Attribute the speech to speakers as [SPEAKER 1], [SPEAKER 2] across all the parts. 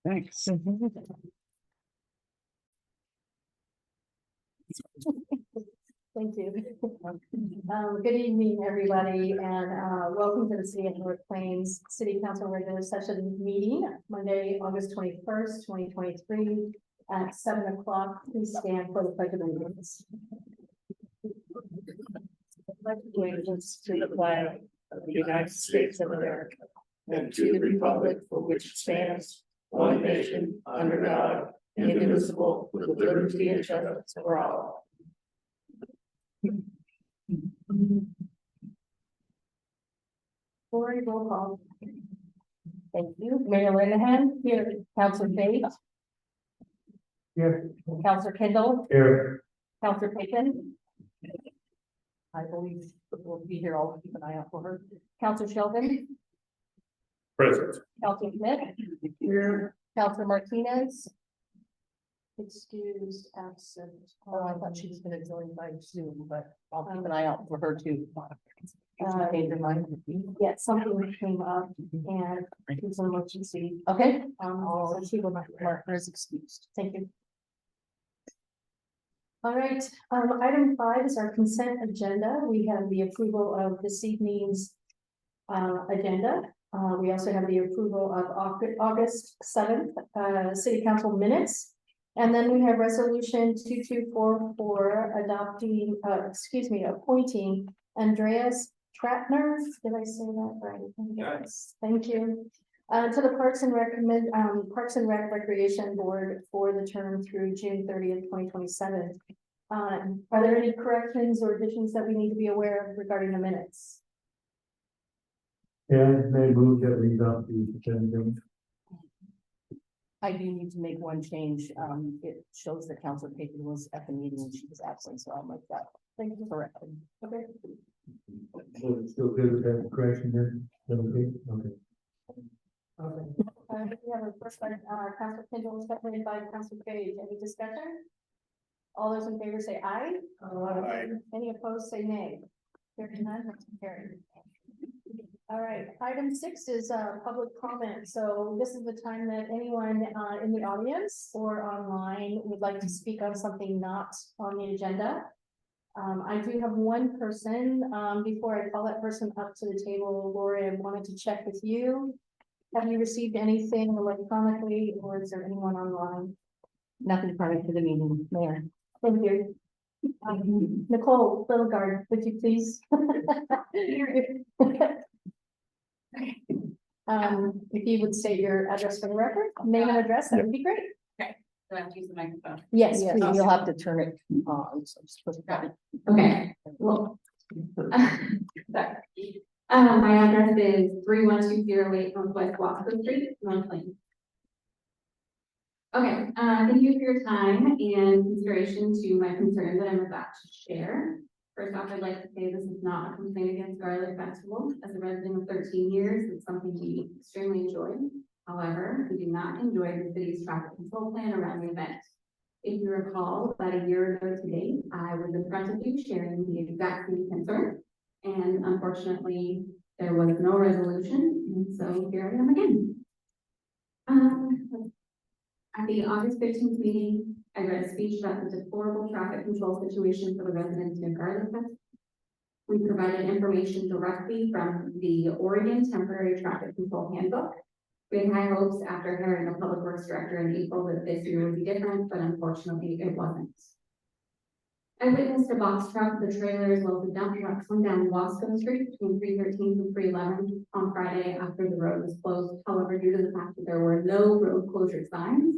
[SPEAKER 1] Thanks.
[SPEAKER 2] Thank you. Good evening, everybody, and welcome to the City of North Plains City Council regular session meeting, Monday, August 21st, 2023, at 7 o'clock. Please stand for the pledge of allegiance. Pledge of allegiance to the flag of the United States of America and to the republic for which it stands, one nation, under God, indivisible, with liberty and justice for all. Lori, roll call. Thank you. Mayor Linehan. Here. Councilor Pate.
[SPEAKER 3] Here.
[SPEAKER 2] Councilor Kendall.
[SPEAKER 3] Here.
[SPEAKER 2] Councilor Payton. I believe we'll be here. I'll keep an eye out for her. Councilor Sheldon.
[SPEAKER 3] Present.
[SPEAKER 2] Councilor Smith. Here. Councilor Martinez. Excused, absent. Oh, I thought she was gonna join by Zoom, but I'll keep an eye out for her too. Change her mind. Yeah, something came up and it's an emergency. Okay. So she will mark her as excused. Thank you. All right, item 5 is our consent agenda. We have the approval of this evening's agenda. We also have the approval of August 7th, City Council minutes. And then we have resolution 2244 appointing Andreas Tratner. Did I say that right? Yes. Thank you. To the Parks and Rec Recreation Board for the term through June 30th, 2027. Are there any corrections or additions that we need to be aware of regarding the minutes?
[SPEAKER 3] And may move that we adopt the agenda.
[SPEAKER 2] I do need to make one change. It shows that Councilor Payton was at the meeting and she was absent, so I'll make that. Thank you for correcting. Okay.
[SPEAKER 3] So it's still good with that correction then? Okay. Okay.
[SPEAKER 2] We have a first by Councilor Kendall, seconded by Councilor Page. Any discussion? All those in favor say aye.
[SPEAKER 3] Aye.
[SPEAKER 2] Any opposed say nay. Hearing none, carried. All right, item 6 is public comment. So this is the time that anyone in the audience or online would like to speak on something not on the agenda. I do have one person. Before I call that person up to the table, Lori, I wanted to check with you. Have you received anything electronically, or is there anyone online? Nothing prior to the meeting, Mayor. Thank you. Nicole Littleguard, would you please? If you would say your address for the record, name and address, that would be great.
[SPEAKER 4] Okay, so I have to use the microphone.
[SPEAKER 2] Yes,
[SPEAKER 5] Yes.
[SPEAKER 2] please, you'll have to turn it on. So just push it back.
[SPEAKER 4] Okay, well. Sorry. My address is 31208 Northwest Wasco Street, North Plains. Okay, thank you for your time and consideration to my concerns that I'm about to share. First off, I'd like to say this is not a complaint against Garlic Festival. As a resident of 13 years, it's something we extremely enjoy. However, we do not enjoy the city's traffic control plan around the event. If you recall, about a year ago today, I was in front of you sharing the exact same concern. And unfortunately, there was no resolution. And so here I am again. At the August 15th meeting, I read a speech about the deplorable traffic control situation for the residents of Garlic Fest. We provided information directly from the Oregon Temporary Traffic Control Handbook. We had high hopes after hiring a public works director in April that this year would be different, but unfortunately it wasn't. I witnessed a box truck, the trailer, as well as a dump truck come down Wasco Street between 313 and 311 on Friday after the road was closed. However, due to the fact that there were no road closure signs,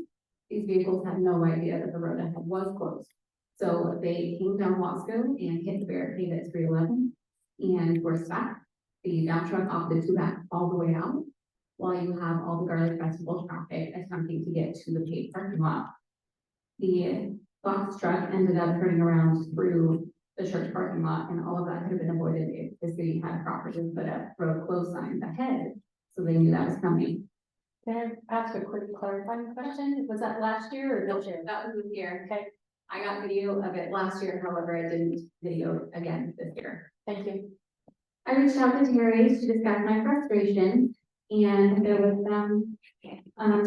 [SPEAKER 4] these vehicles had no idea that the road ahead was closed. So they came down Wasco and hit the barricade at 311 and were stopped. The dump truck opted to back all the way out while you have all the Garlic Festival traffic attempting to get to the paved parking lot. The box truck ended up turning around through the church parking lot, and all of that could have been avoided if the city had properly put up road closed signs ahead, so they knew that was coming.
[SPEAKER 2] Can I ask a quick clarifying question? Was that last year or this year?
[SPEAKER 4] That was this year.
[SPEAKER 2] Okay,
[SPEAKER 4] I got video of it last year, however, I didn't video again this year.
[SPEAKER 2] thank you.
[SPEAKER 4] I reached out to Terry to discuss my frustration And there was some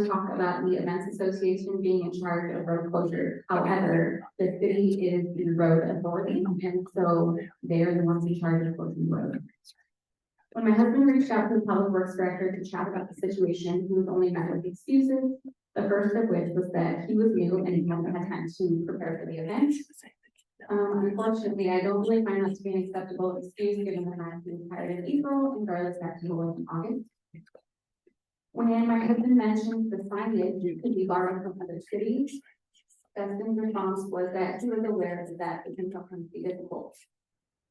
[SPEAKER 4] talk about the Events Association being in charge of road closure. However, the city is the road authority, and so they're the ones in charge of closing the road. When my husband reached out to the Public Works Director to chat about the situation, he was only met with excuses. The first of which was that he was new and he hadn't had time to prepare for the event. Unfortunately, I don't really find that to be an acceptable excuse given the fact he was hired in April and Garland's festival was in August. When my husband mentioned the signage could be borrowed from other cities, Dustin's response was that he was aware that it can sometimes be difficult.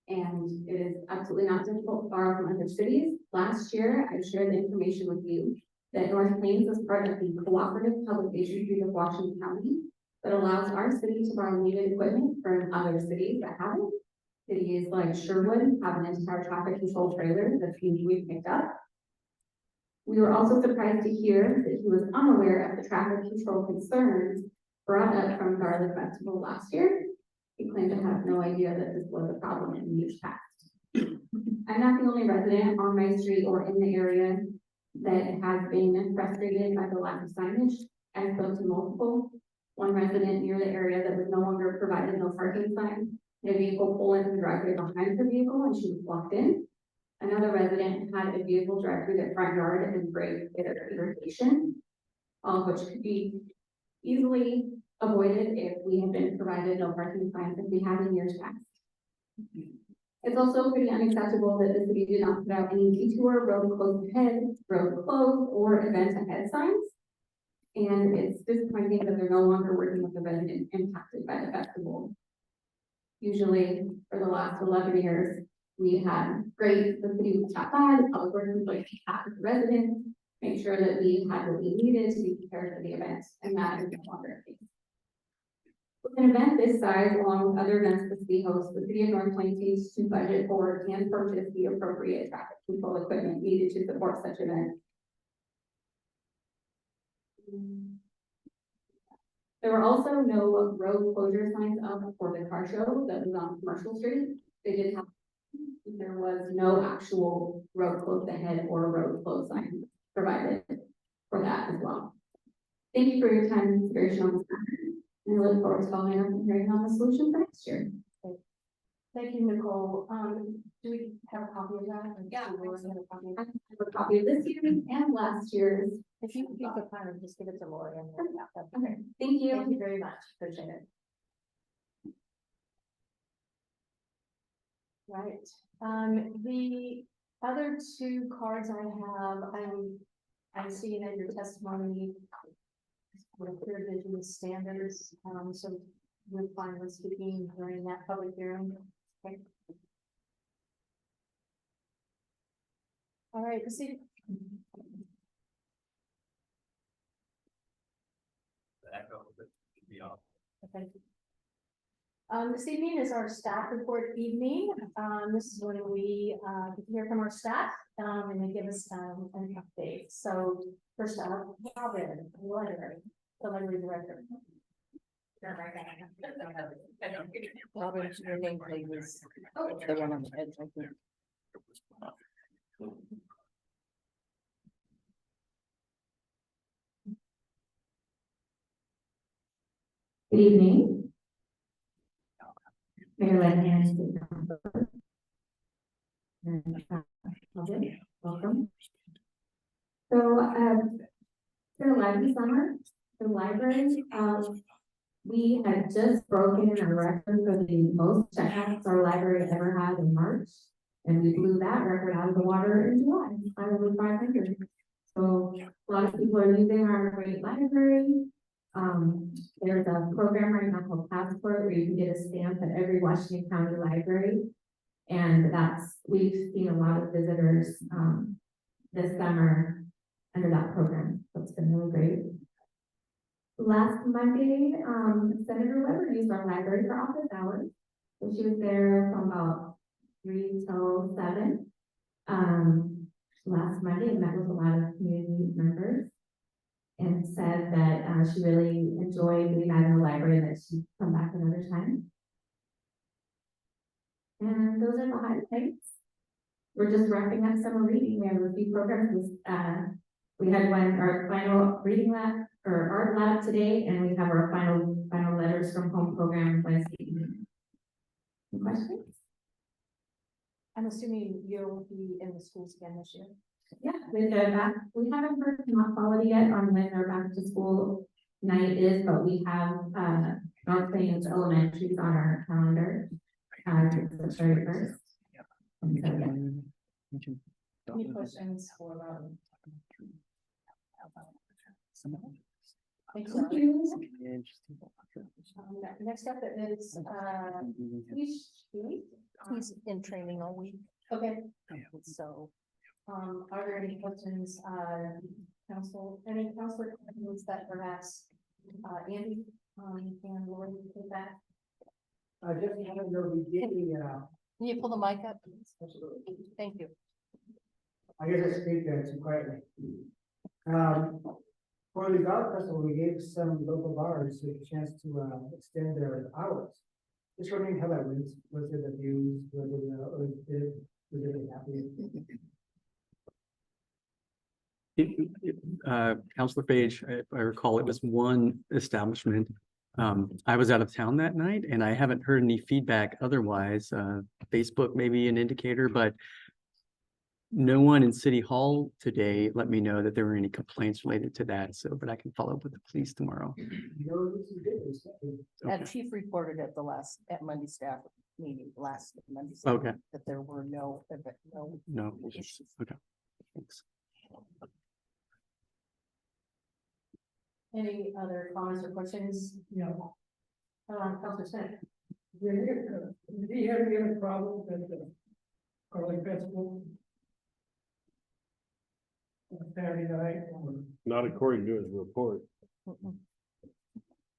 [SPEAKER 4] And it is absolutely not difficult to borrow from other cities. Last year, I shared the information with you that North Plains is part of the Cooperative Public Agency of Washington County that allows our city to borrow needed equipment from other cities that haven't. Cities like Sherwood have an entire traffic control trailer that we've picked up. We were also surprised to hear that he was unaware of the traffic control concerns brought up from Garlic Festival last year. He claimed to have no idea that this was a problem in years past. I'm not the only resident on my street or in the area that has been frustrated by the lack of signage. I spoke to multiple. One resident near the area that was no longer provided no parking sign, had a vehicle pull in directly behind her vehicle and she was blocked in. Another resident had a vehicle drive through their front yard and break their irrigation, all of which could be easily avoided if we had been provided no parking signs as we have in years past. It's also pretty unacceptable that the city did not put out any detour, road closed ahead, road closed, or event ahead signs. And it's disappointing that they're no longer working with the residents impacted by the festival. Usually, for the last 11 years, we had great, the city would stop by, the public works would like to chat with the residents, make sure that we had what we needed to be prepared for the event, and that is no longer the case. With an event this size, along with other events the city hosts, the city of North Plains needs to budget for and purchase the appropriate traffic control equipment needed to support such events. There were also no road closure signs up for the car show that was on Commercial Street. They did have, there was no actual road closed ahead or road closed sign provided for that as well. Thank you for your time and consideration on this matter. And I look forward to following up and hearing on the solution for next year.
[SPEAKER 2] Thank you, Nicole. Do we have a copy of that?
[SPEAKER 4] Yeah.
[SPEAKER 2] Do we have a copy of
[SPEAKER 4] I
[SPEAKER 2] that?
[SPEAKER 4] have a copy of this year's and last year's.
[SPEAKER 2] If you could kind of just give it to Lori. And then, yeah, that'd be
[SPEAKER 4] Okay,
[SPEAKER 2] great.
[SPEAKER 4] thank you.
[SPEAKER 2] Thank you very much. Appreciate it. Right. The other two cards I have, I'm seeing that your testimony with clear vision standards, so we're fine with speaking during that public hearing. Okay. All right, see. Okay. This evening is our staff report evening. This is when we get to hear from our staff and they give us an update. So first up, Robin, the library director.
[SPEAKER 1] Robin, your name please. The one on the head, I think.
[SPEAKER 4] Good evening. Mayor Lanahan, welcome. So, for library summer, the library, we had just broken our record for the most checkouts our library ever had in March. And we blew that record out of the water in July, over 500. So a lot of people are using our great library. There's a program right now called Passport where you can get a stamp at every Washington County library. And we've seen a lot of visitors this summer under that program. So it's been really great. Last Monday, Senator Weber used our library for office hours. So she was there from about 3 till 7. Last Monday, met with a lot of community members and said that she really enjoyed being out in the library and that she'd come back another time. And those are the highlights. we're just wrapping up summer reading. We have a few programs. We had our final reading lab or art lab today, and we have our final letters from home program last evening. Any questions?
[SPEAKER 2] I'm assuming you'll be in the schools again this year.
[SPEAKER 4] Yeah, we haven't heard from Mount Quality yet on when our back to school night is, but we have, North Plains Elementary's on our calendar. The 31st.
[SPEAKER 2] Any questions for, thank you. Next up is,
[SPEAKER 1] He's in training all week,
[SPEAKER 2] okay,
[SPEAKER 1] so.
[SPEAKER 2] Are there any questions, any counselor questions that perhaps, Andy, and Lori take that?
[SPEAKER 5] I just want to know, we did the,
[SPEAKER 1] Can you pull the mic up? Thank you.
[SPEAKER 5] I guess I speak too quietly. For the garlic festival, we gave some local bars a chance to extend their hours. Just wondering how that went. Was it abused? Was it happy?
[SPEAKER 6] Counselor Page, if I recall, it was one establishment. I was out of town that night and I haven't heard any feedback otherwise. Facebook may be an indicator, but no one in City Hall today let me know that there were any complaints related to that. So, but I can follow up with the police tomorrow.
[SPEAKER 5] You know, this is good.
[SPEAKER 1] And chief reported at Monday staff meeting last Monday. staff,
[SPEAKER 6] Okay.
[SPEAKER 1] That there were no
[SPEAKER 6] No.
[SPEAKER 1] issues.
[SPEAKER 6] Okay. Thanks.
[SPEAKER 2] Any other comments or questions?
[SPEAKER 5] No.
[SPEAKER 2] Counselor Smith?
[SPEAKER 5] Did he have any problems at the garlic festival? On Saturday night?
[SPEAKER 7] Not according to his report.
[SPEAKER 1] Mm-mm.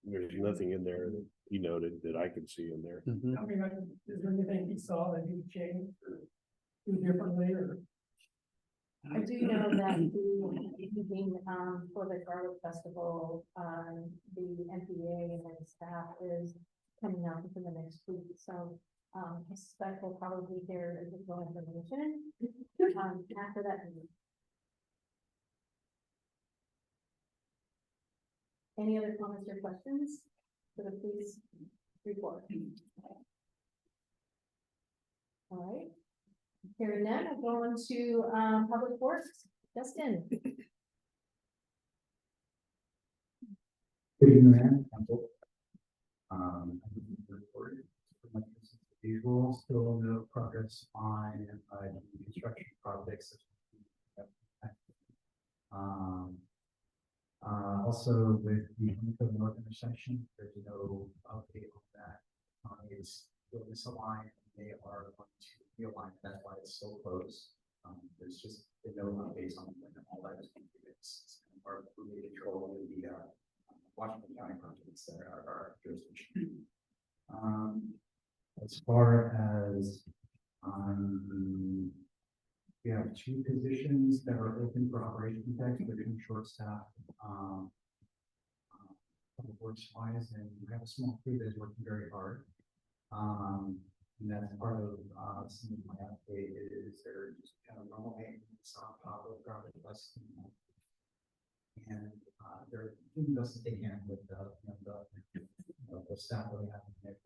[SPEAKER 7] There's nothing in there that he noted that I could see in there.
[SPEAKER 6] Mhm.
[SPEAKER 5] I mean, is there anything he saw that he changed or do differently or?
[SPEAKER 2] I do know that the evening, for the garlic festival, the MPA and the staff is coming out within the next week, so, I suspect we'll probably hear additional information, after that meeting. Any other comments or questions for the police report? All right. Hearing none, we'll go on to, public works. Justin?
[SPEAKER 3] Good evening, Mayor, Council. Reported, pretty much as usual, still no progress on the construction projects. Also with the Honeycomb North intersection, there's no update on that. It's still misaligned, they are going to realign, that's why it's so close. There's just been no updates on when all that is going to be. It's part of the control of the Washington County projects that are our jurisdiction. As far as we have 2 positions that are open for operation techs, they're getting short staff. Public works wise, and we have a small crew that is working very hard. And that's part of some of my update is they're just kind of normal maintenance on top of garbage less. And they're doing the best that they can with the staff that we have in there.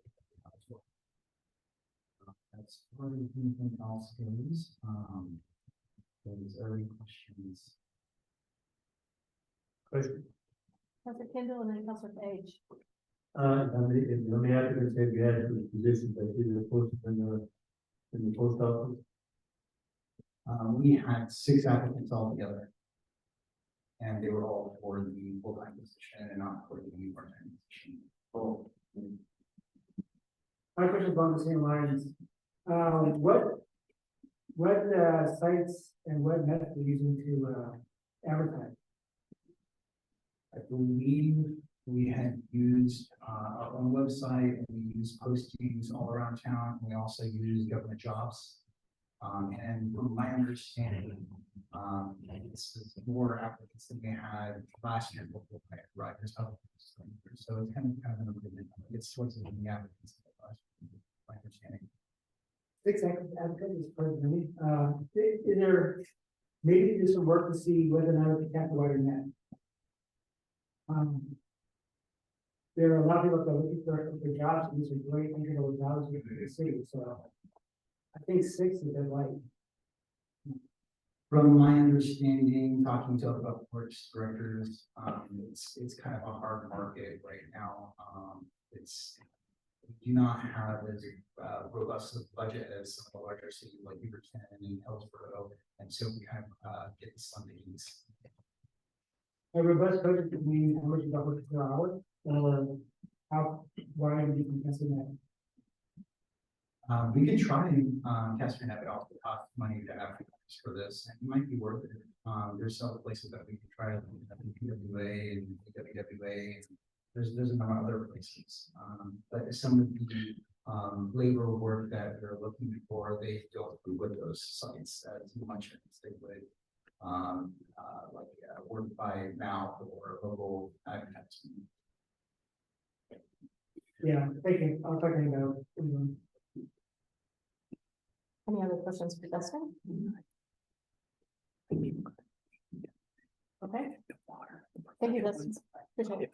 [SPEAKER 3] That's part of anything else goes. Those early questions. Question.
[SPEAKER 2] Counselor Kendall and then Counselor Page.
[SPEAKER 3] Let me ask you, say we had 2 positions that either posted in the post office. We had 6 applicants altogether. And they were all for the full-time position and not for the part-time position.
[SPEAKER 5] Oh. My question is along the same lines. What sites and what methods are you using to advertise?
[SPEAKER 3] I believe we had used our own website and we used postings all around town. We also used government jobs. And from my understanding, this is more applicants than we had last year before, right? So it's kind of an improvement. It's what's in the applicants. My understanding.
[SPEAKER 5] Six applicants is presently, is there, maybe this will work to see whether or not we can provide net. There are a lot of people that are looking for jobs, and these are great entry-level jobs within the city, so. I think six is a light.
[SPEAKER 3] From my understanding, talking to other works directors, it's kind of a hard market right now. We do not have as robust a budget as some of the larger cities like Beaverton and Hillsborough, and so we kind of get some needs.
[SPEAKER 5] A robust budget would mean how much you got working per hour, or how wide are you contesting that?
[SPEAKER 3] We could try and Casper have it off the top money to advertise for this, and it might be worth it. There's other places that we could try, PWA and WWA. There's a number of other places, but some of the labor work that they're looking for, they don't do with those sites as much as they would work by mouth or local advertising.
[SPEAKER 5] Yeah, thank you. I'll talk to you about.
[SPEAKER 2] Any other questions for Dustin? Okay. Thank you, Dustin. Appreciate it.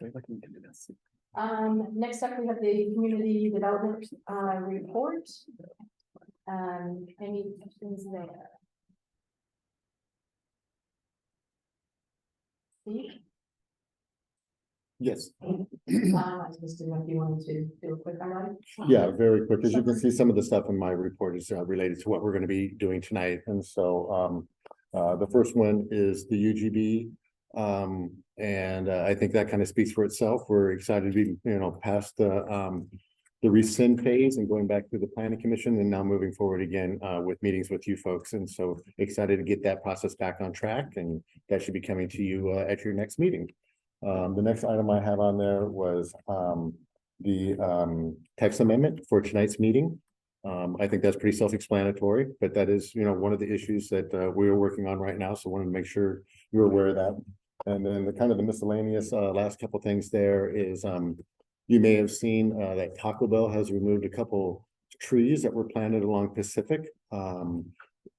[SPEAKER 2] Next up, we have the community development report. Any questions there? Steve?
[SPEAKER 8] Yes,
[SPEAKER 2] I just didn't know if you wanted to do a quick highlight.
[SPEAKER 8] yeah, very quick. As you can see, some of the stuff in my report is related to what we're going to be doing tonight. And so the first one is the UGB. And I think that kind of speaks for itself. We're excited to be, past the rescind phase and going back to the planning commission and now moving forward again with meetings with you folks. And so excited to get that process back on track, and that should be coming to you at your next meeting. The next item I have on there was the text amendment for tonight's meeting. I think that's pretty self-explanatory, but that is, one of the issues that we are working on right now. So I wanted to make sure you're aware of that. And then the kind of the miscellaneous last couple things there is you may have seen that Taco Bell has removed a couple trees that were planted along Pacific.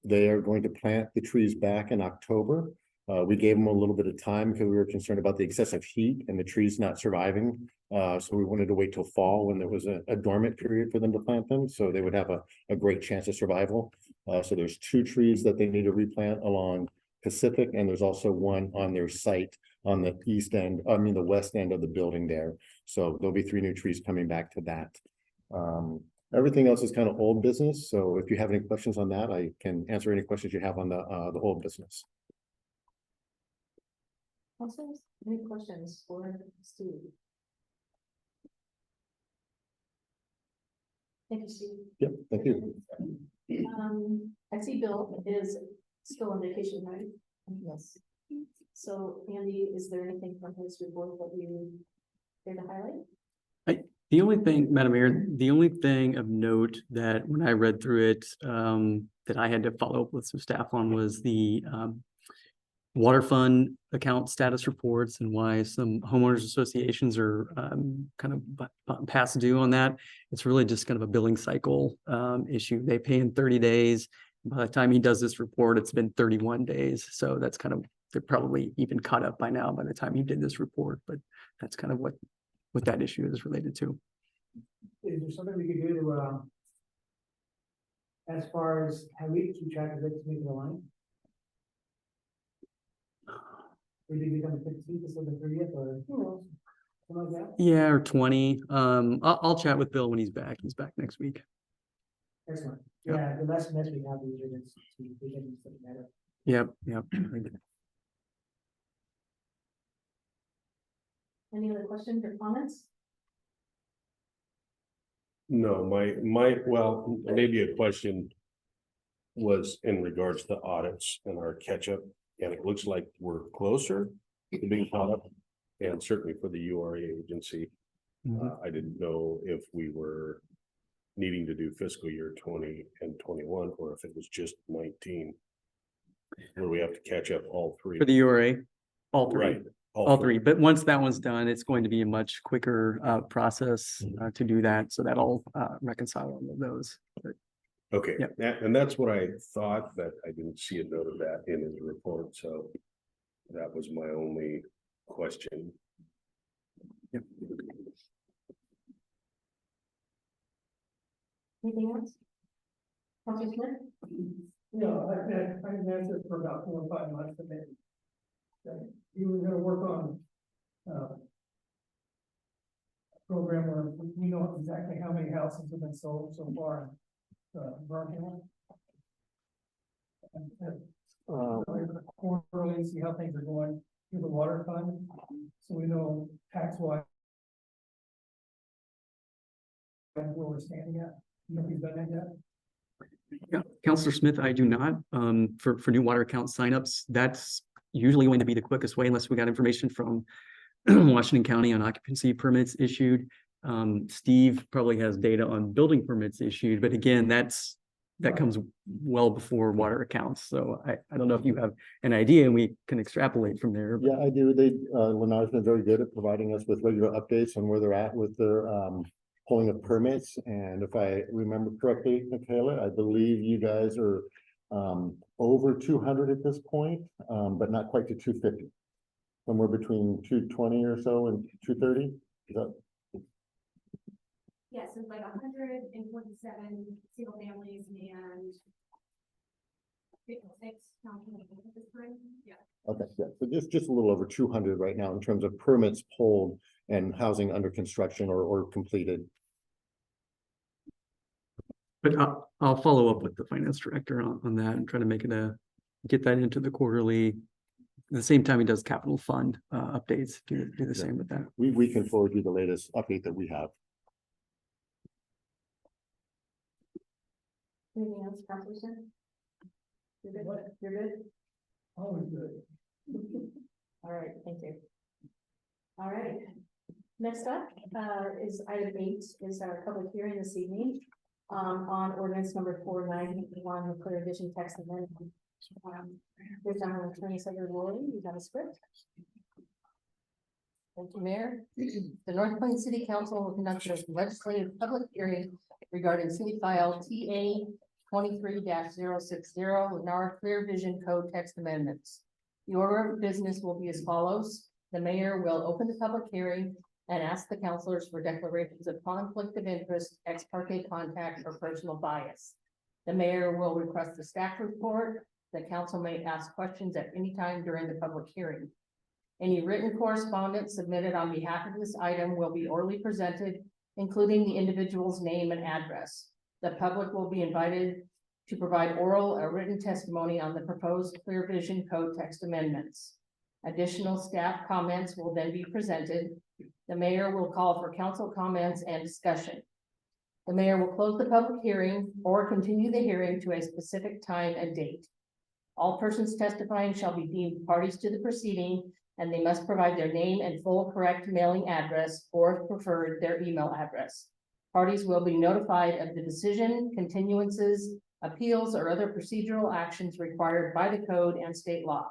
[SPEAKER 8] They are going to plant the trees back in October. We gave them a little bit of time because we were concerned about the excessive heat and the trees not surviving. So we wanted to wait till fall when there was a dormant period for them to plant them, so they would have a great chance of survival. So there's 2 trees that they need to replant along Pacific, and there's also one on their site on the the west end of the building there. So there'll be 3 new trees coming back to that. Everything else is kind of old business. So if you have any questions on that, I can answer any questions you have on the old business.
[SPEAKER 2] Any questions for Steve? Thank you, Steve.
[SPEAKER 8] Yep, thank you.
[SPEAKER 2] I see Bill is still on vacation, right?
[SPEAKER 1] Yes.
[SPEAKER 2] So Andy, is there anything from his report that you care to highlight?
[SPEAKER 6] The only thing, Madam Mayor, the only thing of note that when I read through it, that I had to follow up with some staff on was the water fund account status reports and why some homeowners associations are kind of past due on that. It's really just kind of a billing cycle issue. They pay in 30 days. By the time he does this report, it's been 31 days. So that's kind of, they're probably even caught up by now by the time he did this report, but that's kind of what that issue is related to.
[SPEAKER 5] Is there something we could do to, as far as how we keep track of it to make it align? Maybe become the 15th instead of the 30th, or something like that?
[SPEAKER 6] Yeah, or 20. I'll chat with Bill when he's back. He's back next week.
[SPEAKER 5] Excellent. Yeah, the less mess we have, the easier it's to get something better.
[SPEAKER 6] Yep.
[SPEAKER 2] Any other questions or comments?
[SPEAKER 7] No, well, maybe a question was in regards to audits and our catch up, and it looks like we're closer to being caught up. And certainly for the URA agency, I didn't know if we were needing to do fiscal year 20 and 21, or if it was just 19, where we have to catch up all 3.
[SPEAKER 6] For the URA, all 3.
[SPEAKER 7] Right.
[SPEAKER 6] All 3. But once that one's done, it's going to be a much quicker process to do that. So that'll reconcile all of those. But
[SPEAKER 7] Okay,
[SPEAKER 6] Yep.
[SPEAKER 7] and that's what I thought, but I didn't see a note of that in his report, so. That was my only question.
[SPEAKER 2] Anything else? Councilor Smith?
[SPEAKER 5] No, I've been answered for about 4 or 5 months, but then. You were gonna work on, a program where we know exactly how many houses have been sold so far, Burkina. Quarterly, see how things are going through the water fund, so we know tax wise. Where we're standing at, you know, if you've done that yet?
[SPEAKER 6] Yeah, Counselor Smith, I do not, for new water account signups, that's usually going to be the quickest way unless we got information from Washington County on occupancy permits issued. Steve probably has data on building permits issued, but again, that comes well before water accounts. So I don't know if you have an idea and we can extrapolate from there. but-
[SPEAKER 8] Yeah, I do. Lennar's been very good at providing us with regular updates on where they're at with their, pulling of permits. And if I remember correctly, Michaela, I believe you guys are, over 200 at this point, but not quite to 250. Somewhere between 220 or so and 230. Is that
[SPEAKER 4] Yes, it's like 147 single families and 56 townhomes at this time. Yeah.
[SPEAKER 8] okay? Yeah, so just a little over 200 right now in terms of permits pulled and housing under construction or completed.
[SPEAKER 6] But I'll follow up with the finance director on that and try to make it get that into the quarterly. At the same time he does capital fund updates, do the same with that.
[SPEAKER 8] We can forward you the latest update that we have.
[SPEAKER 2] Anything else, Councilor Smith? You're good? You're good?
[SPEAKER 5] Always good.
[SPEAKER 2] All right, thank you. All right. Next up, is item 8, is our public hearing this evening, on ordinance number 491, the clear vision text amendment. There's our attorney, Senator Lori, you got a script?
[SPEAKER 1] Thank you, Mayor. The North Plains City Council will conduct a legislative public hearing regarding city file TA 23-060 Lennar Clear Vision Code text amendments. The order of business will be as follows. The mayor will open the public hearing and ask the councilors for declarations of conflict of interest, ex parte contact, or personal bias. The mayor will request a staff report. The council may ask questions at any time during the public hearing. Any written correspondence submitted on behalf of this item will be orally presented, including the individual's name and address. The public will be invited to provide oral or written testimony on the proposed Clear Vision Code text amendments. Additional staff comments will then be presented. The mayor will call for council comments and discussion. The mayor will close the public hearing or continue the hearing to a specific time and date. All persons testifying shall be deemed parties to the proceeding, and they must provide their name and full correct mailing address, or if preferred, their email address. Parties will be notified of the decision, continuances, appeals, or other procedural actions required by the code and state law.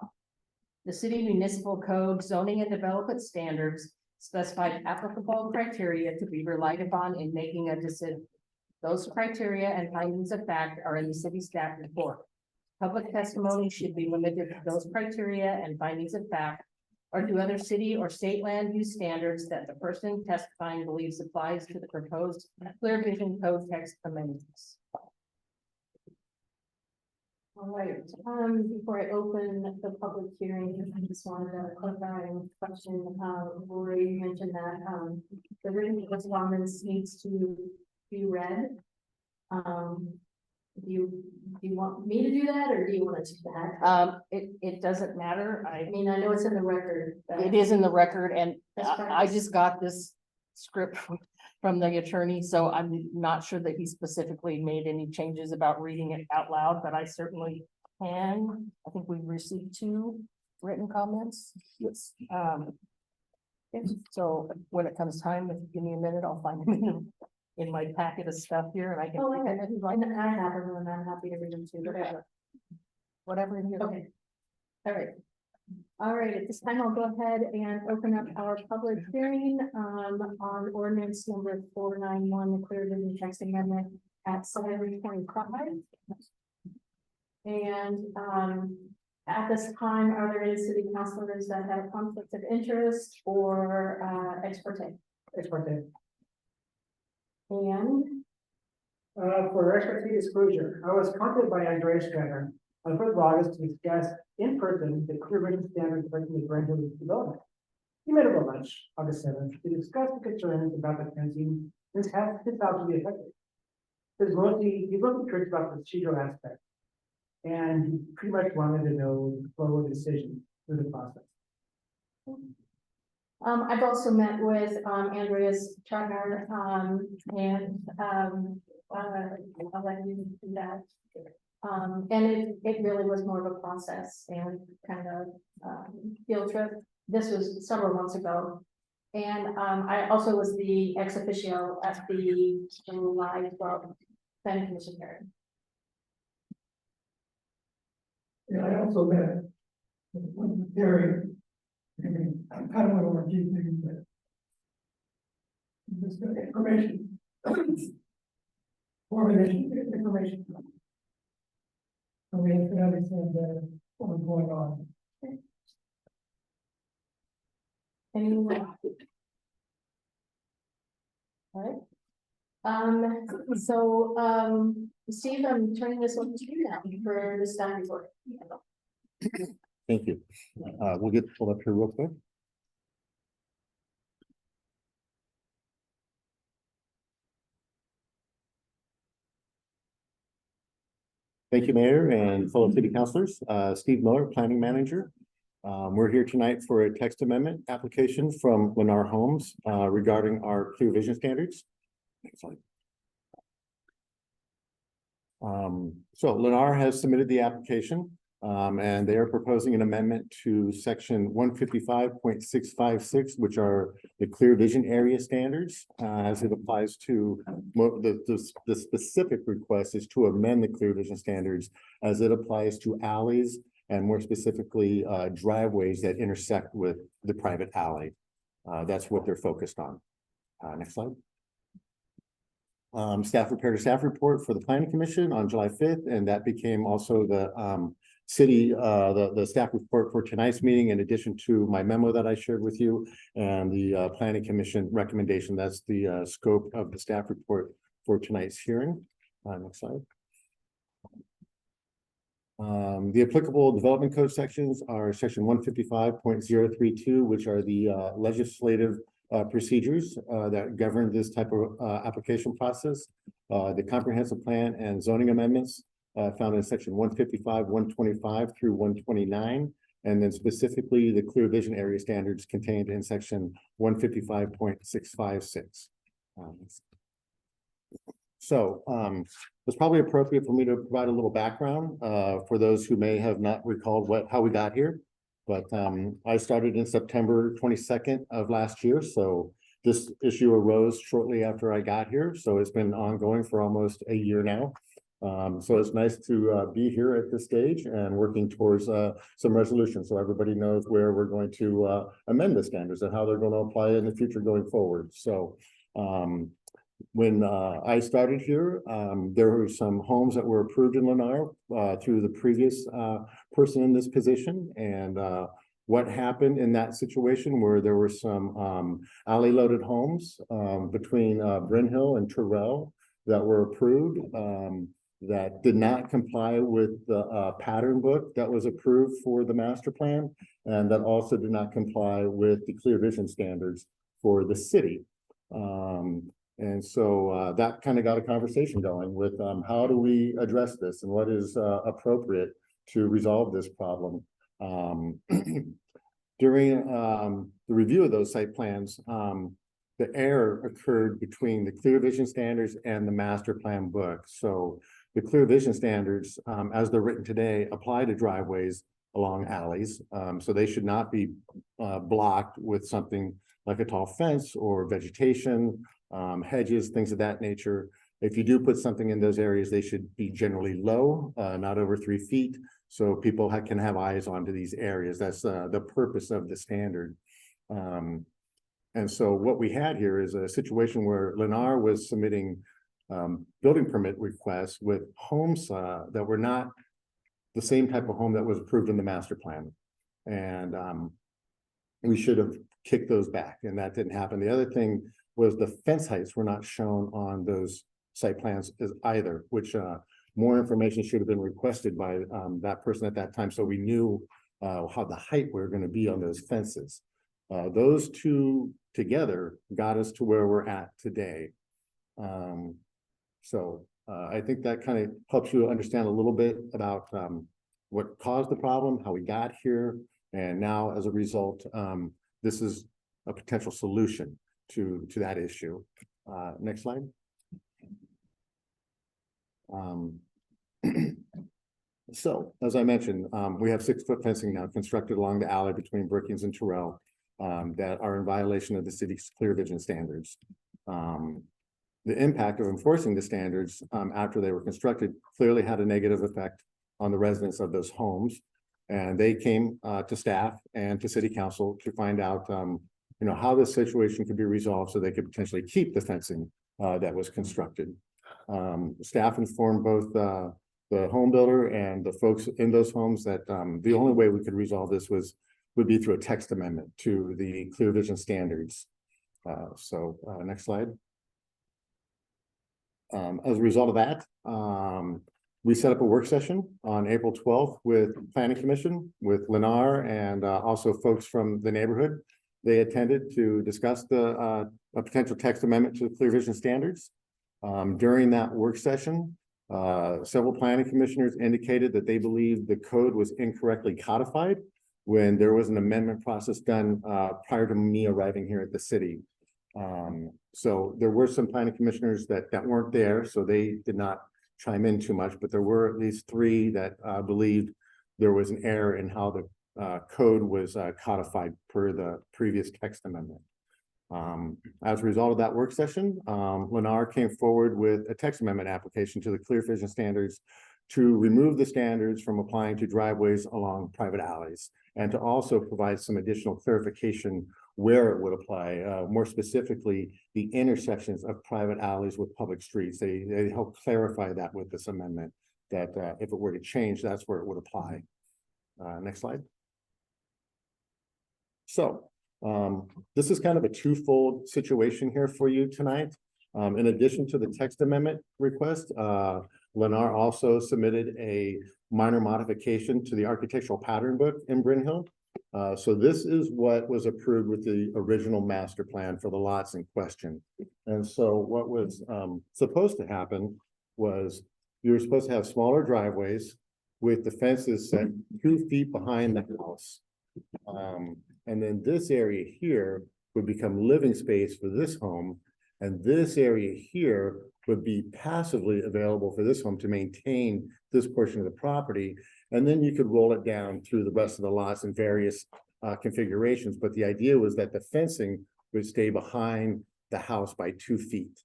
[SPEAKER 1] The city municipal code zoning and development standards specify applicable criteria to be relied upon in making a decision. Those criteria and findings of fact are in the city staff report. Public testimony should be limited to those criteria and findings of fact, or to other city or state land use standards that the person testifying believes applies to the proposed Clear Vision Code text amendments.
[SPEAKER 2] All right, before I open the public hearing, I just wanted to clarify a question. Lori mentioned that, the written correspondence needs to be read. Do you want me to do that, or do you want to do that?
[SPEAKER 1] It doesn't matter.
[SPEAKER 2] I mean, I know it's in the record. but-
[SPEAKER 1] It is in the record, and
[SPEAKER 2] That's
[SPEAKER 1] I
[SPEAKER 2] correct.
[SPEAKER 1] just got this script from the attorney, so I'm not sure that he specifically made any changes about reading it out loud, but I certainly can. I think we've received 2 written comments. Yes. So when it comes time, if you give me a minute, I'll find them in my packet of stuff here, and I can.
[SPEAKER 2] Oh, okay. I have them, and I'm happy to read them too.
[SPEAKER 1] Whatever in here.
[SPEAKER 2] Okay. All right. All right, at this time, I'll go ahead and open up our public hearing, on ordinance number 491, the Clear Vision text amendment. at 7:25. And, at this time, are there any city councilors that have conflicts of interest or, ex parte?
[SPEAKER 5] Ex parte.
[SPEAKER 2] And,
[SPEAKER 5] For ex parte disclosure, I was contacted by Andreas Stratter on the 1st of August to discuss in person the clear written standards affecting the Grand Village development. He met over lunch, August 7th, to discuss the concerns about the fencing and how his house will be affected. He's mostly curious about the procedural aspect. And he pretty much wanted to know the flow of decision through the process.
[SPEAKER 2] I've also met with, Andreas Chagner, and, I'll let you do that. And it really was more of a process and kind of, field trip. This was several months ago. And, I also was the ex officio at the July 12th planning commission hearing.
[SPEAKER 9] Yeah, I also met with Gary. And I kind of went over a few things that. Just information. More information. So we have to understand better what was going on.
[SPEAKER 2] Anyone? All right. Steve, I'm turning this over to you now for the staff report.
[SPEAKER 8] Thank you. We'll get pulled up here real quick. Thank you, Mayor and fellow city councilors. Steve Miller, Planning Manager. We're here tonight for a text amendment application from Lennar Homes regarding our clear vision standards. Excellent. So Lennar has submitted the application and they are proposing an amendment to section 155.656, which are the clear vision area standards as it applies to the specific request is to amend the clear vision standards as it applies to alleys and more specifically driveways that intersect with the private alley. That's what they're focused on. Next slide. Staff prepared a staff report for the planning commission on July 5th, and that became also the city, the staff report for tonight's meeting, in addition to my memo that I shared with you and the planning commission recommendation. That's the scope of the staff report for tonight's hearing. Next slide. The applicable development code sections are section 155.032, which are the legislative procedures that govern this type of application process. The comprehensive plan and zoning amendments found in section 155, 125 through 129, and then specifically the clear vision area standards contained in section 155.656. It's probably appropriate for me to provide a little background for those who may have not recalled how we got here. But I started in September 22nd of last year, so this issue arose shortly after I got here. So it's been ongoing for almost a year now. So it's nice to be here at this stage and working towards some resolution, so everybody knows where we're going to amend the standards and how they're going to apply in the future going forward. So when I started here, there were some homes that were approved in Lennar through the previous person in this position. And what happened in that situation where there were some alley loaded homes between Bryn Hill and Terrell that were approved that did not comply with the pattern book that was approved for the master plan, and that also did not comply with the clear vision standards for the city. And so that kind of got a conversation going with how do we address this and what is appropriate to resolve this problem. During the review of those site plans, the error occurred between the clear vision standards and the master plan book. So the clear vision standards, as they're written today, apply to driveways along alleys. So they should not be blocked with something like a tall fence or vegetation, hedges, things of that nature. If you do put something in those areas, they should be generally low, not over 3 feet, so people can have eyes onto these areas. That's the purpose of the standard. And so what we had here is a situation where Lennar was submitting building permit requests with homes, that were not the same type of home that was approved in the master plan. And, we should have kicked those back, and that didn't happen. The other thing was the fence heights were not shown on those site plans as either, which, more information should have been requested by, that person at that time, so we knew, how the height were gonna be on those fences. Those two together got us to where we're at today. I think that kind of helps you understand a little bit about, what caused the problem, how we got here, and now as a result, this is a potential solution to that issue. Next slide. So, as I mentioned, we have 6-foot fencing now constructed along the alley between Brookings and Terrell, that are in violation of the city's clear vision standards. The impact of enforcing the standards, after they were constructed clearly had a negative effect on the residents of those homes. And they came, to staff and to city council to find out, how this situation could be resolved so they could potentially keep the fencing, that was constructed. Staff informed both, the home builder and the folks in those homes that, the only way we could resolve this would be through a text amendment to the clear vision standards. Next slide. As a result of that, we set up a work session on April 12th with Planning Commission, with Lennar, and also folks from the neighborhood. They attended to discuss a potential text amendment to the clear vision standards. During that work session, several planning commissioners indicated that they believed the code was incorrectly codified when there was an amendment process done prior to me arriving here at the city. So there were some planning commissioners that weren't there, so they did not chime in too much, but there were at least 3 that believed there was an error in how the code was codified per the previous text amendment. As a result of that work session, Lennar came forward with a text amendment application to the clear vision standards to remove the standards from applying to driveways along private alleys, and to also provide some additional clarification where it would apply, more specifically, the intersections of private alleys with public streets. They help clarify that with this amendment, that if it were to change, that's where it would apply. Next slide. So, this is kind of a twofold situation here for you tonight. In addition to the text amendment request, Lennar also submitted a minor modification to the architectural pattern book in Bryn Hill. So this is what was approved with the original master plan for the lots in question. And so what was supposed to happen was you were supposed to have smaller driveways with the fences set 2 feet behind the house. And then this area here would become living space for this home. And this area here would be passively available for this home to maintain this portion of the property. And then you could roll it down through the rest of the lots in various configurations. But the idea was that the fencing would stay behind the house by 2 feet.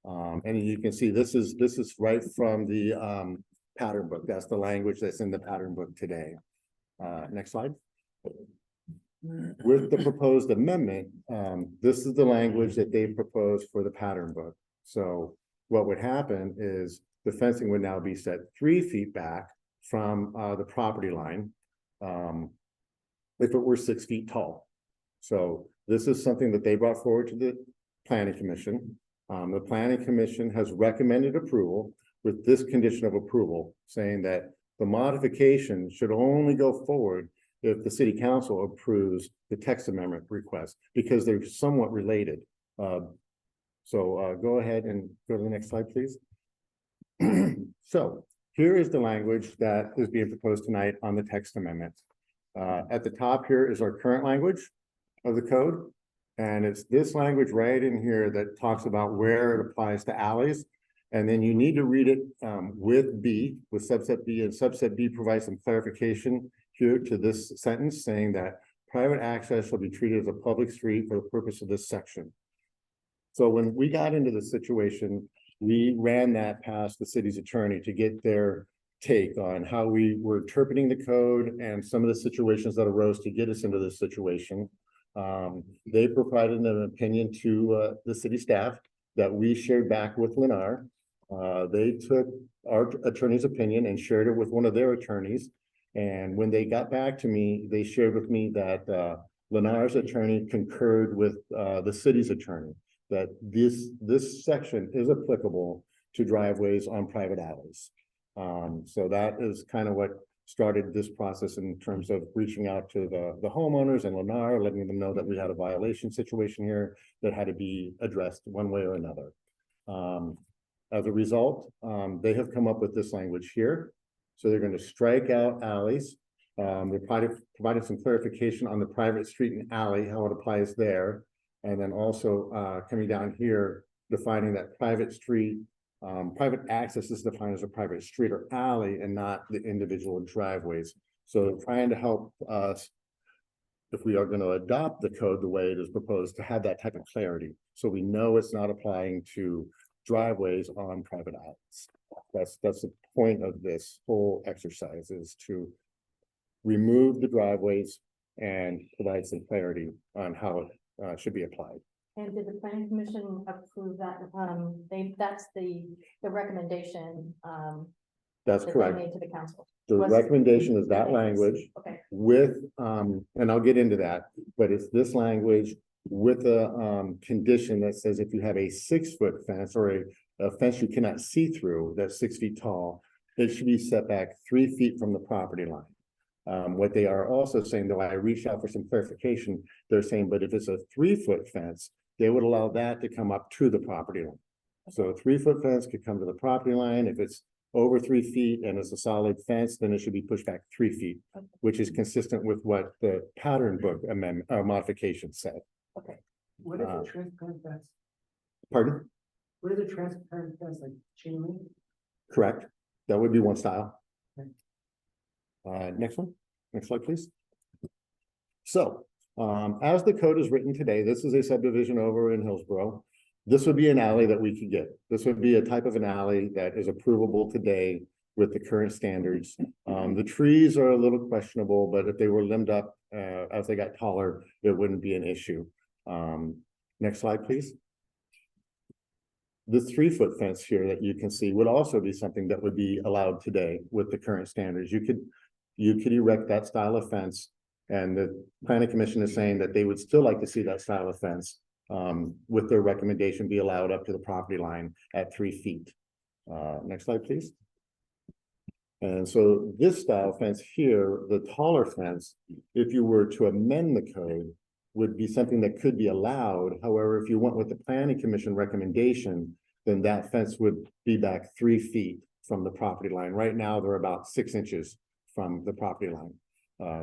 [SPEAKER 8] And you can see this is right from the pattern book. That's the language that's in the pattern book today. Next slide. With the proposed amendment, this is the language that they proposed for the pattern book. So what would happen is the fencing would now be set 3 feet back from the property line, if it were 6 feet tall. So this is something that they brought forward to the Planning Commission. The Planning Commission has recommended approval with this condition of approval, saying that the modification should only go forward if the city council approves the text amendment request, because they're somewhat related. So go ahead and go to the next slide, please. So here is the language that is being proposed tonight on the text amendment. At the top here is our current language of the code. And it's this language right in here that talks about where it applies to alleys. And then you need to read it with B, with subset B, and subset B provides some clarification here to this sentence, saying that private access shall be treated as a public street for the purpose of this section. So when we got into the situation, we ran that past the city's attorney to get their take on how we were interpreting the code and some of the situations that arose to get us into this situation. They provided an opinion to the city staff that we shared back with Lennar. They took our attorney's opinion and shared it with one of their attorneys. And when they got back to me, they shared with me that Lennar's attorney concurred with the city's attorney, that this section is applicable to driveways on private alleys. So that is kind of what started this process in terms of reaching out to the homeowners and Lennar, letting them know that we had a violation situation here that had to be addressed one way or another. As a result, they have come up with this language here. So they're going to strike out alleys. They provided some clarification on the private street and alley, how it applies there. And then also coming down here, defining that private street, private access is defined as a private street or alley and not the individual driveways. So trying to help us, if we are going to adopt the code the way it is proposed, to have that type of clarity. So we know it's not applying to driveways on private alleys. That's the point of this whole exercise, is to remove the driveways and provide some clarity on how it should be applied.
[SPEAKER 2] And did the planning commission approve that? That's the recommendation,
[SPEAKER 8] That's
[SPEAKER 2] that they
[SPEAKER 8] correct.
[SPEAKER 2] made to the council.
[SPEAKER 8] The
[SPEAKER 2] Was-
[SPEAKER 8] recommendation is that language
[SPEAKER 2] Okay,
[SPEAKER 8] with, and I'll get into that, but it's this language with a condition that says if you have a 6-foot fence or a fence you cannot see through that's 6 feet tall, it should be set back 3 feet from the property line. What they are also saying, though I reached out for some clarification, they're saying, but if it's a 3-foot fence, they would allow that to come up to the property line. So a 3-foot fence could come to the property line. If it's over 3 feet and it's a solid fence, then it should be pushed back 3 feet, which is consistent with what the pattern book amendment modification said.
[SPEAKER 2] okay.
[SPEAKER 5] What is a transparent fence?
[SPEAKER 8] Pardon?
[SPEAKER 5] What is a transparent fence, like chain link?
[SPEAKER 8] Correct. That would be one style.
[SPEAKER 5] Okay.
[SPEAKER 8] Next one. Next slide, please. So, as the code is written today, this is a subdivision over in Hillsborough. This would be an alley that we could get. This would be a type of an alley that is approvable today with the current standards. The trees are a little questionable, but if they were limbed up as they got taller, it wouldn't be an issue. Next slide, please. The 3-foot fence here that you can see would also be something that would be allowed today with the current standards. You could erect that style of fence, and the planning commission is saying that they would still like to see that style of fence with their recommendation be allowed up to the property line at 3 feet. Next slide, please. And so this style fence here, the taller fence, if you were to amend the code, would be something that could be allowed. However, if you went with the planning commission recommendation, then that fence would be back 3 feet from the property line. Right now, they're about 6 inches from the property line.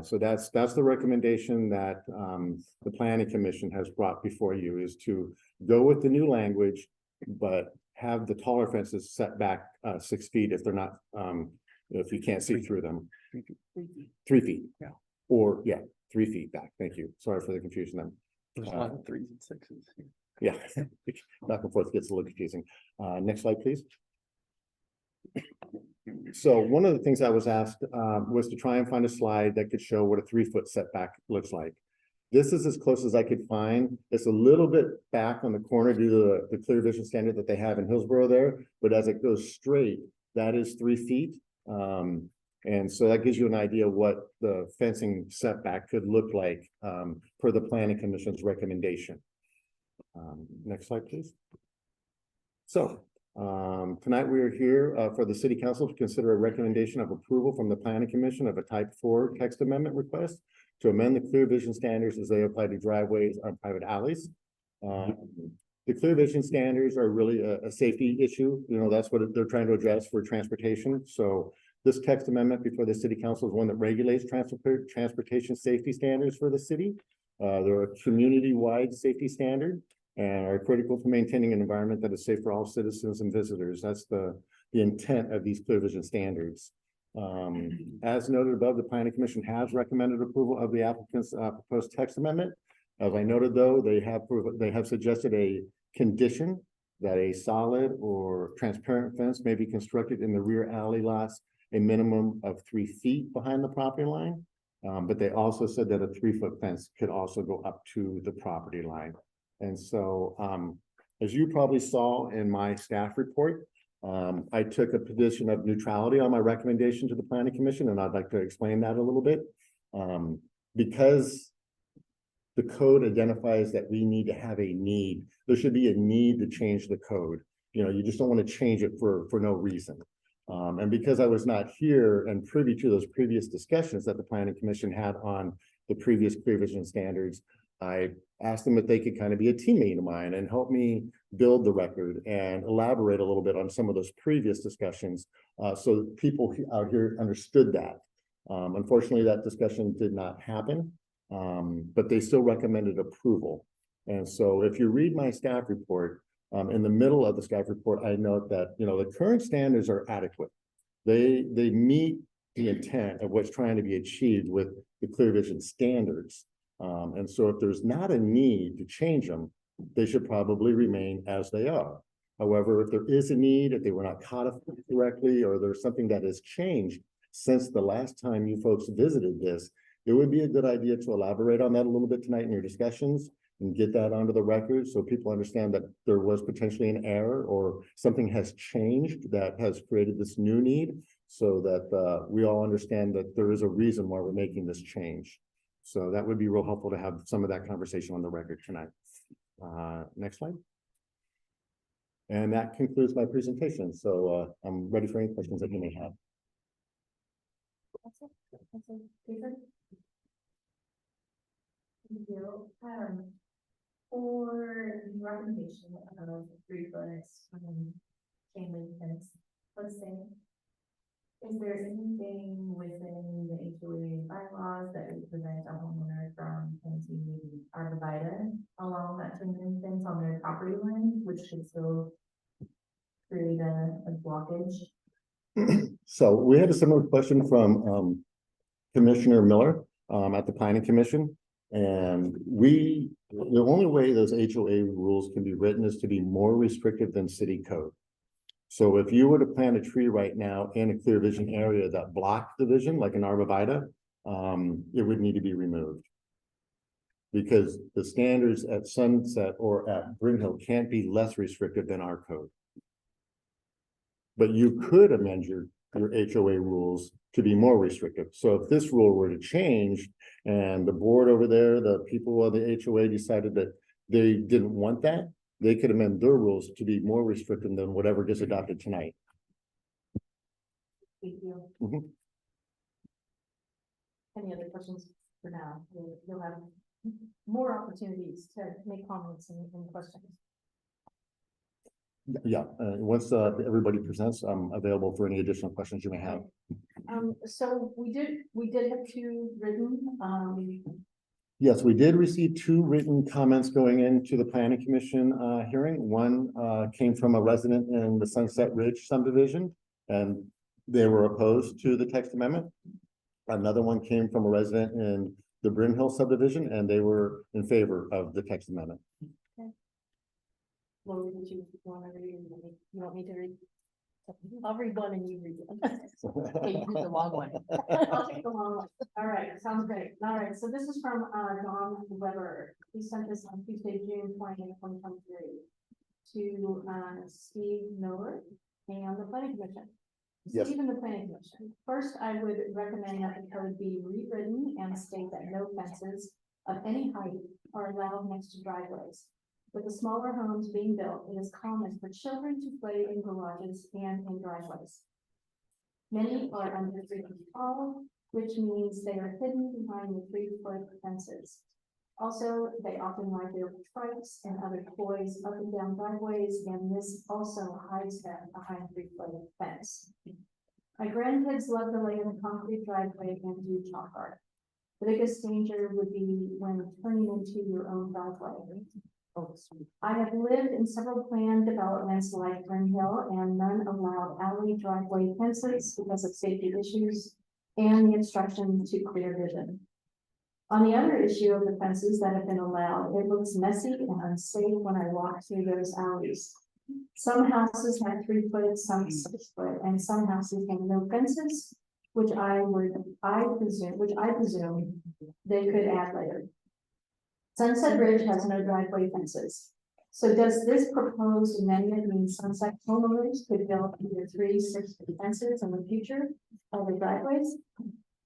[SPEAKER 8] So that's the recommendation that the planning commission has brought before you, is to go with the new language, but have the taller fences set back 6 feet if they're not, if you can't see through them. 3 feet.
[SPEAKER 6] Yeah.
[SPEAKER 8] Or, yeah, 3 feet back. Thank you. Sorry for the confusion then.
[SPEAKER 6] There's a lot of 3s and 6s.
[SPEAKER 8] Yeah, back and forth gets a little confusing. Next slide, please. So one of the things I was asked was to try and find a slide that could show what a 3-foot setback looks like. This is as close as I could find. It's a little bit back on the corner due to the clear vision standard that they have in Hillsborough there, but as it goes straight, that is 3 feet. And so that gives you an idea of what the fencing setback could look like per the planning commission's recommendation. Next slide, please. So tonight we are here for the city council to consider a recommendation of approval from the planning commission of a type 4 text amendment request to amend the clear vision standards as they apply to driveways on private alleys. The clear vision standards are really a safety issue. You know, that's what they're trying to address for transportation. So this text amendment before the city council is one that regulates transportation safety standards for the city. They're a community-wide safety standard and are critical to maintaining an environment that is safe for all citizens and visitors. That's the intent of these clear vision standards. As noted above, the planning commission has recommended approval of the applicant's proposed text amendment. As I noted, though, they have suggested a condition that a solid or transparent fence may be constructed in the rear alley lots a minimum of 3 feet behind the property line. But they also said that a 3-foot fence could also go up to the property line. And so, as you probably saw in my staff report, I took a position of neutrality on my recommendation to the planning commission, and I'd like to explain that a little bit. Because the code identifies that we need to have a need, there should be a need to change the code. You know, you just don't want to change it for no reason. And because I was not here and privy to those previous discussions that the planning commission had on the previous clear vision standards, I asked them if they could kind of be a teammate of mine and help me build the record and elaborate a little bit on some of those previous discussions, so that people out here understood that. Unfortunately, that discussion did not happen, but they still recommended approval. And so if you read my staff report, in the middle of the staff report, I note that, you know, the current standards are adequate. They meet the intent of what's trying to be achieved with the clear vision standards. And so if there's not a need to change them, they should probably remain as they are. However, if there is a need, if they were not codified correctly, or there's something that has changed since the last time you folks visited this, it would be a good idea to elaborate on that a little bit tonight in your discussions and get that onto the record so people understand that there was potentially an error or something has changed that has created this new need, so that we all understand that there is a reason why we're making this change. So that would be real helpful to have some of that conversation on the record tonight. Next slide. And that concludes my presentation. So I'm ready for any questions that you may have.
[SPEAKER 2] That's it. David?
[SPEAKER 10] Thank you. For the recommendation of 3 foot chain link fence, let's say, is there anything within the HOA bylaws that would prevent a homeowner from planting arborvitae along that chain link fence on their property line, which could still create a blockage?
[SPEAKER 8] So we had a similar question from Commissioner Miller at the Planning Commission. And the only way those HOA rules can be written is to be more restrictive than city code. So if you were to plant a tree right now in a clear vision area that blocked the vision, like an arborvitae, it would need to be removed. Because the standards at Sunset or at Brimhill can't be less restrictive than our code. But you could amend your HOA rules to be more restrictive. So if this rule were to change and the board over there, the people of the HOA decided that they didn't want that, they could amend their rules to be more restrictive than whatever gets adopted tonight.
[SPEAKER 2] Thank you.
[SPEAKER 8] Mhm.
[SPEAKER 2] Any other questions for now? You'll have more opportunities to make comments and questions.
[SPEAKER 8] Yeah, once everybody presents, I'm available for any additional questions you may have.
[SPEAKER 2] So we did have 2 written,
[SPEAKER 8] Yes, we did receive 2 written comments going into the planning commission hearing. One came from a resident in the Sunset Ridge subdivision, and they were opposed to the text amendment. Another one came from a resident in the Brimhill subdivision, and they were in favor of the text amendment.
[SPEAKER 2] Lori, did you want to read? You want me to read? I'll read one and you read one.
[SPEAKER 1] Okay, you read the long one.
[SPEAKER 2] I'll take the long one. All right, sounds great. All right, so this is from Don Weber. He sent this on Tuesday, June 20th, 2023 to Steve Miller and the planning commission.
[SPEAKER 8] Yes.
[SPEAKER 2] Steve and the planning commission. First, I would recommend that the code be rewritten and state that no fences of any height are allowed next to driveways. With the smaller homes being built, it is common for children to play in garages and in driveways. Many are under 3 feet tall, which means they are hidden behind the 3-foot fences. Also, they often ride their bikes and other toys up and down driveways, and this also hides them behind 3-foot fence. My grandkids love to lay in the concrete driveway and do chalk art. The biggest danger would be when turning into your own driveway. I have lived in several planned developments like Brimhill, and none allowed alley driveway fences because of safety issues and the obstruction to clear vision. On the other issue of the fences that have been allowed, it looks messy and unsafe when I walk through those alleys. Some houses have 3 foot, some 6 foot, and some houses have no fences, which I presume they could add later. Sunset Ridge has no driveway fences. So does this proposed amendment mean Sunset homeowners could build either 3 6-foot fences in the future of the driveways?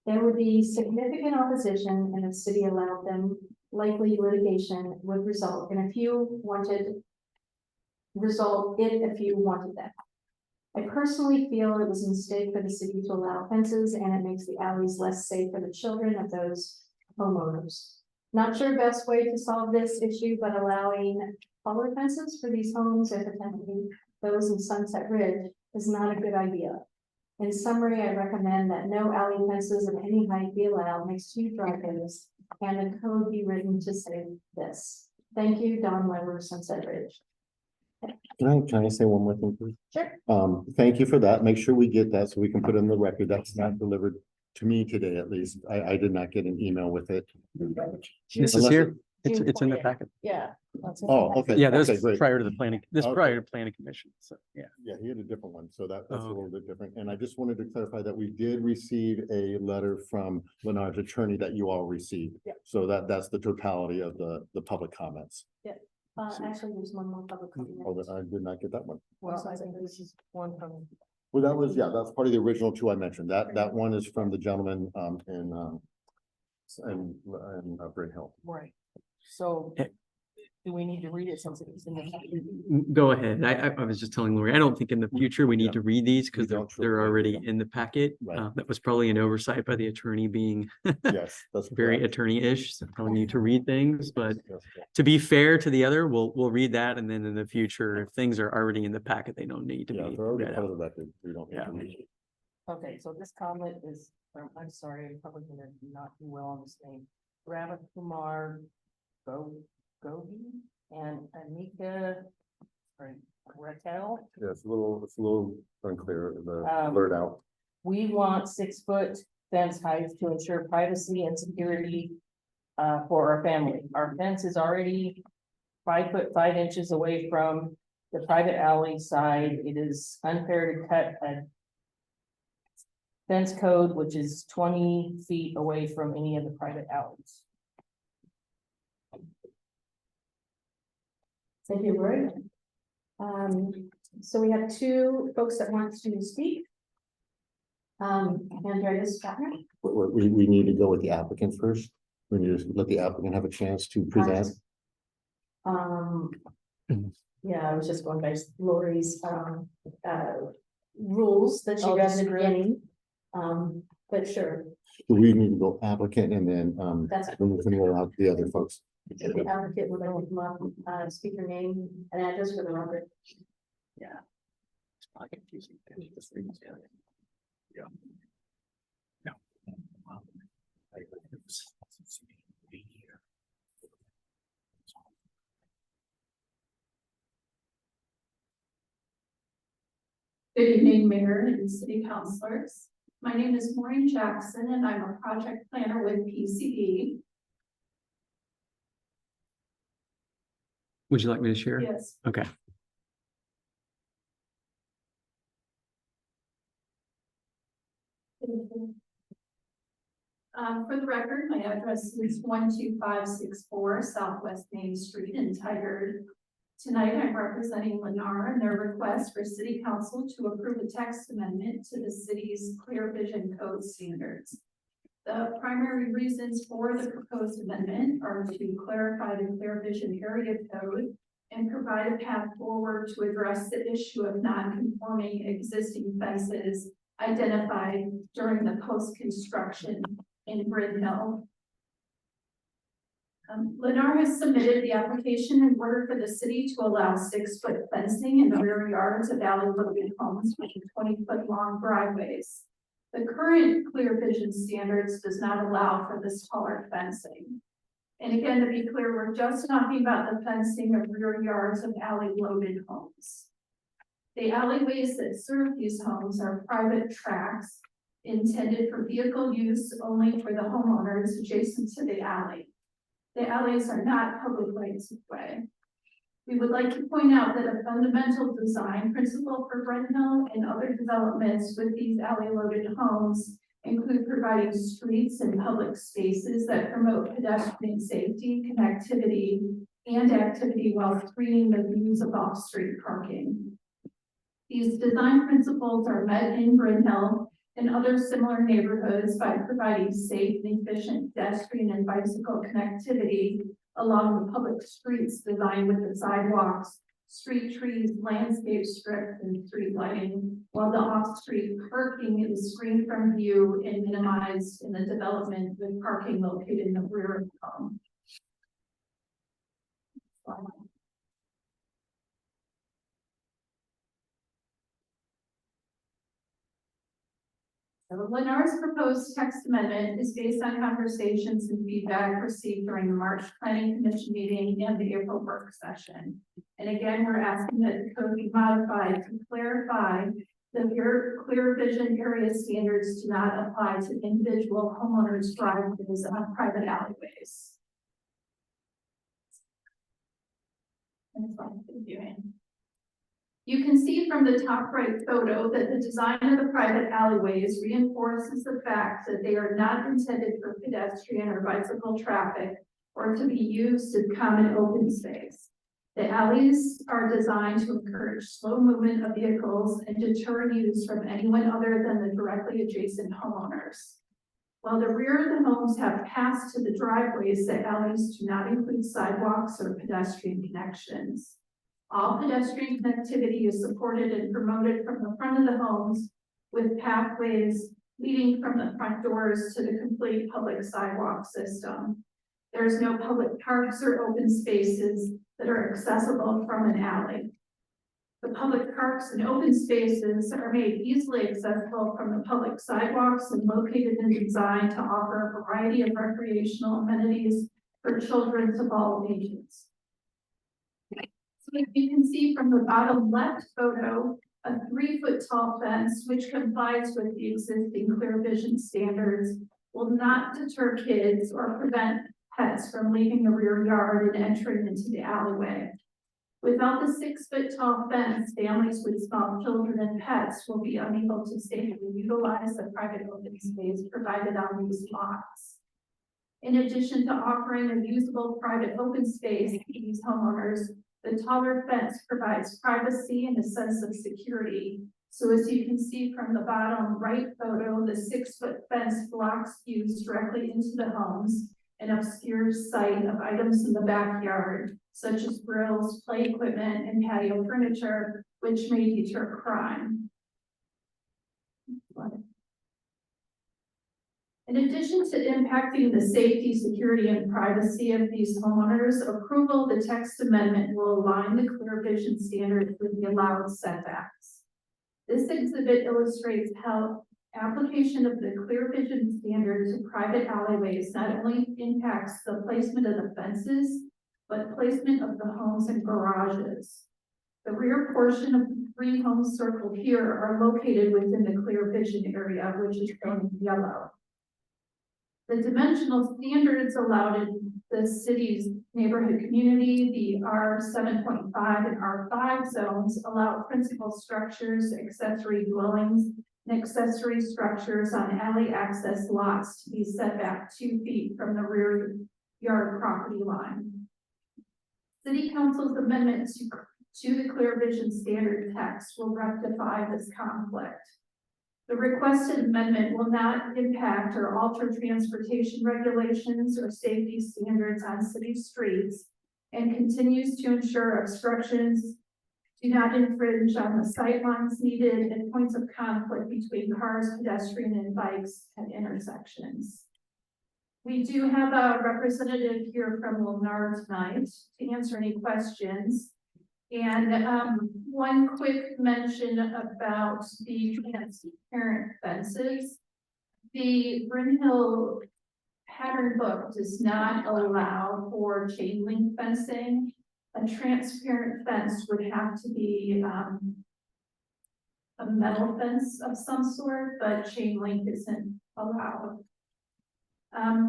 [SPEAKER 2] There would be significant opposition and if the city allowed them, likely litigation would result in a few wanted that. I personally feel it was a mistake for the city to allow fences and it makes the alleys less safe for the children of those homeowners. Not sure best way to solve this issue, but allowing taller fences for these homes and potentially those in Sunset Ridge is not a good idea. In summary, I recommend that no alley fences of any height be allowed next to driveways and a code be written to say this. Thank you, Don Weber, Sunset Ridge.
[SPEAKER 8] Can I say one more thing, please?
[SPEAKER 2] Sure.
[SPEAKER 8] Thank you for that. Make sure we get that so we can put it in the record. That's not delivered to me today, at least. I did not get an email with it.
[SPEAKER 6] This is
[SPEAKER 8] Unless
[SPEAKER 6] here.
[SPEAKER 8] it-
[SPEAKER 6] It's in the packet.
[SPEAKER 2] Yeah.
[SPEAKER 8] Oh, okay.
[SPEAKER 6] Yeah, that
[SPEAKER 8] okay,
[SPEAKER 6] was
[SPEAKER 8] great.
[SPEAKER 6] prior to the planning,
[SPEAKER 8] Okay.
[SPEAKER 6] prior to planning commission. So, yeah.
[SPEAKER 8] Yeah, he had a different one, so that's a
[SPEAKER 6] Oh, okay.
[SPEAKER 8] little bit different. And I just wanted to clarify that we did receive a letter from Lennard's attorney that you all received.
[SPEAKER 2] Yeah.
[SPEAKER 8] So that's the totality of the public comments.
[SPEAKER 2] Actually, there's one more public comment.
[SPEAKER 8] Oh, I did not get that one.
[SPEAKER 1] Well, I think this is one from,
[SPEAKER 8] Well, that was, yeah, that's part of the original two I mentioned. That one is from the gentleman in Bryn Hill.
[SPEAKER 1] right. So
[SPEAKER 6] Eh.
[SPEAKER 1] do we need to read it since it's in the?
[SPEAKER 6] Go ahead. I was just telling Lori, I don't think in the future we
[SPEAKER 8] Yeah.
[SPEAKER 6] need to read these
[SPEAKER 8] We
[SPEAKER 6] because they're,
[SPEAKER 8] don't truly
[SPEAKER 6] they're
[SPEAKER 8] need to
[SPEAKER 6] already
[SPEAKER 8] read them.
[SPEAKER 6] in the packet.
[SPEAKER 8] Right.
[SPEAKER 6] That was probably an oversight by the attorney being
[SPEAKER 8] Yes, that's
[SPEAKER 6] very
[SPEAKER 8] correct.
[SPEAKER 6] attorney-ish, so telling you to read things, but
[SPEAKER 8] Yes, yes.
[SPEAKER 6] to be fair to the other, we'll read that and then in the future, if things are already in the packet, they don't need to
[SPEAKER 8] Yeah,
[SPEAKER 6] be
[SPEAKER 8] they're already
[SPEAKER 6] read
[SPEAKER 8] part of
[SPEAKER 6] out.
[SPEAKER 8] the record. We don't need
[SPEAKER 6] Yeah.
[SPEAKER 8] to read it.
[SPEAKER 1] Okay, so this comment is, I'm sorry, I'm probably gonna not do well on this name. Ravat Kumar Gogi and Anika, sorry, Raquel.
[SPEAKER 8] Yeah, it's a little unclear, the
[SPEAKER 1] Um,
[SPEAKER 8] blurred out.
[SPEAKER 1] We want 6-foot fence height to ensure privacy and security for our family. Our fence is already 5 foot 5 inches away from the private alley side. It is unfair to cut a fence code, which is 20 feet away from any of the private alleys.
[SPEAKER 2] Thank you, Roy. So we have 2 folks that want to speak. Andreas Chapman.
[SPEAKER 8] We need to go with the applicant first. We need to let the applicant have a chance to present.
[SPEAKER 2] Yeah, I was just going by Lori's, rules that she
[SPEAKER 1] Oh,
[SPEAKER 2] read
[SPEAKER 1] the
[SPEAKER 2] in the
[SPEAKER 1] script.
[SPEAKER 2] beginning. But sure,
[SPEAKER 8] We need to go applicant and then,
[SPEAKER 2] that's,
[SPEAKER 8] then we can roll out the other folks.
[SPEAKER 2] if the applicant would like to come up, speak your name and address for the record.
[SPEAKER 6] It's probably confusing. Just read it. Yeah. No.
[SPEAKER 11] Good evening, Mayor and City Councilors. My name is Maureen Jackson and I'm a project planner with PCE.
[SPEAKER 6] Would you like me to share?
[SPEAKER 11] Yes.
[SPEAKER 6] Okay.
[SPEAKER 11] For the record, my address is 12564 Southwest Main Street in Tigard. Tonight, I'm representing Lennar and their request for City Council to approve a text amendment to the city's Clear Vision Code standards. The primary reasons for the proposed amendment are to clarify the Clear Vision area code and provide a path forward to address the issue of non-conforming existing fences identified during the post-construction in Bryn Hill. Lennar has submitted the application in order for the city to allow 6-foot fencing in the rear yards of alley-loaded homes with 20-foot long driveways. The current Clear Vision standards does not allow for this taller fencing. And again, to be clear, we're just talking about the fencing of rear yards of alley-loaded homes. The alleyways that serve these homes are private tracks intended for vehicle use only for the homeowners adjacent to the alley. The alleys are not public rights of way. We would like to point out that a fundamental design principle for Bryn Hill and other developments with these alley-loaded homes include providing streets and public spaces that promote pedestrian safety, connectivity, and activity while screening the views of off-street parking. These design principles are met in Bryn Hill and other similar neighborhoods by providing safe and efficient pedestrian and bicycle connectivity along the public streets designed with the sidewalks, street trees, landscape strips, and street lighting, while the off-street parking is screened from view and minimized in the development with parking located in the rear of the home. So Lennar's proposed text amendment is based on conversations and feedback received during the March Planning Commission meeting and the April work session. And again, we're asking that the code be modified to clarify that your clear vision area standards do not apply to individual homeowners' driveways on private alleyways. That's what I'm doing. You can see from the top right photo that the design of the private alleyways reinforces the fact that they are not intended for pedestrian or bicycle traffic or to be used as common open space. The alleys are designed to encourage slow movement of vehicles and deter use from anyone other than the directly adjacent homeowners. While the rear of the homes have paths to the driveways, the alleys do not include sidewalks or pedestrian connections. All pedestrian connectivity is supported and promoted from the front of the homes with pathways leading from the front doors to the complete public sidewalk system. There's no public parks or open spaces that are accessible from an alley. The public parks and open spaces are made easily accessible from the public sidewalks and located and designed to offer a variety of recreational amenities for children of all ages. So you can see from the bottom left photo, a 3-foot tall fence, which complies with the existing clear vision standards, will not deter kids or prevent pets from leaving the rear yard and entering into the alleyway. Without the 6-foot tall fence, families with small children and pets will be unable to safely utilize the private open space provided on these lots. In addition to offering a usable private open space to these homeowners, the taller fence provides privacy and a sense of security. So as you can see from the bottom right photo, the 6-foot fence blocks views directly into the homes and obscures sight of items in the backyard, such as grills, play equipment, and patio furniture, which may deter crime. In addition to impacting the safety, security, and privacy of these homeowners, approval of the text amendment will align the clear vision standards with the allowed setbacks. This exhibit illustrates how application of the clear vision standard to private alleyways not only impacts the placement of the fences, but placement of the homes and garages. The rear portion of the 3 homes circled here are located within the clear vision area, which is shown in yellow. The dimensional standards allowed in the city's neighborhood community, the R7.5 and R5 zones, allow principal structures, accessory dwellings, and accessory structures on alley access lots to be set back 2 feet from the rear yard property line. City Council's amendment to the clear vision standard text will rectify this conflict. The requested amendment will not impact or alter transportation regulations or safety standards on city streets and continues to ensure obstructions do not infringe on the sight lines needed and points of conflict between cars, pedestrian, and bikes at intersections. We do have a representative here from Lennar tonight to answer any questions. And one quick mention about the transparent fences. The Bryn Hill pattern book does not allow for chain link fencing. A transparent fence would have to be a metal fence of some sort, but chain link isn't allowed.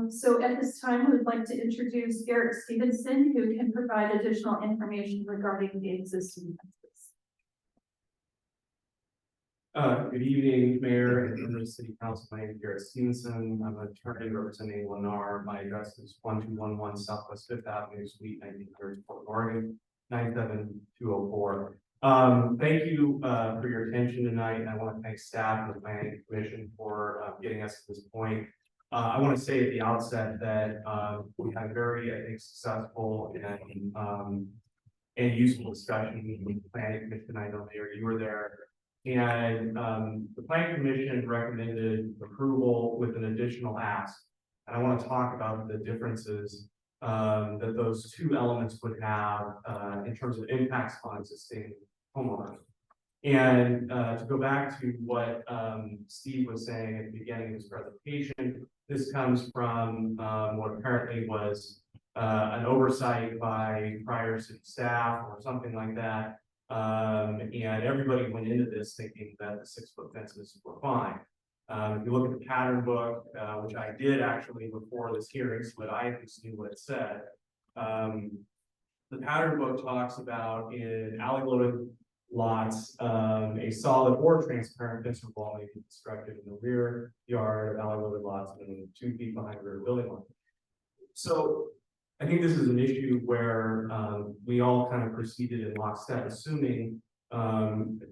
[SPEAKER 11] So at this time, we would like to introduce Garrett Stevenson, who can provide additional information regarding the existing fences.
[SPEAKER 12] Good evening, Mayor and members of the City Council. My name is Garrett Stevenson. I'm an attorney representing Lennar. My address is 1211 Southwest Fifth Avenue, Suite 1930, Portland, Oregon, 97204. Thank you for your attention tonight. And I want to thank staff and the Planning Commission for getting us to this point. I want to say at the outset that we had a very, I think, successful and useful discussion with the Planning Commission. I know Mayor, you were there. And the Planning Commission recommended approval with an additional ask. And I want to talk about the differences that those two elements would have in terms of impacts on existing homeowners. And to go back to what Steve was saying at the beginning of his presentation, this comes from what apparently was an oversight by prior city staff or something like that. And everybody went into this thinking that the 6-foot fences were fine. If you look at the pattern book, which I did actually before this hearing, so that I at least knew what it said. The pattern book talks about in alley loaded lots, a solid or transparent fence wall may be constructed in the rear yard of alley loaded lots and 2 feet behind the rear building line. So I think this is an issue where we all kind of proceeded in lockstep, assuming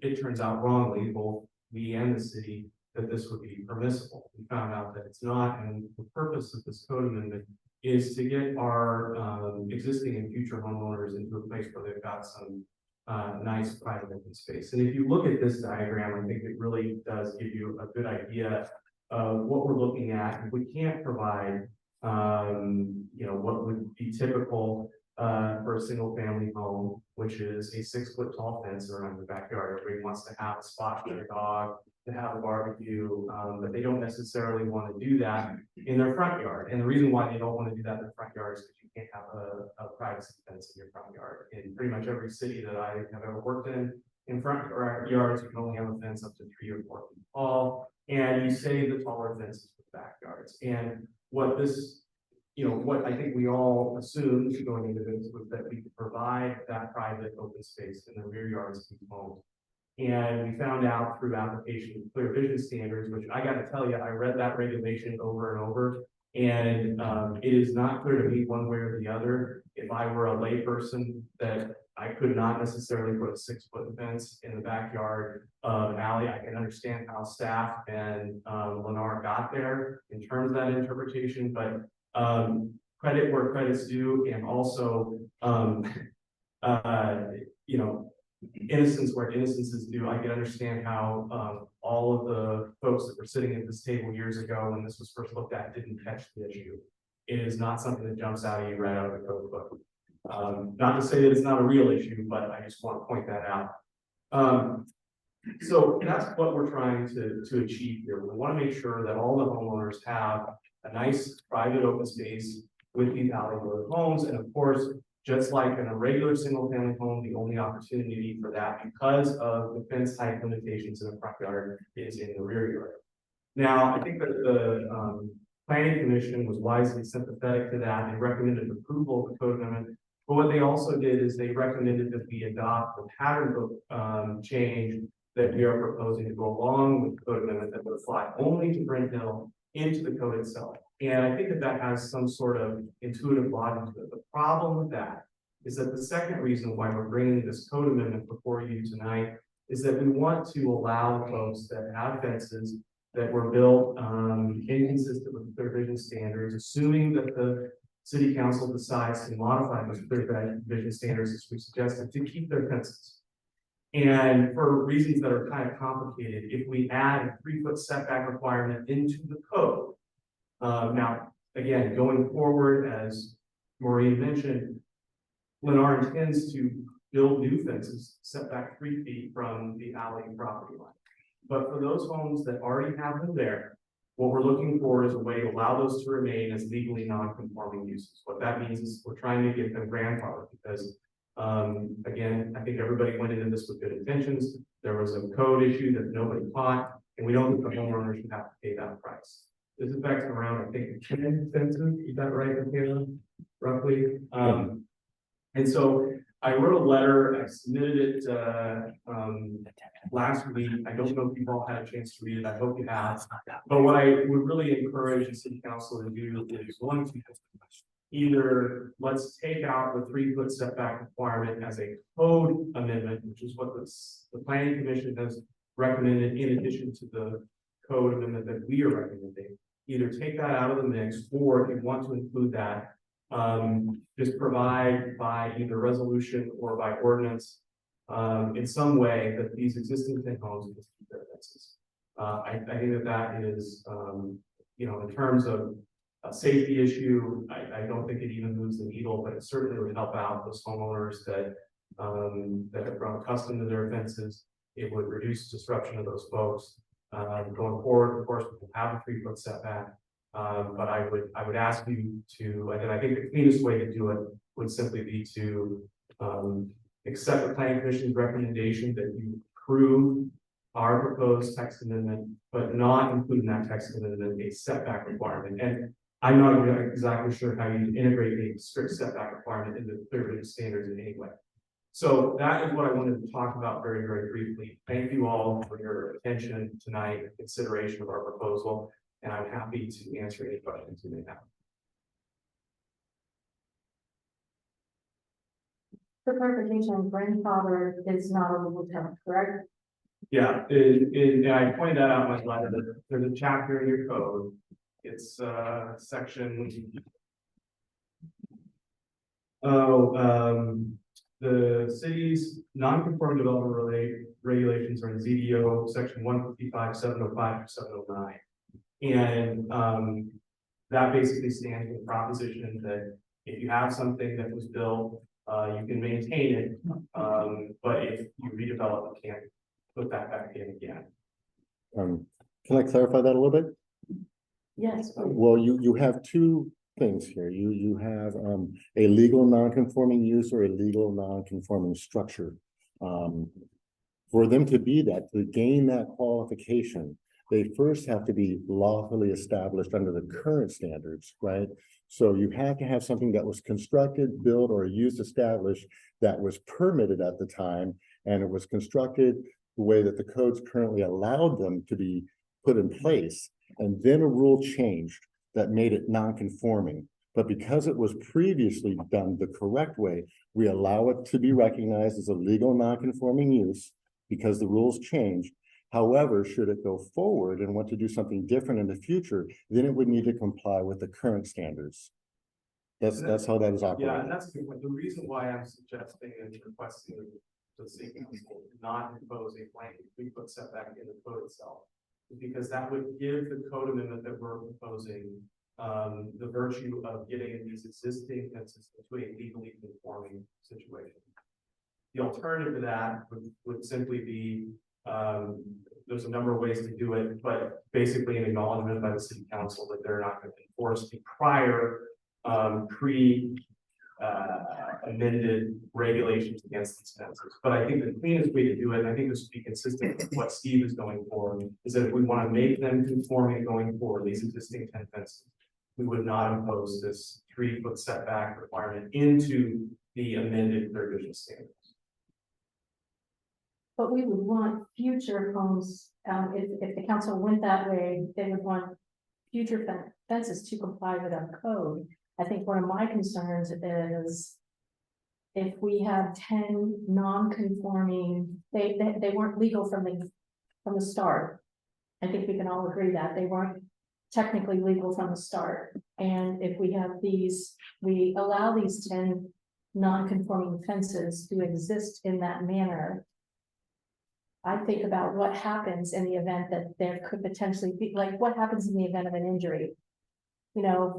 [SPEAKER 12] it turns out wrongly, both we and the city, that this would be permissible. We found out that it's not, and the purpose of this code amendment is to get our existing and future homeowners into a place where they've got some nice private open space. And if you look at this diagram, I think it really does give you a good idea of what we're looking at. If we can't provide you know, what would be typical for a single family home, which is a 6-foot tall fence around the backyard. Everybody wants to have a spot for their dog, to have a barbecue, but they don't necessarily want to do that in their front yard. And the reason why they don't want to do that in their front yard is because you can't have a privacy fence in your front yard. In pretty much every city that I have ever worked in front yards, you can only have a fence up to 3 or 4 feet tall, and you save the taller fences for backyards. And what this, you know, what I think we all assumed going into this was that we could provide that private open space in the rear yards of these homes. And we found out through application of clear vision standards, which I got to tell you, I read that regulation over and over, and it is not clear to me one way or the other. If I were a layperson, that I could not necessarily put a 6-foot fence in the backyard of an alley. I can understand how staff and Lennar got there in terms of that interpretation, but credit where credit's due, and also you know, innocence where innocence is due. I can understand how all of the folks that were sitting at this table years ago when this was first looked at didn't catch the issue. It is not something that jumps out at you right out of the code book. Not to say that it's not a real issue, but I just want to point that out. So that's what we're trying to achieve here. We want to make sure that all the homeowners have a nice private open space with these alley loaded homes. And of course, just like in a regular single family home, the only opportunity for that, because of the fence height limitations in the front yard, is in the rear yard. Now, I think that the Planning Commission was wisely sympathetic to that and recommended approval of the code amendment. But what they also did is they recommended that we adopt the pattern book change that we are proposing to go along with the code amendment that would apply only to Brent Hill into the code itself. And I think that that has some sort of intuitive logic to it. The problem with that is that the second reason why we're bringing this code amendment before you tonight is that we want to allow folks that have fences that were built inconsistent with the clear vision standards, assuming that the city council decides to modify those clear vision standards as we suggested, to keep their fences. And for reasons that are kind of complicated, if we add a 3-foot setback requirement into the code, now, again, going forward, as Maureen mentioned, Lennar intends to build new fences set back 3 feet from the alley property line. But for those homes that already have them there, what we're looking for is a way to allow those to remain as legally non-conforming uses. What that means is we're trying to get them grandfathered because, again, I think everybody went into this with good intentions. There was a code issue that nobody caught, and we don't think the homeowner should have to pay that price. This affects around, I think, 10 fences. Is that right, Michaela? Roughly. And so I wrote a letter, I submitted it last week. I don't know if you've all had a chance to read it. I hope you have. But what I would really encourage the city council to do is one, either let's take out the 3-foot setback requirement as a code amendment, which is what the planning commission has recommended in addition to the code amendment that we are recommending. Either take that out of the mix, or if you want to include that, just provide by either resolution or by ordinance in some way that these existing 10 homes must keep their fences. I think that is, in terms of a safety issue, I don't think it even moves the needle, but it certainly would help out those homeowners that have grown accustomed to their fences. It would reduce disruption of those folks. Going forward, of course, we can have a 3-foot setback. But I would ask you to, and I think the cleanest way to do it would simply be to accept the planning commission's recommendation that you approve our proposed text amendment, but not include in that text amendment a setback requirement. And I'm not exactly sure how you integrate a strict setback requirement into the clear vision standards in any way. So that is what I wanted to talk about very, very briefly. Thank you all for your attention tonight, consideration of our proposal, and I'm happy to answer any questions you may have.
[SPEAKER 2] For clarification, grandfather is not a legal term, correct?
[SPEAKER 12] Yeah, and I pointed that out in my letter, that there's a chapter in your code. It's section. The city's non-conforming development regulations are in ZDO section 155, 705, 709. And that basically stands for the proposition that if you have something that was built, you can maintain it, but if you redevelop, you can't put that back in again.
[SPEAKER 8] Can I clarify that a little bit?
[SPEAKER 2] Yes.
[SPEAKER 8] Well, you have two things here. You have a legal non-conforming use or a legal non-conforming structure. For them to be that, to gain that qualification, they first have to be lawfully established under the current standards, right? So you have to have something that was constructed, built, or used, established that was permitted at the time, and it was constructed the way that the codes currently allowed them to be put in place. And then a rule changed that made it non-conforming. But because it was previously done the correct way, we allow it to be recognized as a legal non-conforming use because the rules changed. However, should it go forward and want to do something different in the future, then it would need to comply with the current standards. That's how that is operated.
[SPEAKER 12] Yeah, and that's a good point. The reason why I'm suggesting and requesting the city council not impose a blanket 3-foot setback in the code itself is because that would give the code amendment that we're proposing the virtue of getting these existing fences into a legally conforming situation. The alternative to that would simply be there's a number of ways to do it, but basically an acknowledgement by the city council that they're not going to enforce the prior amended regulations against these fences. But I think the cleanest way to do it, and I think this would be consistent with what Steve is going for, is that if we want to make them conforming going forward, these existing 10 fences, we would not impose this 3-foot setback requirement into the amended clear vision standards.
[SPEAKER 2] But we would want future homes, if the council went that way, they would want future fences to comply with our code. I think one of my concerns is if we have 10 non-conforming, they weren't legal from the start. I think we can all agree that they weren't technically legal from the start. And if we have we allow these 10 non-conforming fences to exist in that manner, I think about what happens in the event that there could potentially be, like what happens in the event of an injury?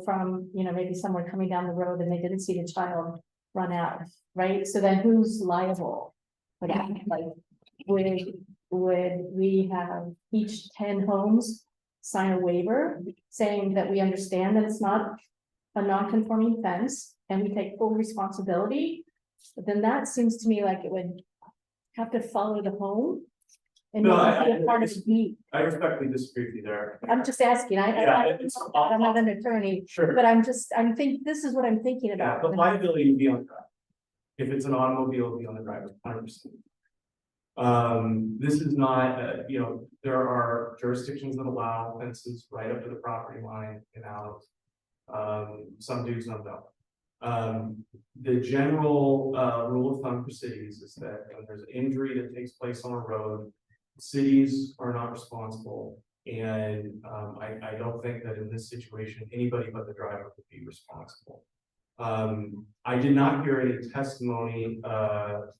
[SPEAKER 2] From, maybe someone coming down the road and they didn't see the child run out, right? So then who's liable? Like would we have each 10 homes sign a waiver saying that we understand that it's not a non-conforming fence and we take full responsibility? But then that seems to me like it would have to follow the home. And
[SPEAKER 12] No,
[SPEAKER 2] not be a part of the deed.
[SPEAKER 12] I respectfully disagree with you there.
[SPEAKER 2] I'm just asking, I'm not an attorney,
[SPEAKER 12] Sure.
[SPEAKER 2] but this is what I'm thinking
[SPEAKER 12] Yeah,
[SPEAKER 2] about.
[SPEAKER 12] the liability would be on the driver. If it's an automobile, it'd be on the driver, 100%. This is not, there are jurisdictions that allow fences right up to the property line and out. Some do, some don't. The general, rule of thumb for cities is that when there's an injury that takes place on a road, cities are not responsible. And, I don't think that in this situation, anybody but the driver would be responsible. I did not hear any testimony,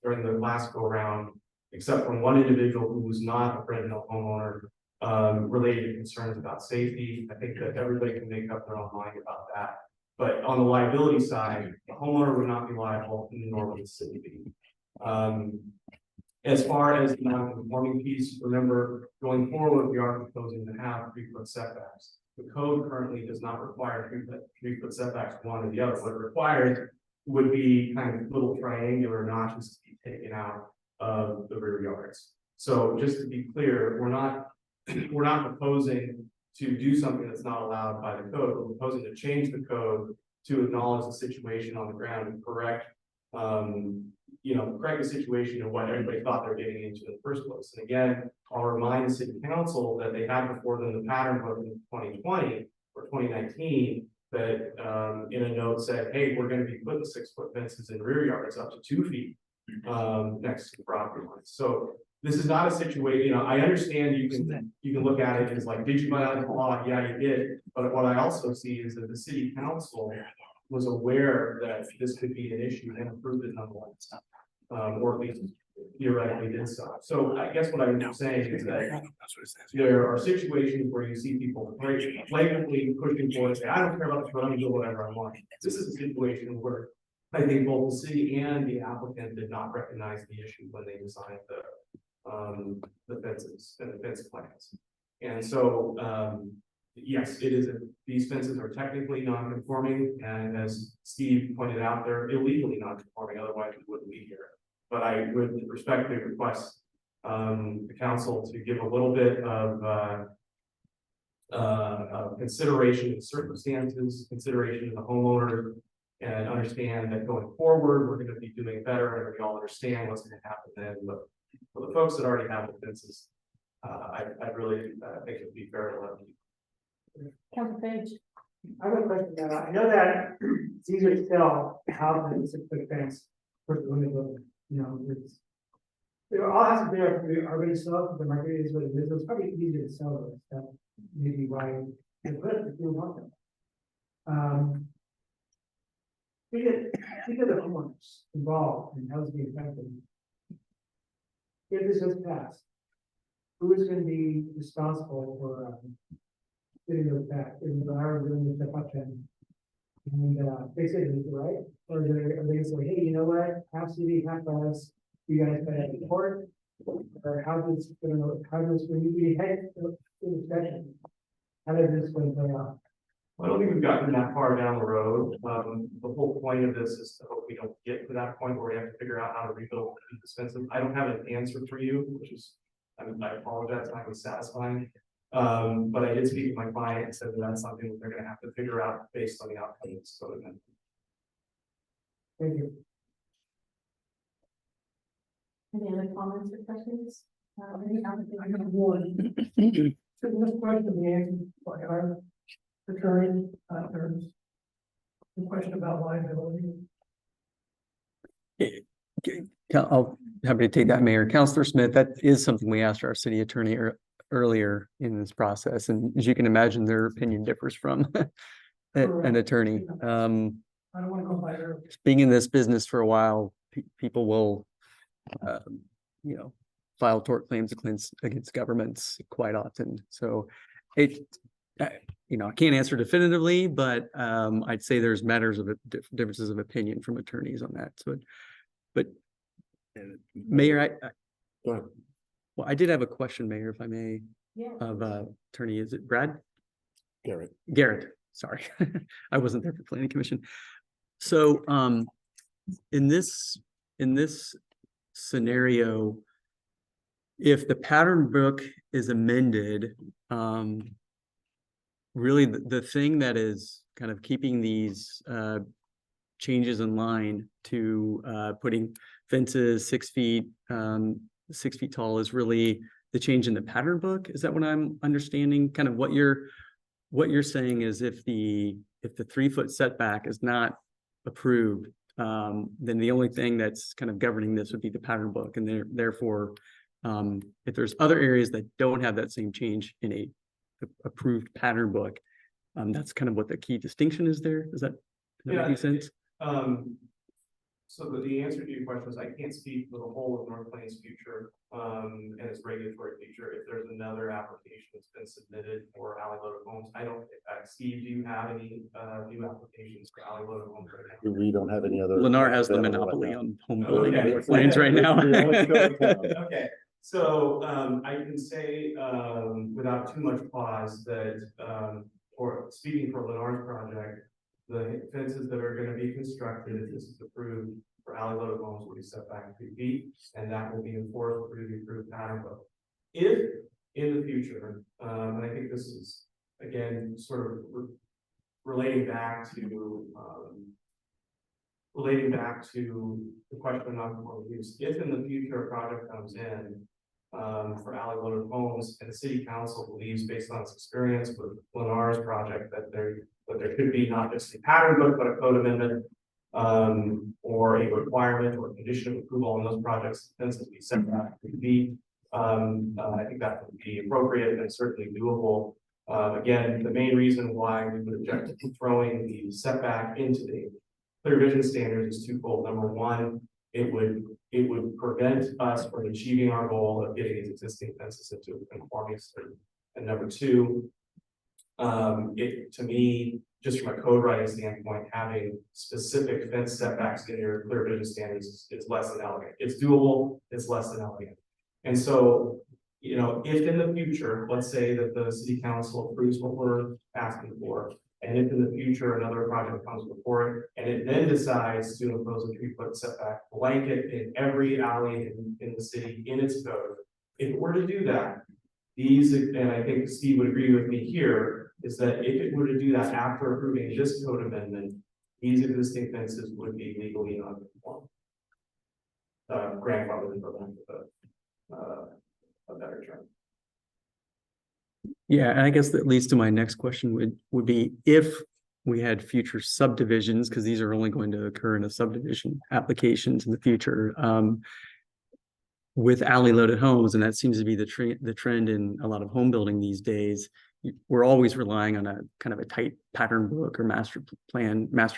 [SPEAKER 12] during the last go round, except from one individual who was not a Brentwood homeowner, related to concerns about safety. I think that everybody can make up their own mind about that. But on the liability side, the homeowner would not be liable, nor would the city be. As far as the non-conforming piece, remember, going forward, we are proposing to have 3-foot setbacks. The code currently does not require 3-foot setbacks, one or the other. What it requires would be kind of little triangular notches to be taken out of the rear yards. So just to be clear, we're not proposing to do something that's not allowed by the code. We're proposing to change the code to acknowledge the situation on the ground and correct the situation of what everybody thought they were getting into in the first place. And again, I'll remind the city council that they had before them the pattern book in 2020 or 2019 that in a note said, hey, we're going to be putting 6-foot fences in rear yards up to 2 feet next to the property line. So this is not a situation, I understand you can look at it as like, did you violate the law? Yeah, you did. But what I also see is that the city council was aware that this could be an issue and approved it nonetheless. Or at least theoretically did so. So I guess what I'm saying is that there are situations where you see people blatantly pushing forward, say, I don't care about this, but I'm gonna do whatever I want. This is a situation where I think both the city and the applicant did not recognize the issue when they designed the fences and the fence plans. And so, yes, it is. These fences are technically non-conforming, and as Steve pointed out, they're illegally non-conforming. Otherwise, we wouldn't be here. But I would respectfully request the council to give a little bit of consideration to the circumstances, consideration to the homeowner, and understand that going forward, we're going to be doing better, and we all understand what's going to happen then. But for the folks that already have the fences, I really think it would be fair to let them.
[SPEAKER 2] Council Page.
[SPEAKER 5] I have a question now. I know that it's easier to tell how the 6-foot fence versus when they go, it all has to be, are going to sell, the market is what it is. It's probably easier to sell those. That may be why they put it if you want them. Think of the homeowners involved and how it's being affected. If this is passed, who is going to be responsible for getting those back? Is the hiring going to step up and fix it, right? Or are they going to say, hey, you know what? Half CD, half us, you guys better report? Or how does when you head to the discussion, how does this one play out?
[SPEAKER 12] I don't think we've gotten that far down the road. The whole point of this is to hope we don't get to that point where we have to figure out how to rebuild this fence. I don't have an answer for you, which is, I apologize, it's not going to be satisfying. But I did speak to my client and said that that's something that they're going to have to figure out based on the outcome of this code amendment.
[SPEAKER 5] Thank you.
[SPEAKER 2] Any other comments or questions?
[SPEAKER 9] I have one. So this question be answered by our attorney, there's the question about liability.
[SPEAKER 6] I'll happy to take that, Mayor. Councilor Smith, that is something we asked our city attorney earlier in this process, and as you can imagine, their opinion differs from an attorney.
[SPEAKER 9] I don't want to go by her.
[SPEAKER 6] Being in this business for a while, people will, file tort claims against governments quite often. So I can't answer definitively, but I'd say there's matters of differences of opinion from attorneys on that. So, but Mayor,
[SPEAKER 8] Go ahead.
[SPEAKER 6] Well, I did have a question, Mayor, if I may,
[SPEAKER 2] Yeah.
[SPEAKER 6] of attorney. Is it Brad?
[SPEAKER 8] Garrett.
[SPEAKER 6] Sorry, I wasn't there for planning commission. So, in this scenario, if the pattern book is amended, really the thing that is kind of keeping these changes in line to putting fences 6 feet 6 feet tall is really the change in the pattern book. Is that what I'm understanding? Kind of what you're saying is if the 3 foot setback is not approved, then the only thing that's kind of governing this would be the pattern book, and therefore, if there's other areas that don't have that same change in a approved pattern book, that's kind of what the key distinction is there. Does that make sense?
[SPEAKER 12] So the answer to your question is I can't speak for the whole of North Plains future, and its regulatory future. If there's another application that's been submitted for alley loaded homes, I don't, Steve, do you have any, new applications for alley loaded homes right now?
[SPEAKER 8] We don't have any other.
[SPEAKER 6] Lennar has the
[SPEAKER 8] available right
[SPEAKER 6] monopoly
[SPEAKER 8] now.
[SPEAKER 6] on home
[SPEAKER 12] Okay.
[SPEAKER 6] building plans right now.
[SPEAKER 12] Okay, so, I can say, without too much pause that, or speaking for Lennar's project, the fences that are gonna be constructed, if this is approved for alley loaded homes, will be set back 3 feet, and that will be enforced through the approved pattern book. If in the future, and I think this is, again, sort of relating back to the question of non-conforming use, if in the future a project comes in for alley loaded homes, and the city council believes, based on its experience with Lennar's project, that there could be not just a pattern book, but a code amendment, or a requirement or condition of approval on those projects, fences be set back 3 feet. I think that would be appropriate and certainly doable. Again, the main reason why we would object to throwing the setback into the clear vision standards is twofold. Number one, it would prevent us from achieving our goal of getting these existing fences into a conforming state. And number two, to me, just from a code writing standpoint, having specific fence setbacks in your clear vision standards is less than elegant. It's doable, it's less than elegant. And so, you know, if in the future, let's say that the city council approves what we're asking for, and if in the future another project comes before it, and it then decides to impose a 3 foot setback blanket in every alley in the city in its code, if it were to do that, these, and I think Steve would agree with me here, is that if it were to do that after approving this code amendment, these existing fences would be legally non-conforming. Grandfathered, for lack of a better term.
[SPEAKER 6] Yeah, and I guess that leads to my next question would be if we had future subdivisions, because these are only going to occur in a subdivision applications in the future, with alley loaded homes, and that seems to be the trend in a lot of home building these days. We're always relying on a kind of a tight pattern book or master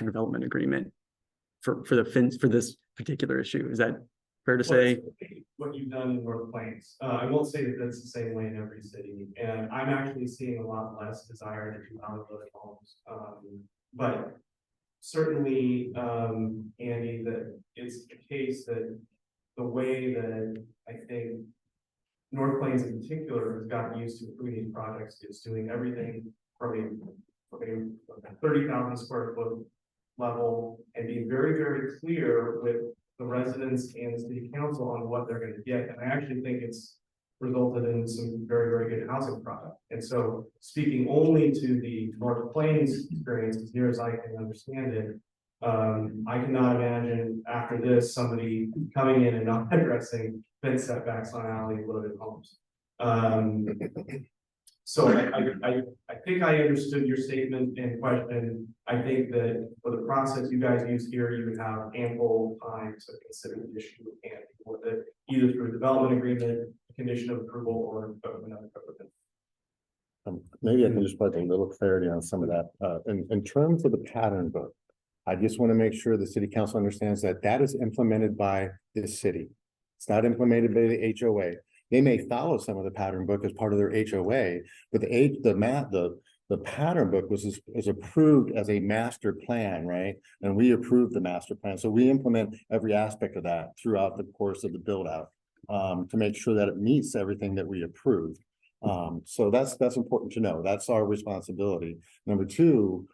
[SPEAKER 6] development agreement for the fence for this particular issue. Is that fair to say?
[SPEAKER 12] What you've done in North Plains. I won't say that that's the same way in every city, and I'm actually seeing a lot less desire to do alley loaded homes. But certainly, Andy, that it's the case that the way that I think North Plains in particular has gotten used to approving these projects is doing everything from a 30,000 square foot level and being very, very clear with the residents and the city council on what they're going to get. And I actually think it's resulted in some very, very good housing product. And so speaking only to the North Plains experience, as near as I can understand it, I cannot imagine after this, somebody coming in and not addressing fence setbacks on alley loaded homes. So I think I understood your statement and question. I think that for the process you guys use here, you would have ample time to consider the issue and with it, either through a development agreement, a condition of approval, or another government.
[SPEAKER 8] Maybe I can just put a little clarity on some of that. In terms of the pattern book, I just want to make sure the city council understands that that is implemented by this city. It's not implemented by the HOA. They may follow some of the pattern book as part of their HOA, but the pattern book was approved as a master plan, right? And we approved the master plan. So we implement every aspect of that throughout the course of the build out to make sure that it meets everything that we approved. So that's important to know. That's our responsibility. Number two,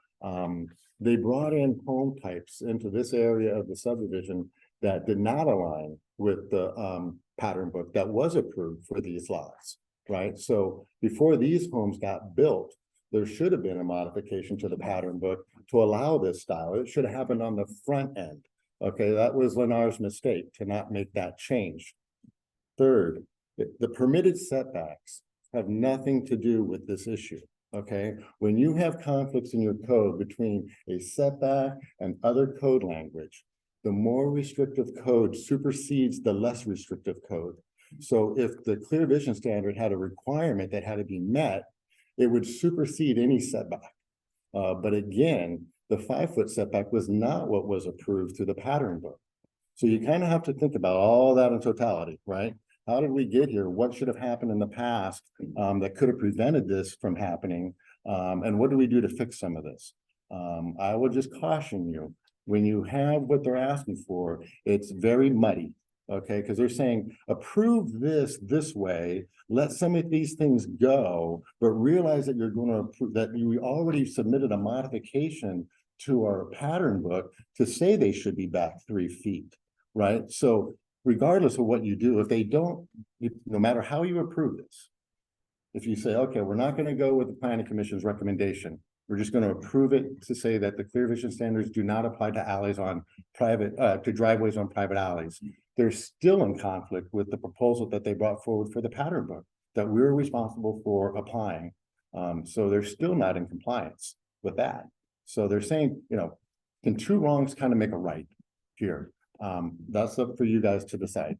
[SPEAKER 8] they brought in home types into this area of the subdivision that did not align with the pattern book that was approved for these lots, right? So before these homes got built, there should have been a modification to the pattern book to allow this style. It should have happened on the front end. Okay, that was Lennar's mistake to not make that change. Third, the permitted setbacks have nothing to do with this issue, okay? When you have conflicts in your code between a setback and other code language, the more restrictive code supersedes the less restrictive code. So if the clear vision standard had a requirement that had to be met, it would supersede any setback. But again, the 5-foot setback was not what was approved through the pattern book. So you kind of have to think about all that in totality, right? How did we get here? What should have happened in the past that could have prevented this from happening? And what do we do to fix some of this? I would just caution you, when you have what they're asking for, it's very muddy, okay? Because they're saying, approve this way, let some of these things go, but realize that you're going to approve, that we already submitted a modification to our pattern book to say they should be back 3 feet, right? So regardless of what you do, if they don't, no matter how you approve this, if you say, okay, we're not going to go with the planning commission's recommendation, we're just going to approve it to say that the clear vision standards do not apply to alleys on private, to driveways on private alleys. They're still in conflict with the proposal that they brought forward for the pattern book that we're responsible for applying. So they're still not in compliance with that. So they're saying, you know, can 2 wrongs kind of make a right here? That's up for you guys to decide.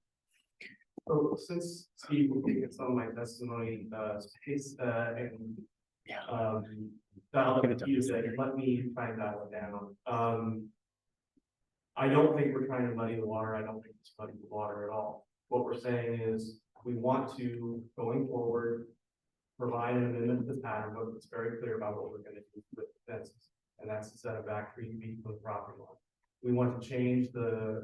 [SPEAKER 12] So since Steve will take some of my testimony, space, and dial up you said, let me try and dial it down. I don't think we're trying to muddy the water. I don't think it's muddy the water at all. What we're saying is we want to, going forward, provide an amendment to the pattern book that's very clear about what we're going to do with the fences, and that's to set it back 3 feet from the property line. We want to change the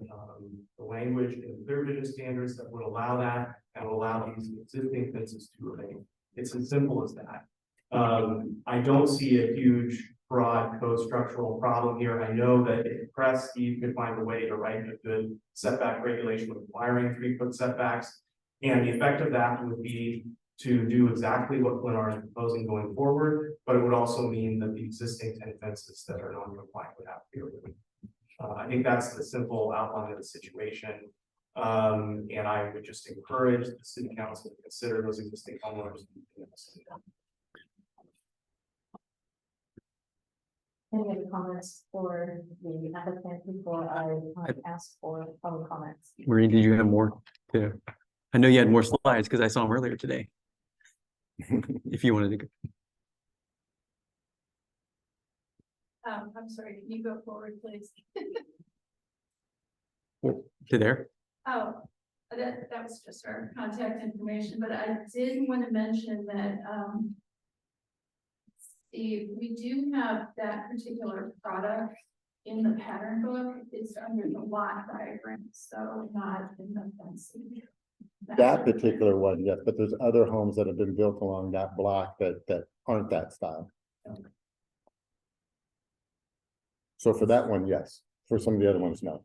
[SPEAKER 12] language in the clear vision standards that would allow that and allow these existing fences to remain. It's as simple as that. I don't see a huge, broad code structural problem here. I know that if pressed, Steve could find a way to write a good setback regulation requiring 3-foot setbacks. And the effect of that would be to do exactly what Lennar is proposing going forward, but it would also mean that the existing 10 fences that are non-compliant would have to be removed. I think that's the simple outline of the situation. And I would just encourage the city council to consider those existing homeowners.
[SPEAKER 2] Any other comments for the applicant before I ask for public comments?
[SPEAKER 6] Marie, did you have more to? I know you had more slides because I saw them earlier today. If you wanted to go.
[SPEAKER 11] I'm sorry, can you go forward, please?
[SPEAKER 6] To there?
[SPEAKER 11] Oh, that was just our contact information, but I did want to mention that, Steve, we do have that particular product in the pattern book. It's under the lot diagram, so not in the fencing.
[SPEAKER 8] That particular one, yes, but there's other homes that have been built along that block that aren't that style. So for that one, yes. For some of the other ones, no.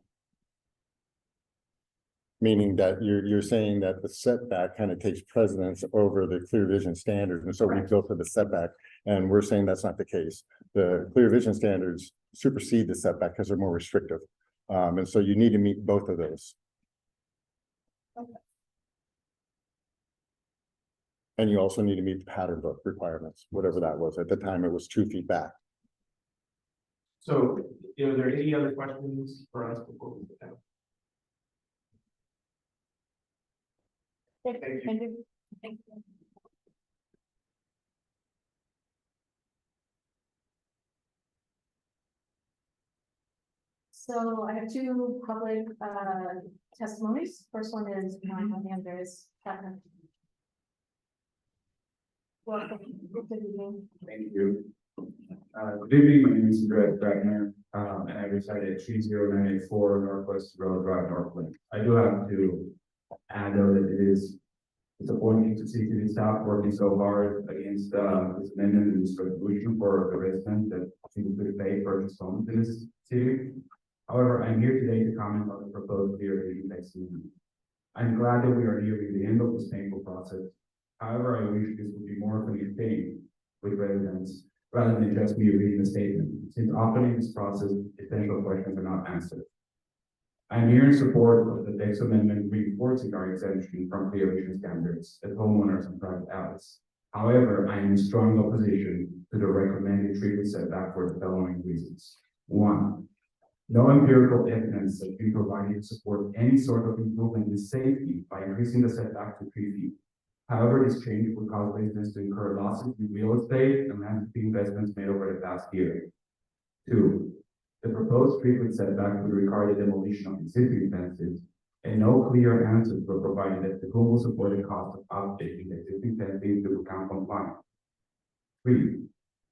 [SPEAKER 8] Meaning that you're saying that the setback kind of takes precedence over the clear vision standards, and so we go for the setback, and we're saying that's not the case. The clear vision standards supersede the setback because they're more restrictive, and so you need to meet both of those.
[SPEAKER 11] Okay.
[SPEAKER 8] And you also need to meet the pattern book requirements, whatever that was. At the time, it was 2 feet back.
[SPEAKER 12] So, are there any other questions for us before we sit down?
[SPEAKER 2] Thank you. Thank you. So I have 2 public testimonies. First one is Andres Chapman. Welcome. Good evening.
[SPEAKER 13] Thank you. Good evening, my name is Andres Wagner, and I reside at 30984 Northwest Road Drive, Northland. I do have to add though that it's disappointing to see city staff working so hard against this amendment and this resolution for the residents that seem to pay purchase homes in this city. However, I'm here today to comment on the proposed clear vision text amendment. I'm glad that we are nearing the end of this painful process. However, I wish this would be more communicating with residents rather than just me reading the statement, since often in this process, essential questions are not answered. I'm here in support of the text amendment reinforcing our exemption from clear vision standards as homeowners and private alleys. However, I am in strong opposition to the recommended treatment setback for the following reasons. One, no empirical evidence has been provided to support any sort of improvement in safety by increasing the setback to 3 feet. However, this change would cause residents to incur losses in real estate and land investments made over the past year. Two, the proposed treatment setback would require the demolition of existing fences, and no clear answers were provided as to who will support the cost of updating the existing fencing to become compliant. Three,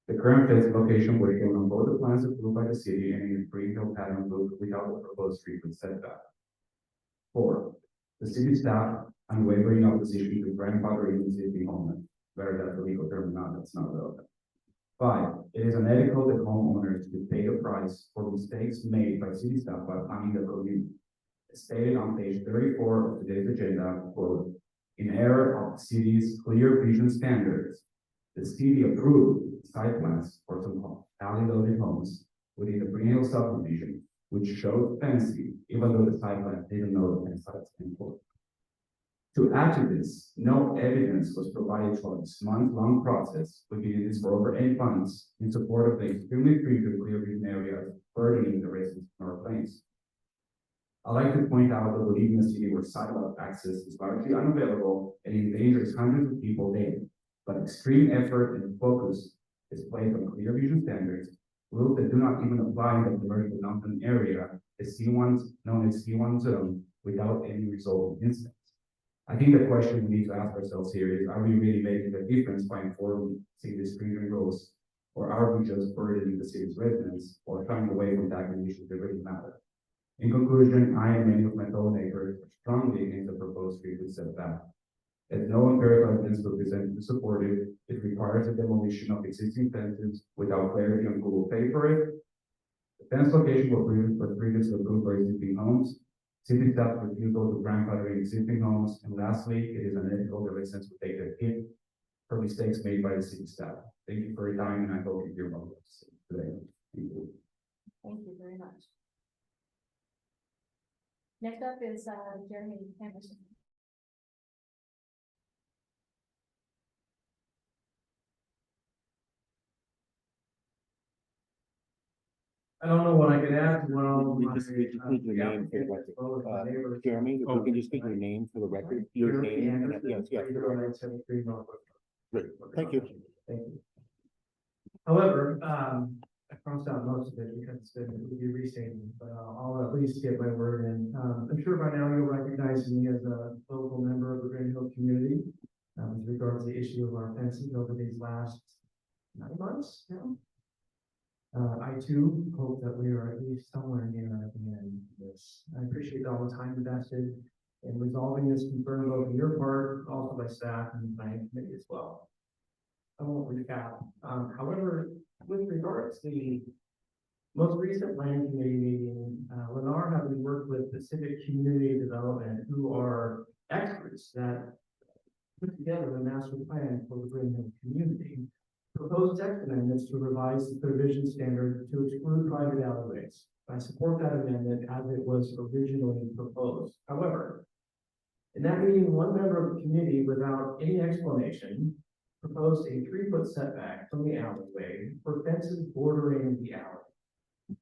[SPEAKER 13] the current fence location was shown on both the plans approved by the city and in the Greenhill pattern book without the proposed treatment setback. Four, the city staff unwavering opposition to grandfathering existing homeowners, whether that's a legal term or not, that's not relevant. Five, it is unethical that homeowners would pay the price for mistakes made by city staff by planning the community. As stated on page 34 of today's agenda, quote, in error of the city's clear vision standards, the city approved site plans for some alley-loaded homes within the Greenhill subdivision, which showed fencing, even though the site plan didn't know the fence sites before. To add to this, no evidence was provided for this month-long process, which is for over 8 months, in support of the extremely frequent clear vision areas burdening the residents of North Plains. I'd like to point out that we live in a city where sidewalk access is largely unavailable and endangers hundreds of people daily. But extreme effort and focus is placed on clear vision standards, rules that do not even apply in the commercial mountain area, the C1s known as C1 zone, without any resulting incidents. I think the question we need to ask ourselves here is, are we really making a difference by enforcing these stringent rules, or are we just burdening the city's residents or trying away from tackling issues that really matter? In conclusion, I and many of my fellow neighbors are strongly against the proposed treatment setback. As no empirical evidence was presented to support it, it requires a demolition of existing fences without clarity on who will pay for it. The fence location was previously approved for existing homes. City staff refusal to grandfather existing homes, and lastly, it is unethical that residents will take a hit for mistakes made by the city staff. Thank you for your time, and I hope you hear about this today. Thank you.
[SPEAKER 2] Thank you very much. Next up is Jeremy Anderson.
[SPEAKER 9] I don't know what I could add to what all.
[SPEAKER 8] We just need your name for the record. Jeremy, if you can just speak your name for the record, your name. Yes, yes. Great, thank you.
[SPEAKER 9] Thank you. However, I crossed out most of it because it's been restating, but I'll at least get my word in. I'm sure by now you'll recognize me as a local member of the Greenhill community with regards to the issue of our fencing over these last 9 months now. I too hope that we are at least somewhere near the end of this. I appreciate all the time invested in resolving this concern both on your part, also by staff and the planning committee as well. I won't recap. However, with regards to the most recent planning committee meeting, Lennar, having worked with Pacific Community Development, who are experts that put together a master plan for the Greenhill community, proposed text amendments to revise the provision standard to exclude private alleyways. I support that amendment as it was originally proposed. However, in that meeting, one member of the committee, without any explanation, proposed a 3-foot setback from the alleyway for fences bordering the alley.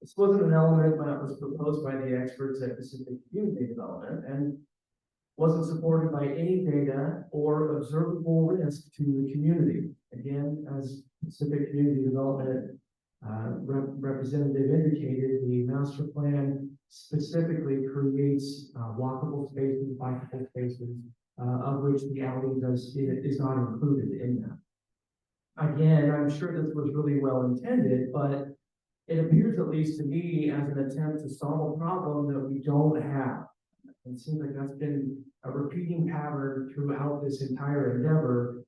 [SPEAKER 9] This wasn't an element that was proposed by the experts at Pacific Community Development and wasn't supported by any data or observable risk to the community. Again, as Pacific Community Development representative indicated, the master plan specifically creates walkable spaces, bikeable spaces, of which the alley is not included in that. Again, I'm sure this was really well intended, but it appears, at least to me, as an attempt to solve a problem that we don't have. It seems like that's been a repeating pattern throughout this entire endeavor,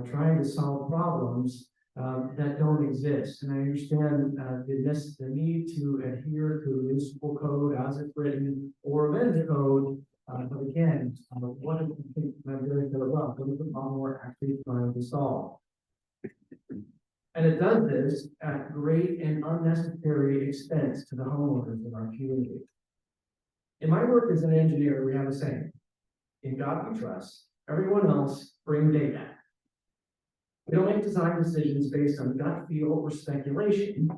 [SPEAKER 9] trying to solve problems that don't exist. And I understand the need to adhere to the municipal code as it's written or amend the code. But again, what is the problem we're actually trying to solve? And it does this at great and unnecessary expense to the homeowners in our community. In my work as an engineer, we have a saying, in God we trust, everyone else bring data. We don't make design decisions based on gut feel or speculation.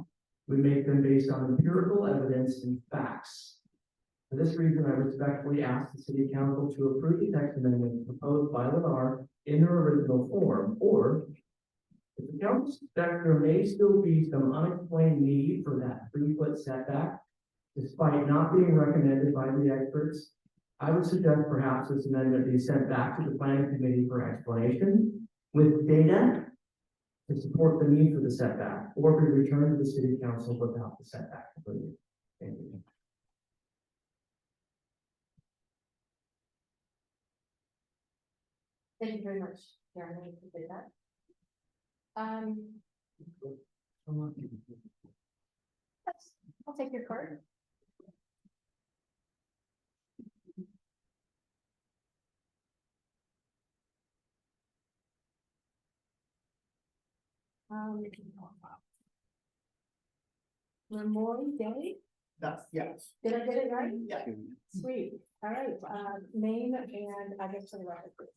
[SPEAKER 9] We make them based on empirical evidence and facts. For this reason, I respectfully ask the city council to approve the text amendment proposed by Lennar in their original form, or if the council suspects there may still be some unexplained need for that 3-foot setback, despite not being recommended by the experts, I would suggest perhaps this amendment be sent back to the planning committee for explanation with data to support the need for the setback, or be returned to the city council without the setback. Thank you.
[SPEAKER 2] Thank you very much, Karen, I appreciate that. I'll take your card. Memorial Day,
[SPEAKER 3] Yes.
[SPEAKER 2] did I get it right?
[SPEAKER 3] Yeah.
[SPEAKER 2] Sweet, all right, name and address for the record.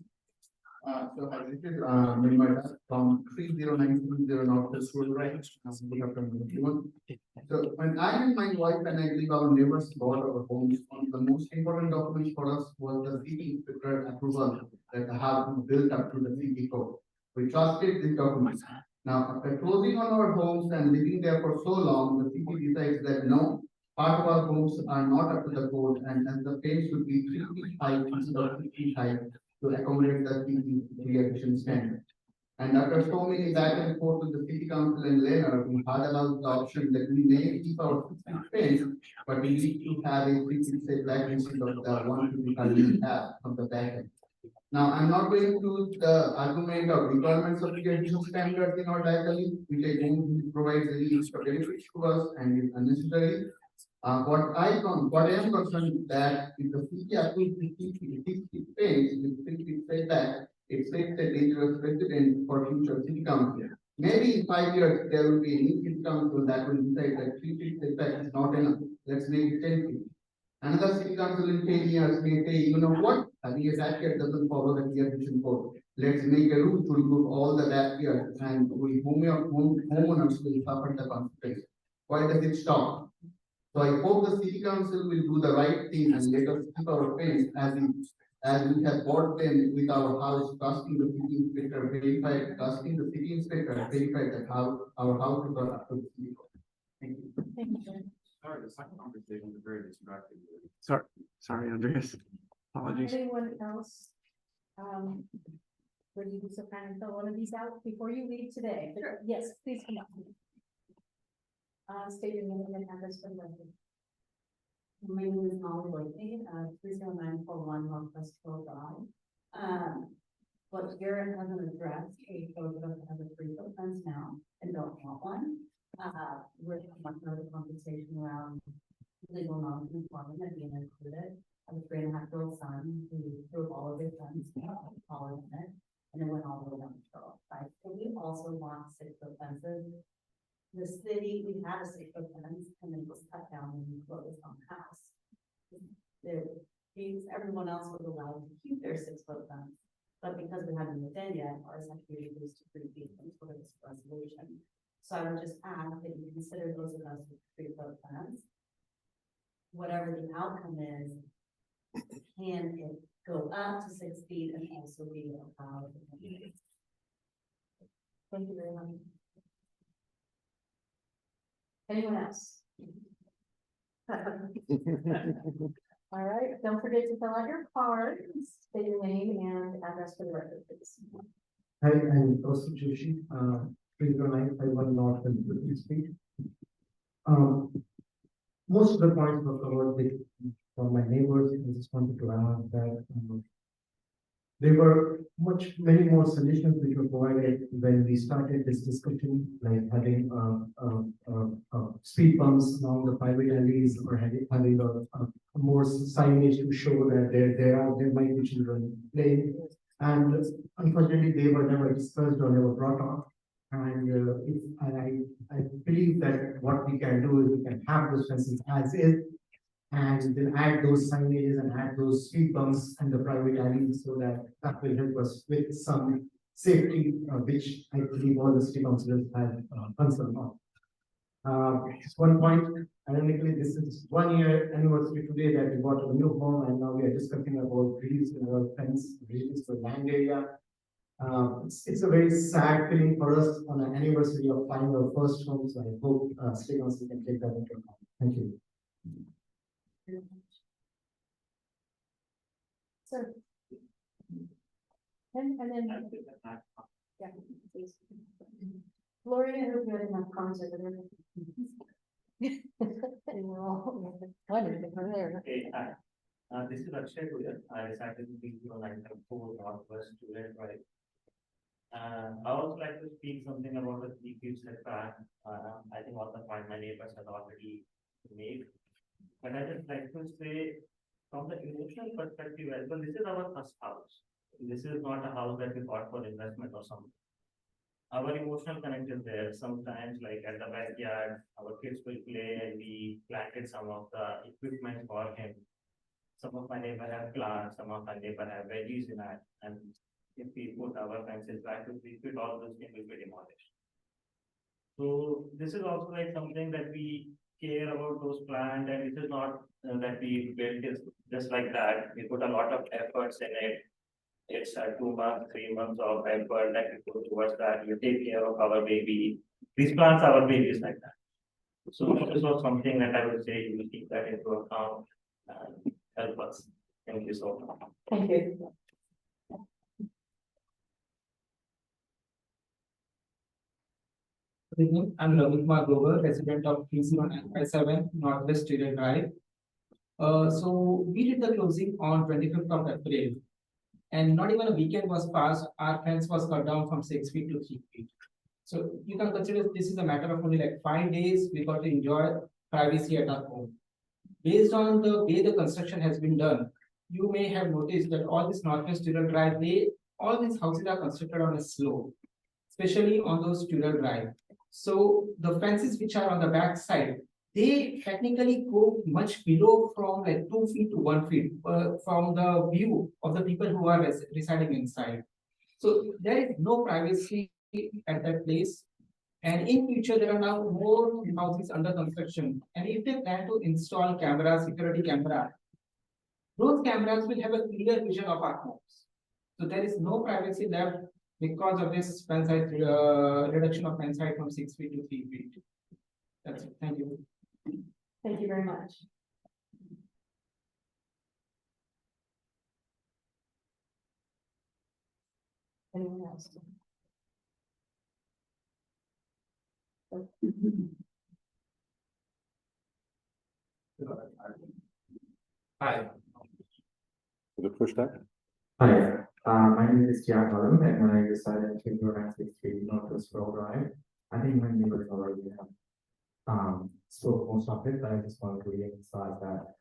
[SPEAKER 3] So this is Minimal from 30920 Northwest Road, right? Good afternoon, everyone. So when I and my wife and I believe our neighbors bought our homes, one of the most important documents for us was the city inspector approval that have built up to the city code. We trusted this document. Now, after closing on our homes and living there for so long, the city decides that no, part of our homes are not up to the code, and the fence should be 3 feet high instead of 6 feet high to accommodate the city re-admission standard. And after so many back and forth with the city council and Lennar, we had allowed the option that we may keep our 6 feet fence, but we need to have a 3 feet setback instead of the 1 feet we currently have from the back end. Now, I'm not going to the argument of requirements of the additional standards in our dialogue, which I think provides very extra benefits to us and is unnecessary. What I am concerned that if the city approves the 6 feet fence with 6 feet setback, it sets a dangerous precedent for future city council. Maybe in 5 years, there will be a new city council that will decide that 3 feet setback is not enough. Let's make it 10 feet. Another city council in 10 years may say, you know what, having a backyard doesn't follow the re-admission code. Let's make a rule to remove all the backyards and we homeowners will suffer the consequences. Why does it stop? So I hope the city council will do the right thing and let us keep our fence as we have bought them with our house, trusting the city inspector verified that our house is not up to the city code. Thank you.
[SPEAKER 2] Thank you.
[SPEAKER 12] Sorry, the second conversation is very distracting.
[SPEAKER 6] Sorry, Andreas. Apologies.
[SPEAKER 2] Anyone else? Would you be so kind and fill one of these out before you leave today? Sure. Yes, please come up. State your name and address for the record.
[SPEAKER 4] My name is Molly Blakey, 30941 Northwest Road Drive. What Garrett hasn't addressed, a code that has a 3-foot fence now and don't want one. We're much another conversation around legal non-conforming and being included. I have a 3.5-year-old son who threw all of his friends taller than it, and it went all the way down the trail. Right? So we also want 6-foot fences. The city, we had a 6-foot fence and it was cut down and we closed on the house. Everyone else was allowed to keep their 6-foot fence, but because we haven't moved in yet, ours had to be reduced to 3 feet for this resolution. So I would just ask that you consider those of us with 3-foot fence. Whatever the outcome is, can it go up to 6 feet and also be allowed?
[SPEAKER 2] Thank you very much. Anyone else? All right, don't forget to fill out your cards, state your name and address for the record, please.
[SPEAKER 9] Hi, I'm Osip Joshi, 30951 North and 50th Street. Most of the points were covered from my neighbors. I just wanted to add that there were many more solutions which were provided when we started this discussion, like having speed bumps along the private alleys or having a more signage to show that there might be children playing. And unfortunately, they were never discussed or never brought up. And I believe that what we can do is we can have those fences as is.
[SPEAKER 5] and then add those signages and add those speed bumps and the private alleys so that will help us with some safety, which I believe all the city councilors have concern on. Just one point, ironically, this is 1 year anniversary today that we bought a new home and now we are discussing about reducing our fence, reducing the land area. It's a very sad feeling for us on an anniversary of buying our first home, so I hope city council can take that into account. Thank you.
[SPEAKER 2] So. And then. Yeah, please. Gloria, I hope you had enough concert.
[SPEAKER 1] They were all wondering if we're there.
[SPEAKER 14] Okay, this is Akshay Gujar. I resided in B0954 Northwest Juliet Drive. I also like to speak something about the 3 feet setback. I think all the point my neighbors have already made. But I just like to say, from the emotional perspective as well, this is our first house. This is not a house that we bought for investment or something. Our emotional connection is there. Sometimes, like at the backyard, our kids will play and we planted some of the equipment for him. Some of my neighbor have plants, some of my neighbor have veggies in it, and if we put our fences back to 3 feet, all those things will be demolished. So this is also like something that we care about those plants, and it is not that we built it just like that. We put a lot of efforts in it. It's 2 months, 3 months of effort that we put towards that. We take care of our baby. These plants are our babies like that. So this is not something that I would say you will keep that into account and help us. Thank you so much.
[SPEAKER 2] Thank you.
[SPEAKER 9] Good evening, I'm Ravi Kumar Grover, resident of 30957 Northwest Juliet Drive. So we did the closing on 25th of April. And not even a weekend was passed, our fence was cut down from 6 feet to 3 feet. So you can consider this is a matter of only like 5 days we got to enjoy privacy at our home. Based on the way the construction has been done, you may have noticed that all this Northwest Juliet Drive, all these houses are constructed on a slope, especially on those Juliet Drive. So the fences which are on the back side, they technically go much below from like 2 feet to 1 feet from the view of the people who are residing inside. So there is no privacy at that place. And in future, there are now more houses under construction. And if they plan to install cameras, security camera, those cameras will have a clear vision of our homes. So there is no privacy left because of this fence height, reduction of fence height from 6 feet to 3 feet. That's it. Thank you.
[SPEAKER 2] Thank you very much.
[SPEAKER 1] Anyone else?
[SPEAKER 13] Hi.
[SPEAKER 8] Is it pushed back?
[SPEAKER 13] Hi, my name is Tiago Alam and I reside in 20963 Northwest Road Drive. I think my neighbors already have spoke most of it, but I just wanted to re-emphasize that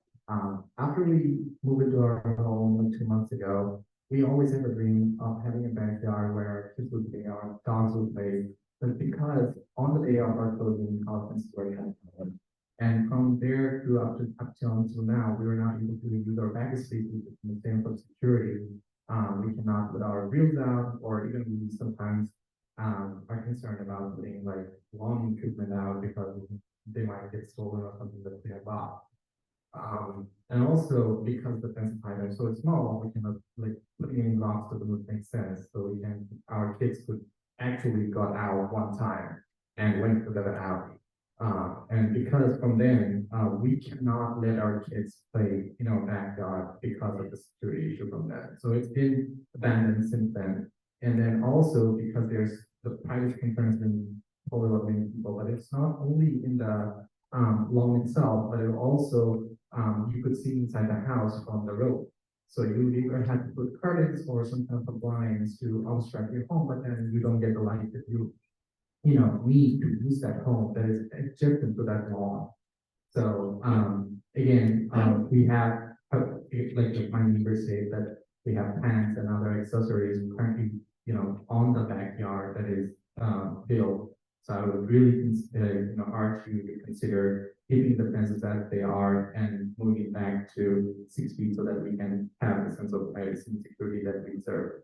[SPEAKER 13] after we moved into our home 2 months ago, we always had a dream of having a backyard where kids would play, our dogs would play. But because on the day of our closing, our fences were cut down. And from there to up until now, we were not able to use our back spaces in the same for security. We cannot put our grills out, or even we sometimes are concerned about putting like lawn equipment out because they might get stolen or something that they have bought. And also because the fence height is so small, we cannot like putting any locks doesn't make sense. So we can, our kids could actually got out one time and went to the alley. And because from then, we cannot let our kids play in our backyard because of the security issue from that. So it's been abandoned since then. And then also because there's the privacy concerns been overwhelming people, but it's not only in the lawn itself, but it also you could see inside the house from the road. So you either have to put curtains or some kind of blinds to obstruct your home, but then you don't get the light that you need to use that home that is adjacent to that lawn. So again, we have like my neighbors say that we have plants and other accessories currently on the backyard that is built. So I would really urge you to consider keeping the fences as they are and moving it back to 6 feet so that we can have the sense of privacy and security that we deserve.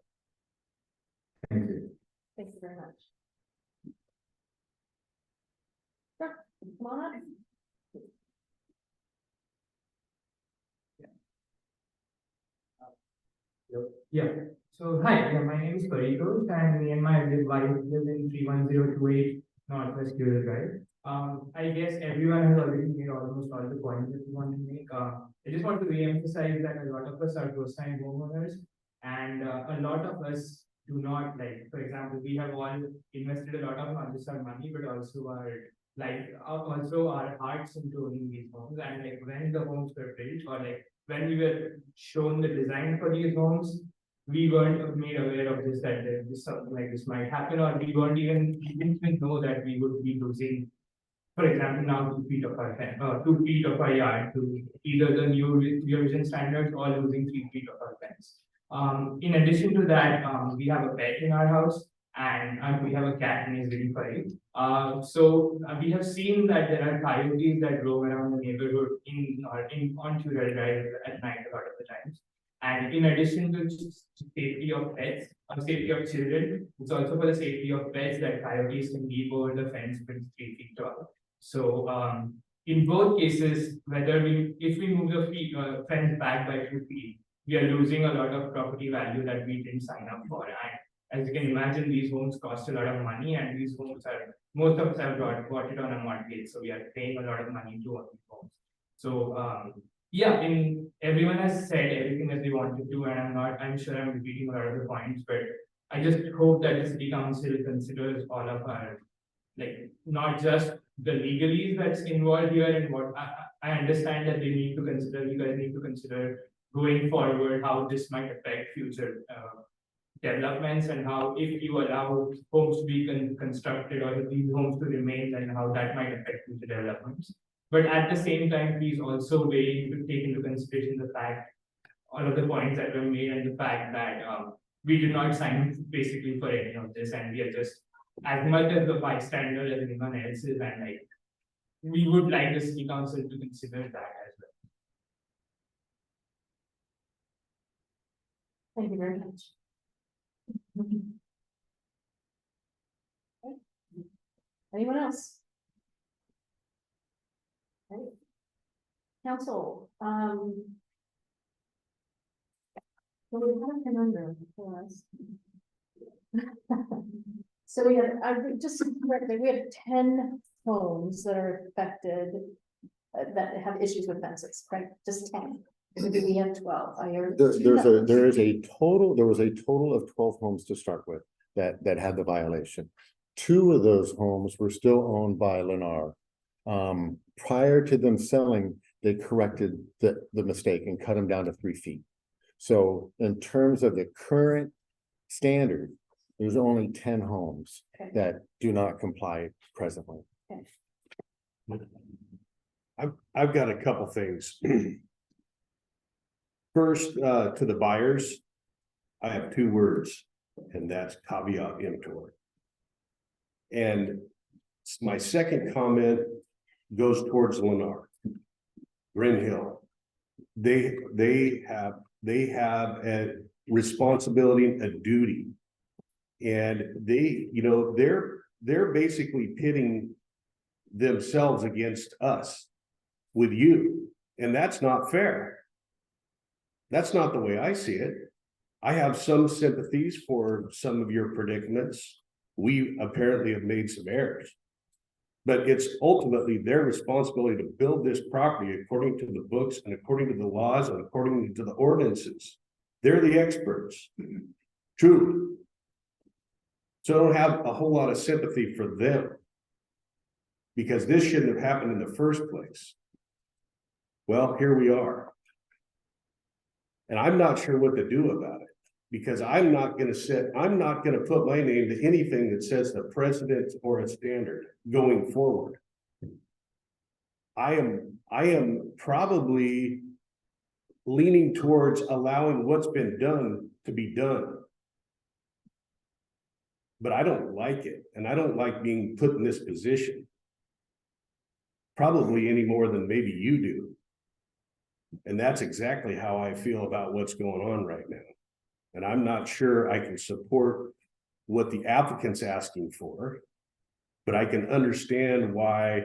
[SPEAKER 13] Thank you.
[SPEAKER 2] Thank you very much. Sure, come on up.
[SPEAKER 9] Yeah, so hi, yeah, my name is Paritosh and me and my wife live in 31028 Northwest Curious Drive. I guess everyone has already made almost all the points that we want to make. I just want to re-emphasize that a lot of us are first-time homeowners and a lot of us do not like, for example, we have all invested a lot of not just our money, but also our hearts into owning these homes. And like when the homes were built or like when we were shown the design for these homes, we weren't made aware of this, that something like this might happen, or we didn't even know that we would be losing, for example, now 2 feet of our 2 feet of our yard to either the new revision standards or losing 3 feet of our fence. In addition to that, we have a pet in our house and we have a cat and he's really furry. So we have seen that there are coyotes that roam around the neighborhood on Tudor Drive at night a lot of the times. And in addition to safety of pets or safety of children, it's also for the safety of pets that coyotes can leap over the fence which is 3 feet tall. So in both cases, if we move the fence back by 2 feet, we are losing a lot of property value that we didn't sign up for. And as you can imagine, these homes cost a lot of money, and these homes most of us have bought it on a mortgage, so we are paying a lot of money to own these homes. So yeah, everyone has said everything that they wanted to, and I'm sure I'm repeating a lot of the points, but I just hope that the city council considers all of our, like, not just the legalese that's involved here and what I understand that you guys need to consider going forward, how this might affect future developments and how if you allow homes to be constructed or these homes to remain and how that might affect future developments. But at the same time, please also take into consideration the fact, all of the points that were made and the fact that we did not sign basically for any of this, and we are just as much as the bystander as anyone else is, and like we would like the city council to consider that as well.
[SPEAKER 2] Thank you very much. Okay. Anyone else? Okay. Council, well, we have a conundrum for us. So we had, just correctly, we have 10 homes that are affected, that have issues with fences, right? Just 10. Or do we have 12?
[SPEAKER 8] There was a total of 12 homes to start with that had the violation. 2 of those homes were still owned by Lennar. Prior to them selling, they corrected the mistake and cut them down to 3 feet. So in terms of the current standard, there's only 10 homes that do not comply presently.
[SPEAKER 7] I've got a couple things. First, to the buyers, I have 2 words, and that's caveat emptor. And my second comment goes towards Lennar, Green Hill. They have a responsibility, a duty, and they're basically pitting themselves against us with you, and that's not fair. That's not the way I see it. I have some sympathies for some of your predicaments. We apparently have made some errors, but it's ultimately their responsibility to build this property according to the books and according to the laws and according to the ordinances. They're the experts, truly. So I don't have a whole lot of sympathy for them because this shouldn't have happened in the first place. Well, here we are. And I'm not sure what to do about it because I'm not going to put my name to anything that says the precedent or a standard going forward. I am probably leaning towards allowing what's been done to be done. But I don't like it, and I don't like being put in this position. probably any more than maybe you do. And that's exactly how I feel about what's going on right now. And I'm not sure I can support what the applicant's asking for, but I can understand why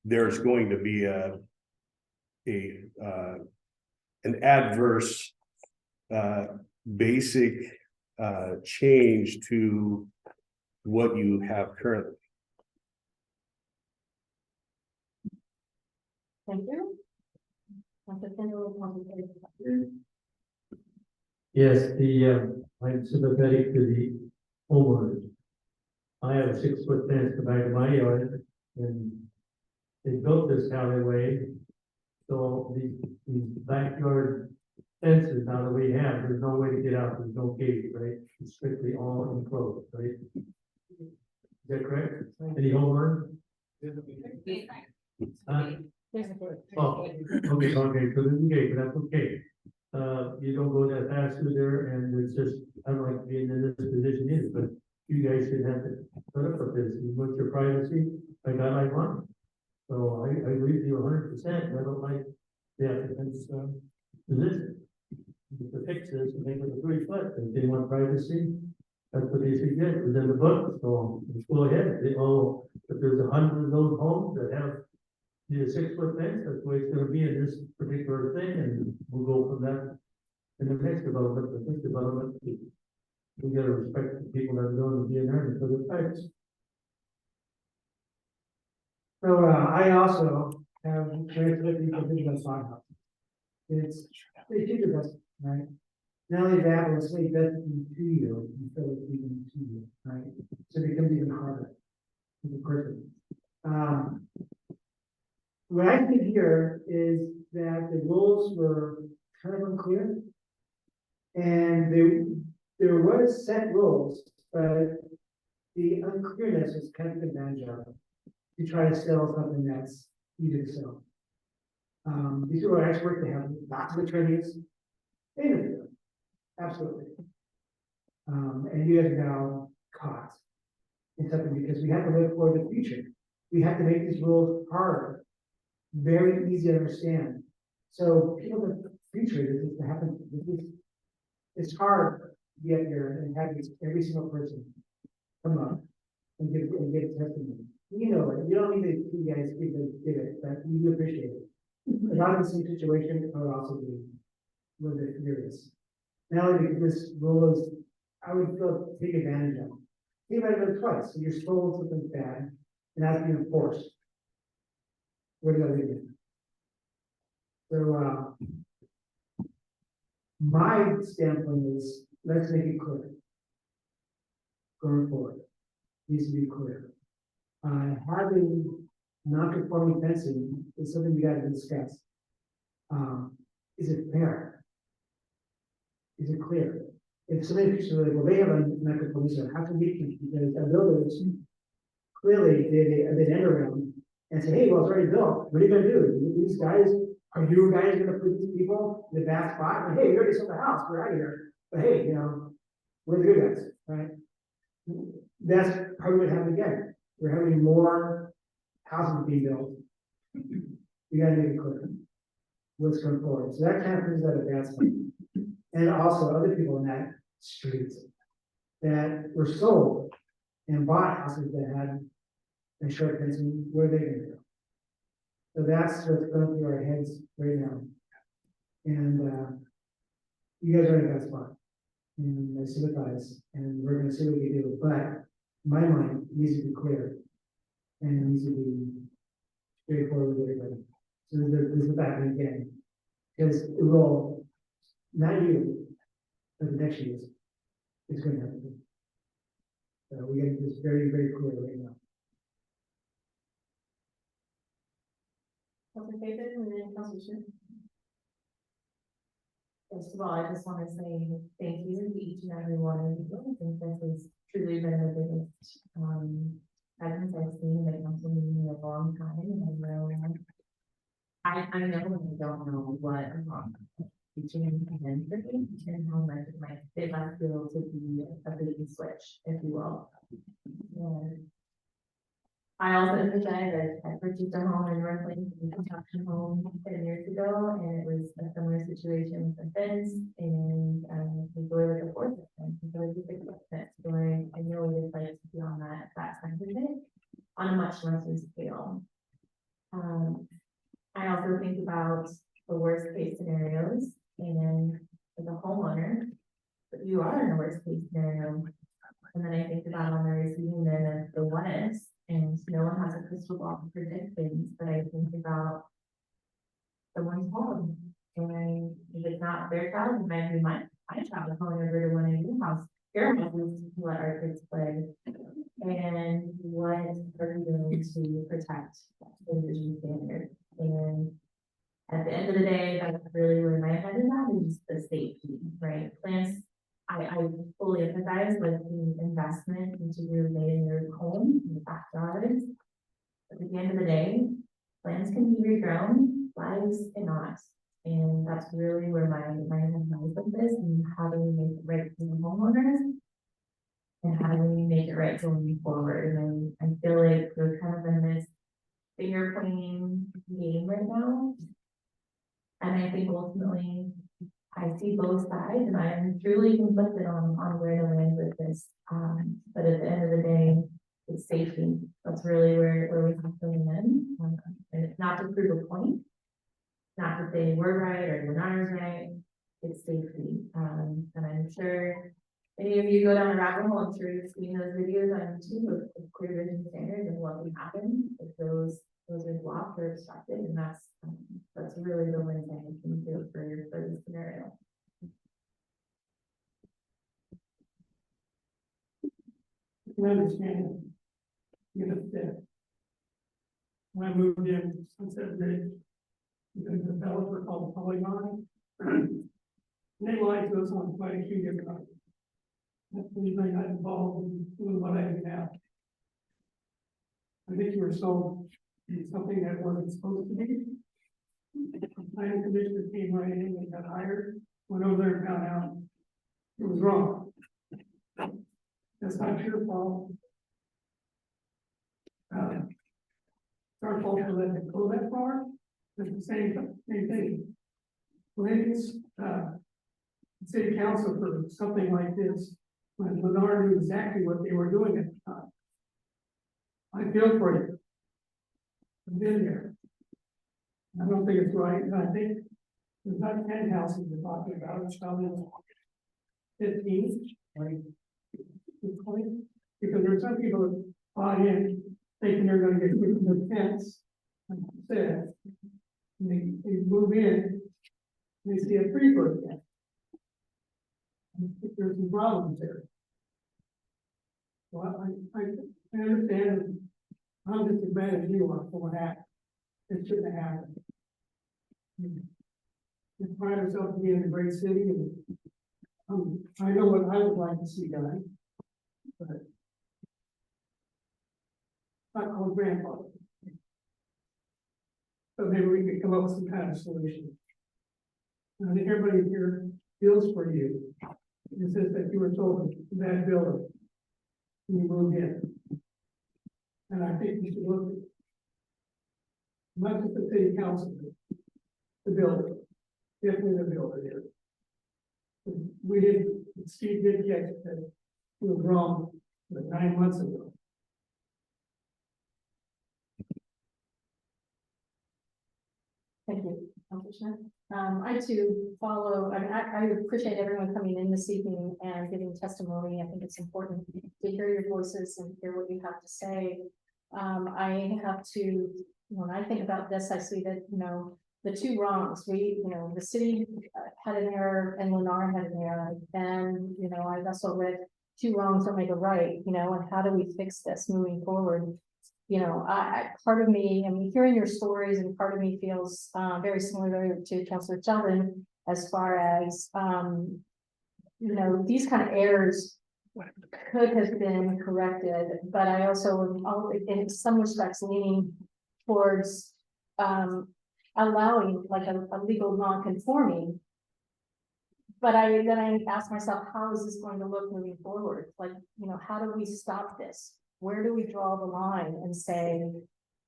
[SPEAKER 7] there's going to be an adverse basic change to what you have currently.
[SPEAKER 2] Thank you. Councilor Kendall, Councilor Perry.
[SPEAKER 9] Yes, I'm sympathetic to the homeowners. I have a 6-foot fence at the back of my yard, and they built this alleyway. So the backyard fences now that we have, there's no way to get out, there's no gate, right? It's strictly all enclosed, right? Is that correct? Any homeowner? Oh, okay, so there's a gate, but that's okay. You don't go that fast through there, and it's just, I don't like being in this position either, but you guys should have to put up with this. You want your privacy, like I like mine. So I agree with you 100%. I don't like the applicant's position. The fix is to make it a 3-foot. If they want privacy, that's what they suggest. It's in the book, so let's go ahead. If there's 100 of those homes that have the 6-foot fence, that's the way it's gonna be in this particular thing, and we'll go from that. In the next development, we gotta respect the people that are going to be in there for the facts.
[SPEAKER 5] So, I also have translated the original song house. It's, they do the best, right? Not only that, but it's like best to you instead of even to you, right? So it becomes even harder for the person. What I think here is that the rules were kind of unclear. And there was set rules, but the unclearness was kind of advantage of it to try to sell something that's easy to sell. These people are experts, they have lots of attorneys. They know it, absolutely. And you guys are now caught in something because we have to live for the future. We have to make these rules harder, very easy to understand. So people in the future, this is to happen. It's hard to get here and have every single person come up and give testimony. You know it. You don't need to you guys give it, but we do appreciate it. If I was in the same situation, I would also be a little bit furious. Not only because this rule is, I would feel take advantage of. Think about it twice. So you're told something bad and that's being enforced. Where do I leave it? So my standpoint is, let's make it clear. Going forward, needs to be clear. Having non-conforming fencing is something we gotta discuss. Is it fair? Is it clear? If somebody people are like, well, they have a non-conforming, so how can we keep, because a builders clearly they end around and say, hey, well, it's already built. What are you gonna do? These guys, are you guys gonna put these people in the bad spot? But hey, we already sold the house, we're out of here. But hey, we're the good guys, right? That's probably what happened again. We're having more houses being built. We gotta make it clear what's going forward. So that kind of brings that advancement. And also other people in that street that were sold and bought houses that had a short fencing, where are they gonna go? So that's what's going through our heads right now. And you guys are in a bad spot. And I sympathize, and we're gonna see what we can do, but my mind needs to be clear. And it needs to be straightforward with everybody. So there's the back end again. Because it will, not you, but the next years, it's gonna happen. So we get this very, very clear right now.
[SPEAKER 2] Councilor David and then Councilor Shu.
[SPEAKER 10] First of all, I just want to say thank you to each and every one of you. I think this has truly been the biggest, presence I've seen in the council meeting in a long time, and I really, I know I don't know what teaching and for me, and how much it must feel to be a big switch, if you will. And I also emphasize that I purchased a home in North Lake, a construction home 10 years ago, and it was a similar situation with the fence, and, we go with the fourth fence, and so it's a big fence, so I know what it's like to be on that side of it, on a much lesser scale. I also think about the worst case scenarios, and as a homeowner, but you are in the worst case scenario. And then I think about on the receiving end of the what ifs, and no one has a crystal ball to predict things, but I think about someone's home. And if it's not their child, it might be my child going over to one of your house, your houses to let our kids play. And what are we doing to protect the vision standard? And at the end of the day, that's really where my head is at, is the safety, right? Plants, I fully empathize with the investment into really making your home in the backyard. But at the end of the day, plants can be regrown, lives cannot. And that's really where my head lies with this, and how do we make it right for the homeowners? And how do we make it right going forward? And I feel like we're kind of in this finger pointing game right now. And I think ultimately, I see both sides, and I'm truly conflicted on where to land with this. But at the end of the day, it's safety. That's really where we have to land. And it's not to prove a point, not to say we're right or we're not right. It's safety. And I'm sure any of you go down a rabbit hole, I'm sure you've seen those videos on YouTube of clear vision standards and what would happen if those are blocked or obstructed, and that's really the one thing I can do for this scenario.
[SPEAKER 5] I understand. When I moved in Sunset Ridge, there's a developer called Polygon. And they lied to us on quite a few different items. That's when I got involved in doing what I do now. I think you were sold something that wasn't supposed to be. The planning commissioner came right in, they got hired, went over there and found out it was wrong. That's not your fault. It's our fault to let it go that far. It's the same thing. Ladies, city council for something like this, when Lennar knew exactly what they were doing at the time. I feel for you. I've been there. I don't think it's right, and I think there's not 10 houses we're talking about, it's probably 15, right? 20, because there's some people that buy in, thinking they're gonna get rid of the fence, like you said, and they move in, and they see a 3-foot fence. There's some problems there. Well, I understand, I'm just as bad as you are for what happened. It shouldn't have happened. You pride yourself to be in a great city, and I know what I would like to see done, but not called grandfather. So maybe we could come up with some kind of solution. And I think everybody here feels for you. It says that you were told a bad building when you moved in. And I think you should look at not just the city council, the builder, definitely the builder here. We didn't, Steve did catch that he was wrong like 9 months ago.
[SPEAKER 2] Thank you, Commissioner. I too follow, I appreciate everyone coming in this evening and giving testimony. I think it's important to hear your voices and hear what you have to say. I have to, when I think about this, I see that, the two wrongs, the city had an error and Lennar had an error. And, I also read 2 wrongs don't make a right, and how do we fix this moving forward? Part of me, hearing your stories, and part of me feels very similar to Councilor Sheldon as far as, these kind of errors could have been corrected, but I also, in some respects, leaning towards allowing like a legal non-conforming. But then I ask myself, how is this going to look moving forward? Like, how do we stop this? where do we draw the line and say,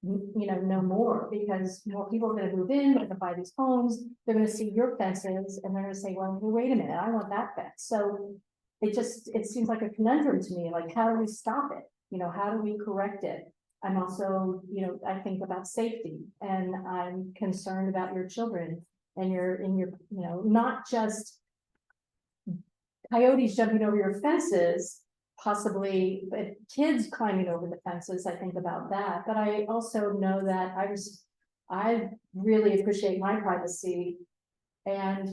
[SPEAKER 2] no more, because more people are gonna move in, they're gonna buy these homes, they're gonna see your fences, and they're gonna say, well, wait a minute, I want that fence. So it seems like a conundrum to me, like, how do we stop it? How do we correct it? I'm also, I think about safety, and I'm concerned about your children and not just coyotes jumping over your fences, possibly, but kids climbing over the fences. I think about that, but I also know that I really appreciate my privacy, and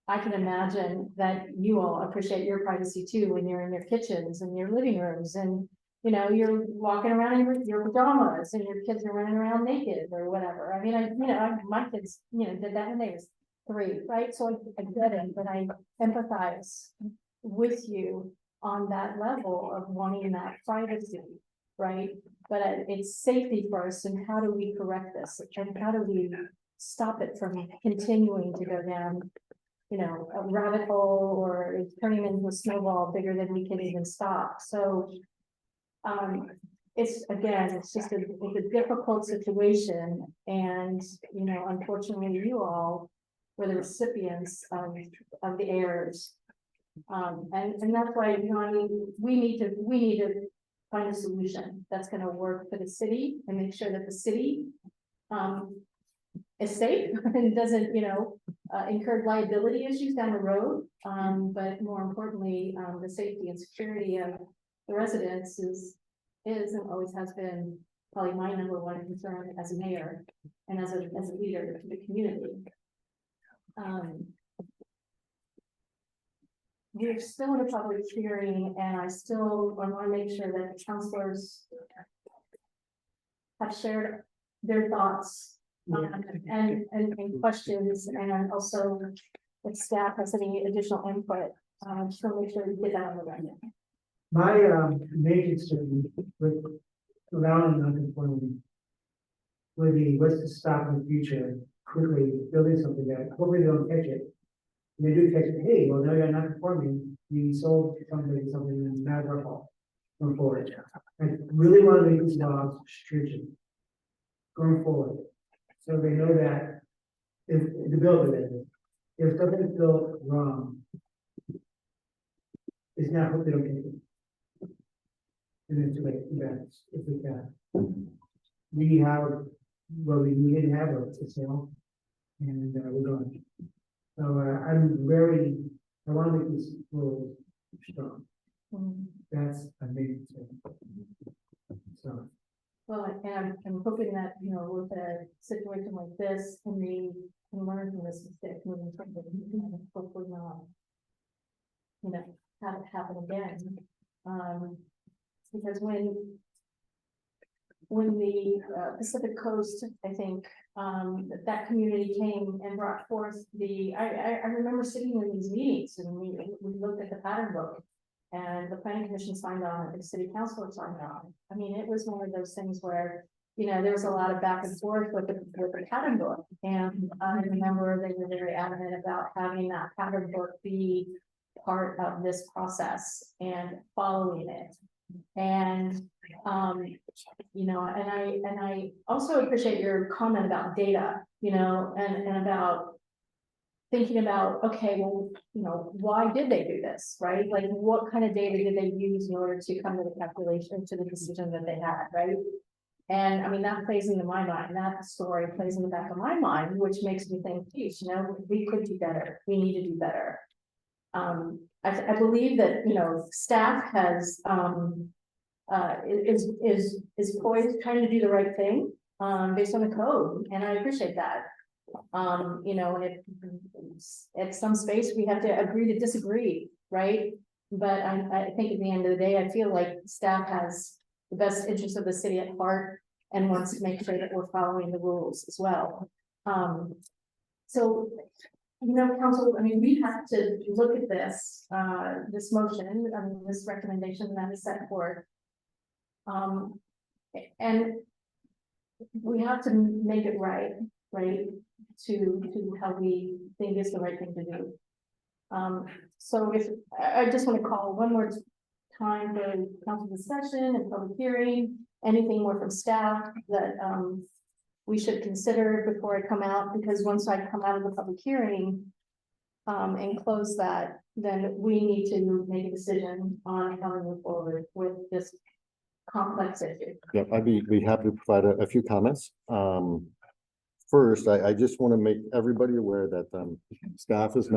[SPEAKER 2] I can imagine that you all appreciate your privacy too when you're in your kitchens and your living rooms, and you're walking around in your pajamas and your kids are running around naked or whatever. I mean, my kids, did that when they was 3, right? So I get it, but I empathize with you on that level of wanting that privacy, right? But it's safety first, and how do we correct this? And how do we stop it from continuing to go down, a rabbit hole, or it's turning into a snowball bigger than we can even stop? So, it's just it's a difficult situation, and, unfortunately, you all were the recipients of the errors. And that's why, I mean, we need to find a solution that's gonna work for the city and make sure that the city is safe and doesn't, incur liability issues down the road. But more importantly, the safety and security of the residents is and always has been probably my #1 concern as a mayor and as a leader of the community. We're still in a public hearing, and I want to make sure that the councilors have shared their thoughts and questions, and also if staff has any additional input, just want to make sure we get that on the record.
[SPEAKER 5] My main concern with allowing non-conforming would be what's to stop in the future quickly building something that hopefully they don't catch it. And they do catch it, hey, well, now you're not conforming, you sold something and now it's our fault. Going forward, I really want to make these laws stringent going forward, so they know that if the builder, if something is built wrong, it's not hope they don't get it. And then too late, if we can. We have, well, we didn't have a sale, and we're going. So I want to make this rules strong. That's a main thing. So.
[SPEAKER 2] Well, and I'm hoping that, with a situation like this, and we can learn from this mistake moving forward, hopefully not, have it happen again. Because when the Pacific Coast, I think, that community came and brought forth I remember sitting in these meetings, and we looked at the pattern book, and the planning commission signed on, and the city council signed on. I mean, it was one of those things where, there was a lot of back and forth with the pattern book, and I remember they were very adamant about having that pattern book be part of this process and following it. And and I also appreciate your comment about data, and about thinking about, okay, well, why did they do this, right? Like, what kind of data did they use in order to come to the calculation, to the decision that they had, right? And I mean, that plays into my mind, that story plays in the back of my mind, which makes me think, geez, we could do better, we need to do better. I believe that, staff has, is poised, trying to do the right thing, based on the code, and I appreciate that. And if at some space we have to agree to disagree, right? But I think at the end of the day, I feel like staff has the best interest of the city at heart and wants to make sure that we're following the rules as well. So, council, I mean, we have to look at this, this motion, this recommendation that is set forth. And we have to make it right to how we think is the right thing to do. So if I just want to call one more time for council discussion and public hearing, anything more from staff that, we should consider before I come out, because once I come out of the public hearing, and close that, then we need to make a decision on how to move forward with this complex issue.
[SPEAKER 8] Yeah, I'd be happy to provide a few comments. First, I just want to make everybody aware that, staff is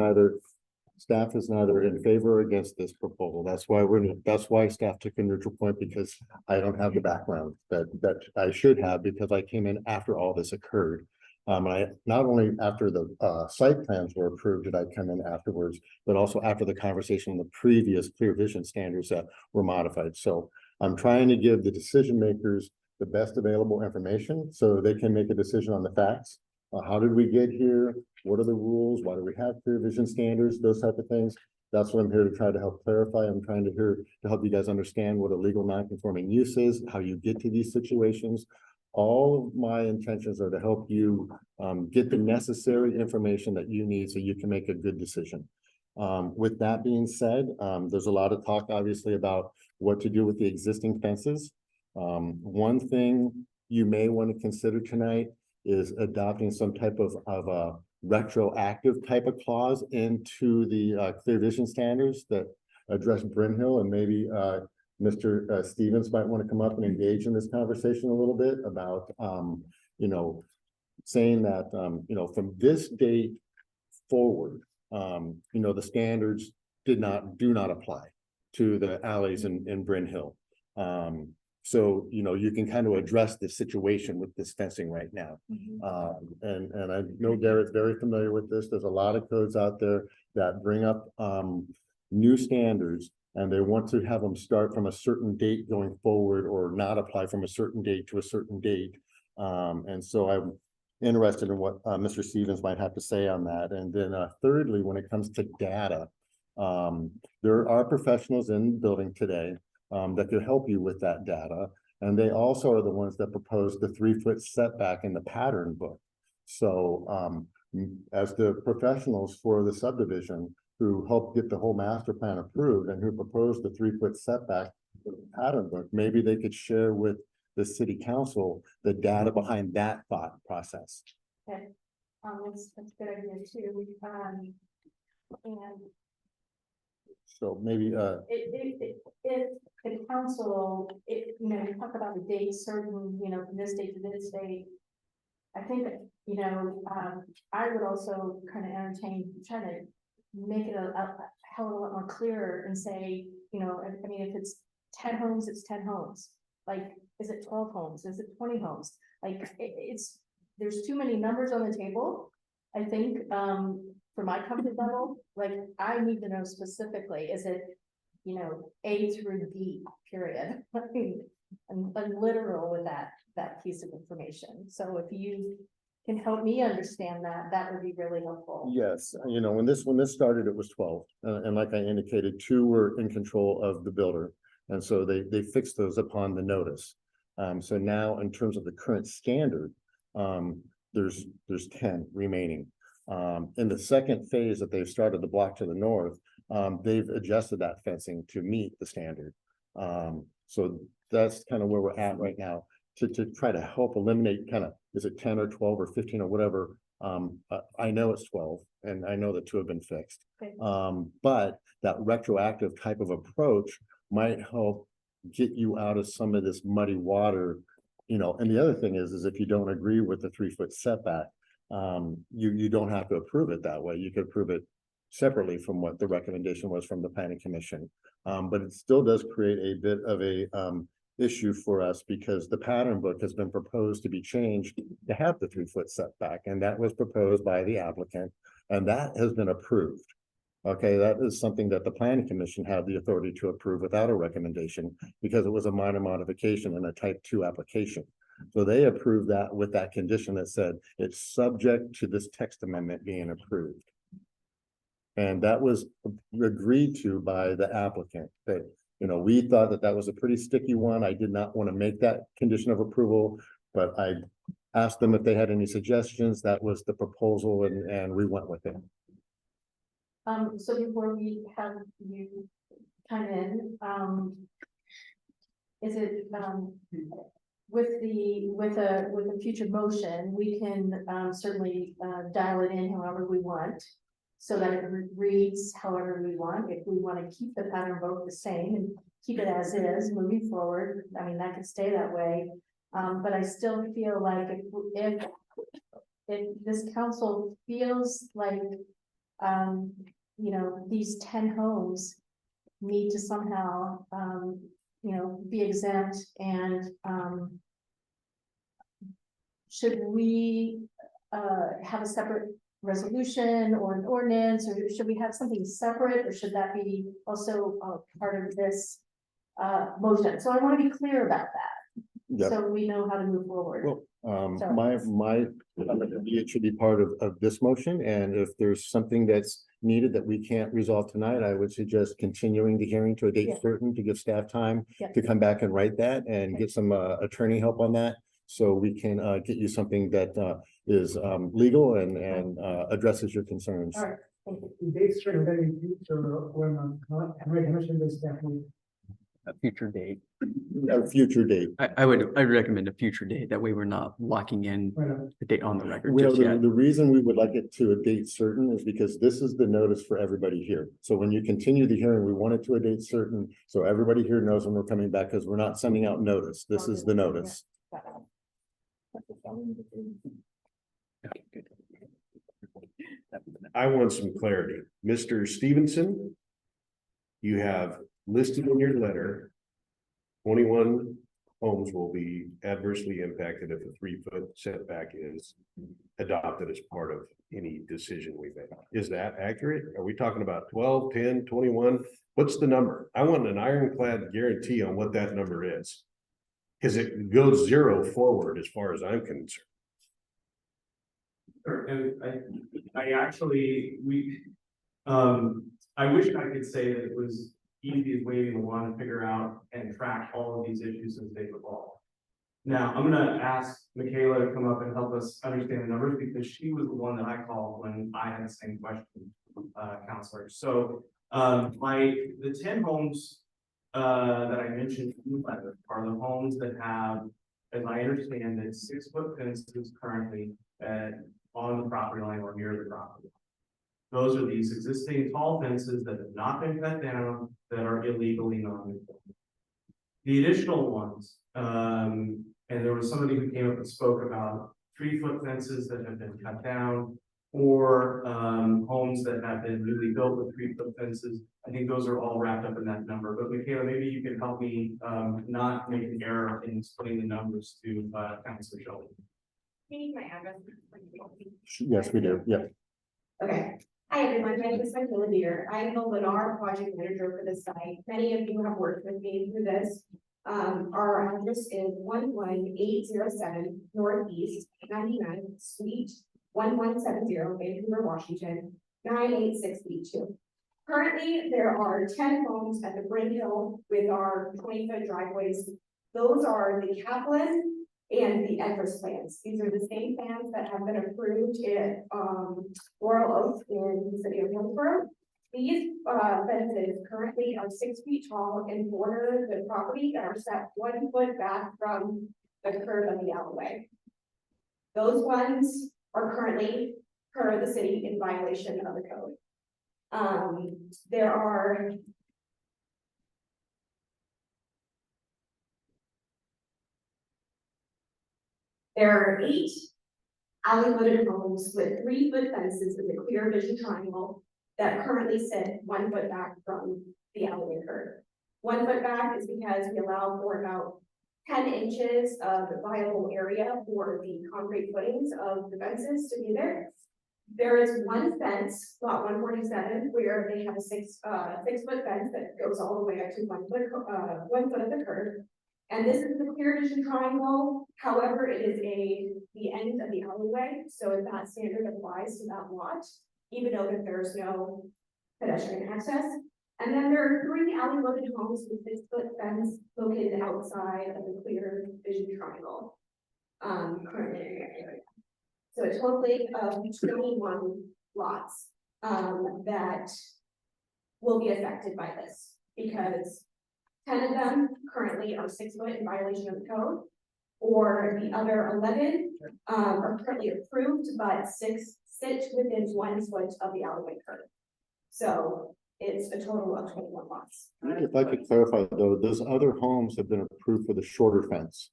[SPEAKER 8] neither in favor or against this proposal. That's why staff took a neutral point, because I don't have the background that I should have, because I came in after all this occurred. I, not only after the, site plans were approved did I come in afterwards, but also after the conversation on the previous clear vision standards that were modified. So I'm trying to give the decision makers the best available information so they can make a decision on the facts. How did we get here? What are the rules? Why do we have clear vision standards? Those type of things. That's what I'm here to try to help clarify. I'm trying to help you guys understand what a legal non-conforming use is, how you get to these situations. All of my intentions are to help you get the necessary information that you need so you can make a good decision. With that being said, there's a lot of talk obviously about what to do with the existing fences. One thing you may want to consider tonight is adopting some type of a retroactive type of clause into the clear vision standards that address Bryn Hill, and maybe Mr. Stevens might want to come up and engage in this conversation a little bit about saying that from this date forward, the standards do not apply to the alleys in Bryn Hill. So, you can kind of address the situation with this fencing right now. And I know Garrett's very familiar with this. There's a lot of codes out there that bring up new standards, and they want to have them start from a certain date going forward or not apply from a certain date to a certain date. And so I'm interested in what Mr. Stevens might have to say on that. And then thirdly, when it comes to data, there are professionals in the building today that could help you with that data. And they also are the ones that proposed the 3-foot setback in the pattern book. So as the professionals for the subdivision who helped get the whole master plan approved and who proposed the 3-foot setback for the pattern book, maybe they could share with the city council the data behind that thought process.
[SPEAKER 2] Okay, that's a good idea too. And
[SPEAKER 8] so maybe
[SPEAKER 2] if the council, you talk about the date certain, from this date to this date, I think that, I would also kind of entertain trying to make it a hell of a lot more clearer and say, if it's 10 homes, it's 10 homes. Like, is it 12 homes? Is it 20 homes? Like, there's too many numbers on the table. I think, for my comfort level, like, I need to know specifically, is it, A through D, period. I'm literal with that piece of information. So if you can help me understand that, that would be really helpful.
[SPEAKER 8] yes, when this started, it was 12, and like I indicated, 2 were in control of the builder, and so they fixed those upon the notice. So now in terms of the current standard, there's 10 remaining. In the second phase that they've started, the block to the north, they've adjusted that fencing to meet the standard. So that's kind of where we're at right now to try to help eliminate is it 10 or 12 or 15 or whatever. I know it's 12 and I know that 2 have been fixed.
[SPEAKER 2] Okay.
[SPEAKER 8] But that retroactive type of approach might help get you out of some of this muddy water, and the other thing is if you don't agree with the 3-foot setback, you don't have to approve it that way. You could approve it separately from what the recommendation was from the planning commission. But it still does create a bit of a issue for us because the pattern book has been proposed to be changed to have the 3-foot setback, and that was proposed by the applicant, and that has been approved. Okay, that is something that the planning commission had the authority to approve without a recommendation because it was a minor modification in a type 2 application. So they approved that with that condition that said it's subject to this text amendment being approved. And that was agreed to by the applicant. That, we thought that was a pretty sticky one. I did not want to make that condition of approval, but I asked them if they had any suggestions. That was the proposal, and we went with it.
[SPEAKER 2] So before we have you come in, is it, with a future motion, we can, certainly, dial it in however we want. So that it reads however we want. If we want to keep the pattern vote the same and keep it as is moving forward, I mean, that could stay that way. But I still feel like if this council feels like, you know, these 10 homes need to somehow, you know, be exempt, and should we have a separate resolution or an ordinance, or should we have something separate, or should that be also part of this motion? So I want to be clear about that,
[SPEAKER 8] Yep.
[SPEAKER 2] so we know how to move forward.
[SPEAKER 8] Well,
[SPEAKER 2] Sorry.
[SPEAKER 8] it should be part of this motion, and if there's something that's needed that we can't resolve tonight, I would suggest continuing the hearing to a date
[SPEAKER 2] Yeah.
[SPEAKER 8] certain to give staff time
[SPEAKER 2] Yeah.
[SPEAKER 8] to come back and write that and
[SPEAKER 2] Okay.
[SPEAKER 8] get some attorney help on that. So we can get you something that is legal and addresses your concerns.
[SPEAKER 2] All right, thank you.
[SPEAKER 5] Dates are very future when I'm recommending this definitely.
[SPEAKER 6] A future date.
[SPEAKER 8] A future date.
[SPEAKER 6] I'd recommend a future date. That way we're not locking in the date on the record
[SPEAKER 8] Well,
[SPEAKER 6] just yet.
[SPEAKER 8] the reason we would like it to a date certain is because this is the notice for everybody here. So when you continue the hearing, we want it to a date certain, so everybody here knows when we're coming back, because we're not sending out notice. This is the notice.
[SPEAKER 6] Okay, good.
[SPEAKER 7] I want some clarity. Mr. Stevenson, you have listed in your letter, 21 homes will be adversely impacted if a 3-foot setback is adopted as part of any decision we make. Is that accurate? Are we talking about 12, 10, 21? What's the number? I want an ironclad guarantee on what that number is. Because it goes 0 forward as far as I'm concerned.
[SPEAKER 12] And I actually, I wish I could say that it was easy as waving the wand to figure out and track all of these issues as they evolve. Now, I'm gonna ask Michaela to come up and help us understand the numbers, because she was the one that I called when I had the same question, counselor. So, the 10 homes that I mentioned in the letter are the homes that have, as I understand it, 6-foot fences currently on the property line or near the property. Those are these existing tall fences that have not been cut down, that are illegally non-conforming. The additional ones, and there was somebody who came up and spoke about 3-foot fences that have been cut down, or homes that have been newly built with 3-foot fences. I think those are all wrapped up in that number. But Michaela, maybe you can help me not make an error in splitting the numbers to Councilor Sheldon.
[SPEAKER 4] You need my address.
[SPEAKER 8] Yes, we do. Yeah.
[SPEAKER 4] Okay. Hi, everyone. My name is Michaela Deere. I am the Lennar project manager for this site. Many of you have worked with me through this. Our address is 11807 Northeast 99 Suite 1170, Vancouver, Washington 98682. Currently, there are 10 homes at the Bryn Hill with our 20-foot driveways. Those are the Kaplan and the Everest plans. These are the same plans that have been approved at Laurel Oak in the city of Hillsborough. These fences currently are 6 feet tall and border the property and are set 1 foot back from the curb of the alleyway. Those ones are currently, per the city, in violation of the code. There are 8 alley-loaded homes with 3-foot fences in the clear vision triangle that currently sit 1 foot back from the alleyway curb. 1 foot back is because we allow for about 10 inches of viable area for the concrete footings of the fences to be there. There is one fence, lot 147, where they have a 6-foot fence that goes all the way up to 1 foot of the curb. And this is the clear vision triangle. However, it is the end of the alleyway, so that standard applies to that lot, even though that there's no pedestrian access. And then there are 3 alley-loaded homes with 6-foot fence located outside of the clear vision triangle. Currently in the area. So a total of 21 lots that will be affected by this. because 10 of them currently are 6 foot in violation of the code, or the other 11 are currently approved, but 6 sit within 1 foot of the alleyway curb. So it's a total of 21 lots.
[SPEAKER 8] If I could clarify though, those other homes have been approved for the shorter fence.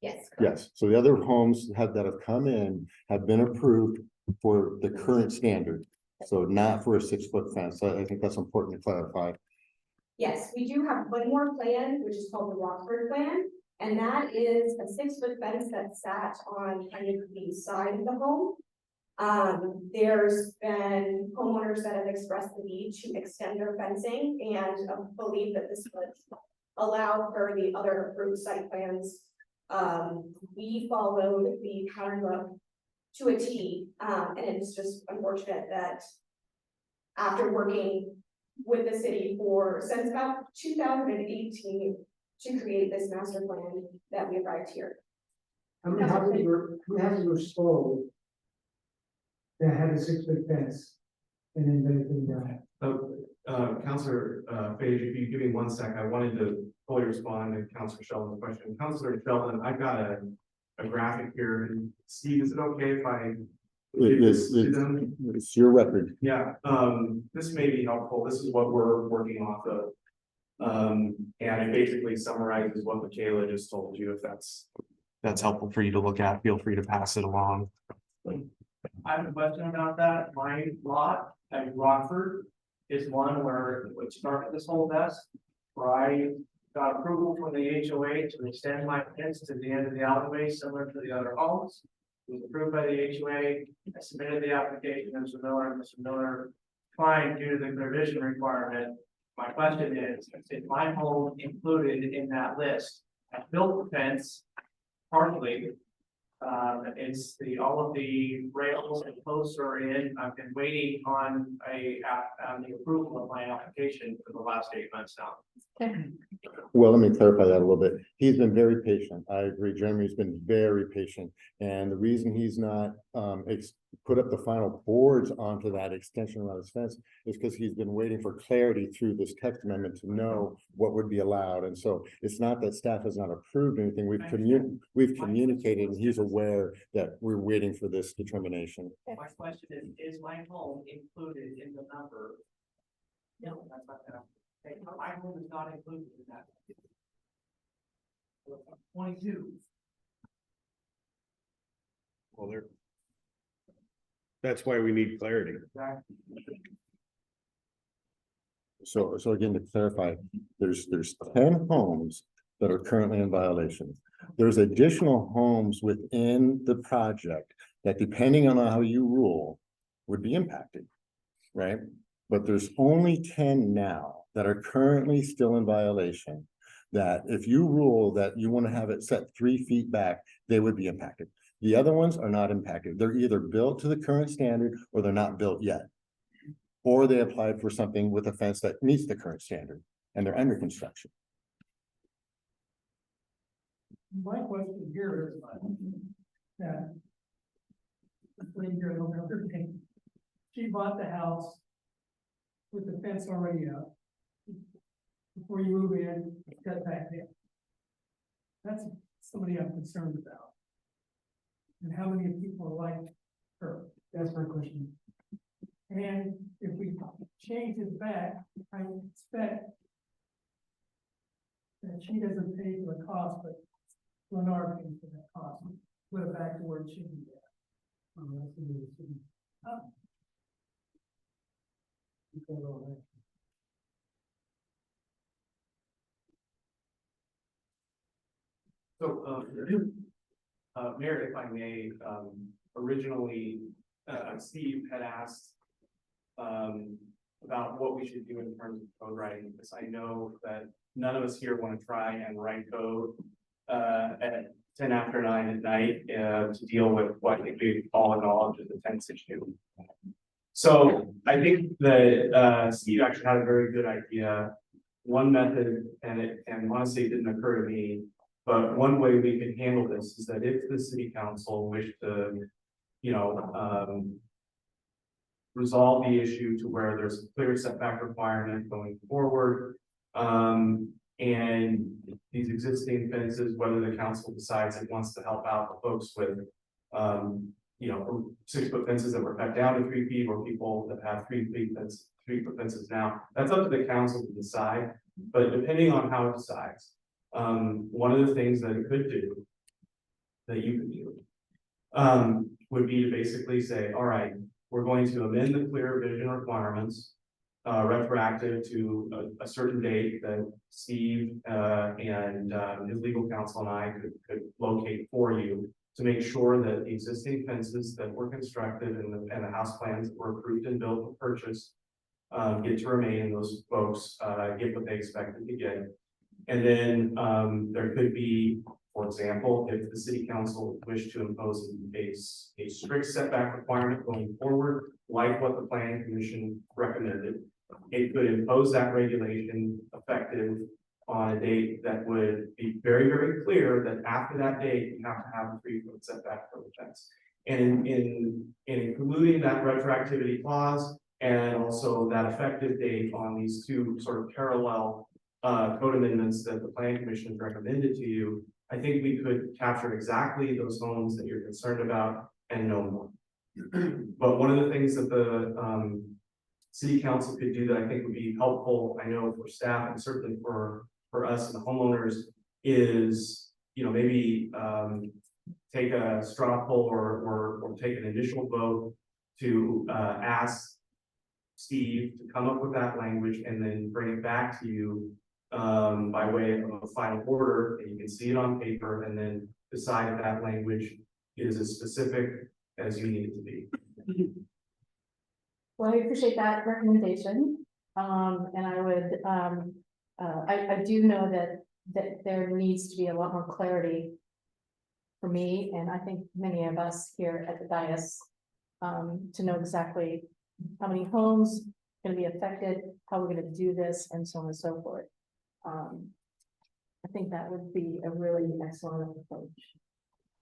[SPEAKER 4] Yes.
[SPEAKER 8] Yes, so the other homes that have come in have been approved for the current standard. So not for a 6-foot fence. I think that's important to clarify.
[SPEAKER 4] Yes, we do have one more plan, which is called the Rockford Plan, and that is a 6-foot fence that sat on kind of the side of the home. There's been homeowners that have expressed the need to extend their fencing and believe that this would allow for the other approved site plans. We followed the pattern book to a T, and it's just unfortunate that after working with the city since about 2018 to create this master plan that we arrived here.
[SPEAKER 5] How many houses were sold that had a 6-foot fence? And then they
[SPEAKER 12] Counselor, Page, if you give me 1 sec, I wanted to fully respond to Counselor Sheldon's question. Counselor Sheldon, I've got a graphic here. Steve, is it okay if I give this to them?
[SPEAKER 8] It's your record.
[SPEAKER 12] Yeah, this may be helpful. This is what we're working off of. And it basically summarizes what Michaela just told you. If that's helpful for you to look at, feel free to pass it along.
[SPEAKER 14] I have a question about that. My lot at Rockford is one where it started this whole mess. Where I got approval from the HOA to extend my fence to the end of the alleyway, similar to the other homes. It was approved by the HOA. I submitted the application to Mr. Miller, and Mr. Miller declined due to the clear vision requirement. My question is my home included in that list? I built the fence partially. It's all of the rails and posts are in. I've been waiting on the approval of my application for the last 8 months now.
[SPEAKER 8] Well, let me clarify that a little bit. He's been very patient. I agree. Jeremy's been very patient. And the reason he's not put up the final boards onto that extension around his fence is because he's been waiting for clarity through this text amendment to know what would be allowed. And so it's not that staff has not approved anything. We've communicated, and he's aware that we're waiting for this determination.
[SPEAKER 14] My question is my home included in the number? No, that's not that. Okay, my home is not included in that. 22.
[SPEAKER 7] Well, that's why we need clarity.
[SPEAKER 8] So again, to clarify, there's 10 homes that are currently in violation. There's additional homes within the project that, depending on how you rule, would be impacted, right? But there's only 10 now that are currently still in violation, that if you rule that you want to have it set 3 feet back, they would be impacted. The other ones are not impacted. They're either built to the current standard or they're not built yet. Or they applied for something with a fence that meets the current standard and they're under construction.
[SPEAKER 5] My question here is that lady here, I don't know her name. She bought the house with the fence already up. Before you move in, cut back in. That's somebody I'm concerned about. And how many people are like her? That's my question. And if we change it back, I expect that she doesn't pay for the cost, but Lennar pays for that cost. Put it back to where it should be at.
[SPEAKER 12] So, Mayor, if I may, originally, Steve had asked about what we should do in terms of code writing, because I know that none of us here want to try and write code at 10 after 9 at night to deal with what I think we all acknowledge is a tense issue. So I think that Steve actually had a very good idea. One method, and honestly, it didn't occur to me, but one way we could handle this is that if the city council wished to, resolve the issue to where there's a clear setback requirement going forward, And these existing fences, whether the council decides it wants to help out the folks with, 6-foot fences that were cut down to 3 feet, or people that have 3-foot fences now, that's up to the council to decide. But depending on how it decides, one of the things that it could do, that you could do, would be to basically say, all right, we're going to amend the clear vision requirements, retroactive to a certain date that Steve, and his legal counsel and I could locate for you to make sure that the existing fences that were constructed and the house plans that were approved and built and purchased get to remain, and those folks get what they expected to get. And then there could be, for example, if the city council wished to impose a strict setback requirement going forward, like what the planning commission recommended, it could impose that regulation effective on a date that would be very, very clear that after that date, you have to have a 3-foot setback for the fence. And in including that retroactivity clause and also that effective date on these two sort of parallel code amendments that the planning commission has recommended to you, I think we could capture exactly those homes that you're concerned about and no more. But one of the things that the city council could do that I think would be helpful, I know for staff and certainly for us and the homeowners, is, maybe take a straw poll or take an initial vote to ask Steve to come up with that language and then bring it back to you by way of a final order, and you can see it on paper and then decide if that language is as specific as you need it to be.
[SPEAKER 2] Well, I appreciate that recommendation. And I would, I do know that there needs to be a lot more clarity for me, and I think many of us here at the dais, to know exactly how many homes are going to be affected, how we're going to do this, and so on and so forth. I think that would be a really excellent approach.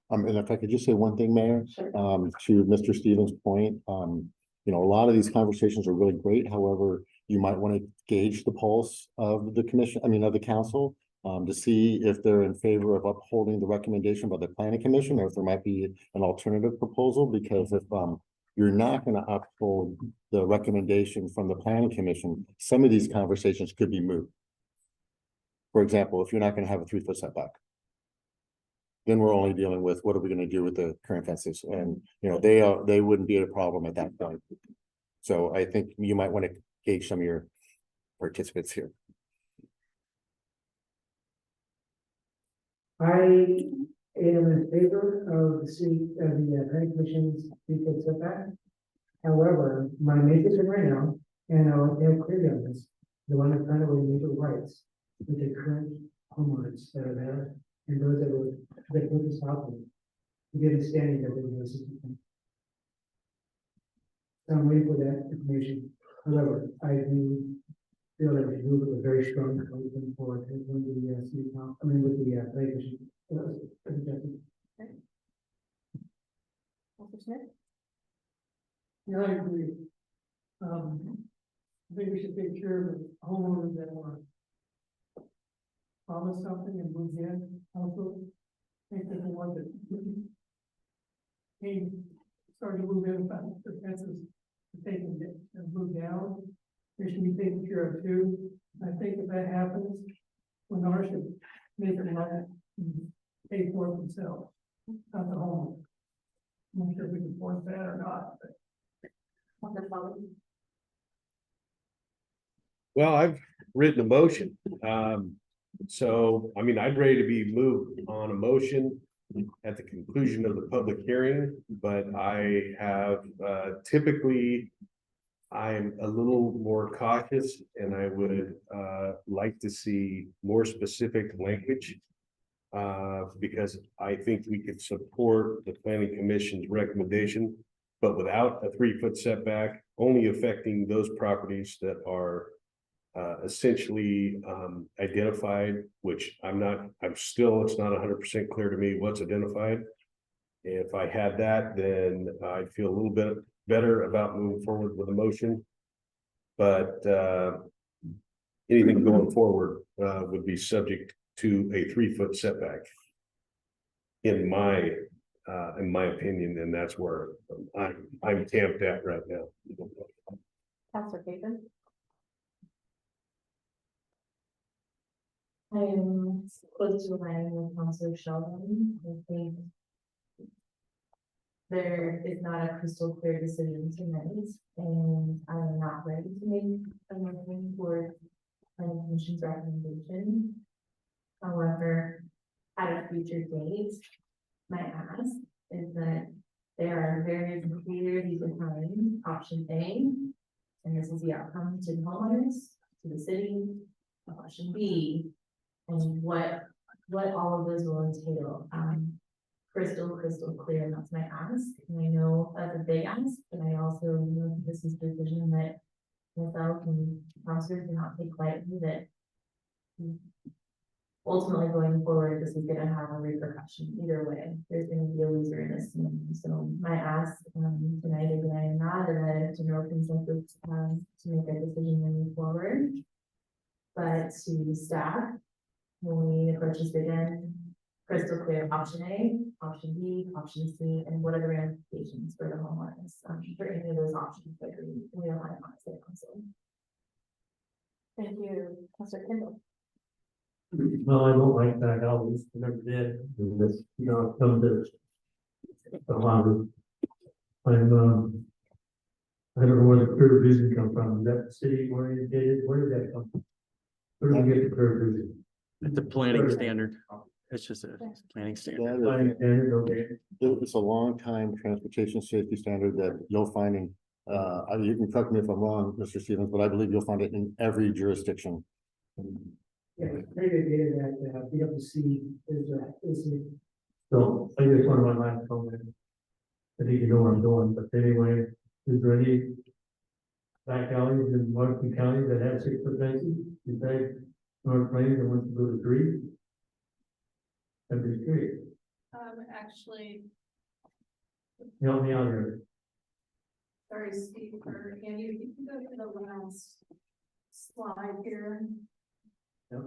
[SPEAKER 8] And if I could just say one thing, Mayor,
[SPEAKER 2] Sure.
[SPEAKER 8] To Mr. Stevens' point, a lot of these conversations are really great. However, you might want to gauge the pulse of the commission, of the council, to see if they're in favor of upholding the recommendation by the planning commission, or if there might be an alternative proposal, because if, you're not going to uphold the recommendation from the planning commission, some of these conversations could be moot. For example, if you're not going to have a 3-foot setback, then we're only dealing with what are we going to do with the current fences, and they wouldn't be a problem at that point. So I think you might want to gauge some of your participants here.
[SPEAKER 5] I am in favor of the planning commission's 3-foot setback. However, my main concern right now, and I'll have clear on this, the one that's kind of major rights with the current homeowners that are there and those that put this out there, to get a standing that they're going to listen. So I'm waiting for that information. However, I do feel that we move with a very strong commitment for when the city council, with the planning commission.
[SPEAKER 2] Yeah,
[SPEAKER 5] I agree. I think we should take care of the homeowners that want to promise something and move in. Also, I think that the one that started to move in, about the fences taken and moved down, they should be taken care of too. I think if that happens, Lennar should make it right and pay for it themselves, not the home. I'm not sure if we can force that or not, but.
[SPEAKER 7] Well, I've written a motion. So, I'd ready to be moved on a motion at the conclusion of the public hearing, but I have, typically, I'm a little more cautious, and I would, like to see more specific language. Because I think we could support the planning commission's recommendation, but without a 3-foot setback, only affecting those properties that are essentially identified, which it's not 100% clear to me what's identified. If I had that, then I'd feel a little bit better about moving forward with a motion. But anything going forward, would be subject to a 3-foot setback. In my opinion, and that's where I'm camped at right now.
[SPEAKER 1] Counselor Capen?
[SPEAKER 10] I am close to aligning with Councilor Sheldon. I think there is not a crystal clear decision tonight, and I'm not ready to make a motion for planning commission's recommendation. However, at a future date, my ask is that there are very clearly defined option A, and this is the outcome to the homeowners, to the city, option B, and what all of those will entail. Crystal clear, and that's my ask. And I know that's a big ask, but I also know this is a decision that myself and councilors do not take lightly, that ultimately going forward, this is gonna have a repercussion either way. There's gonna be a loser in this. So my ask tonight is that I am not a general consensus to make a decision moving forward. But to staff, when we approach this again, crystal clear option A, option B, option C, and what are the ramifications for the homeowners for any of those options that we don't want to say.
[SPEAKER 2] Thank you, Councilor Kendall.
[SPEAKER 9] Well, I don't like back alleys, I never did, and this, you know, come to. A lot of. I don't know where the clear vision come from, is that city oriented, where did that come from? Where do we get the clear vision?
[SPEAKER 6] It's a planning standard. It's just a planning standard.
[SPEAKER 9] Planning standard, okay.
[SPEAKER 8] It's a long time transportation safety standard that you'll find in, you can correct me if I'm wrong, Mr. Stevens, but I believe you'll find it in every jurisdiction.
[SPEAKER 5] Yeah, great idea that, BWC is.
[SPEAKER 9] So I just wanted my last comment. I think you know where I'm going, but anyway, is there any back alleys in Washington County that have 6-foot fences? Besides North Plains that wants to go to 3? I'm just curious.
[SPEAKER 11] Actually,
[SPEAKER 9] Help me out here.
[SPEAKER 11] sorry, Steve, or Andy, if you can go to the last slide here.
[SPEAKER 8] Yeah,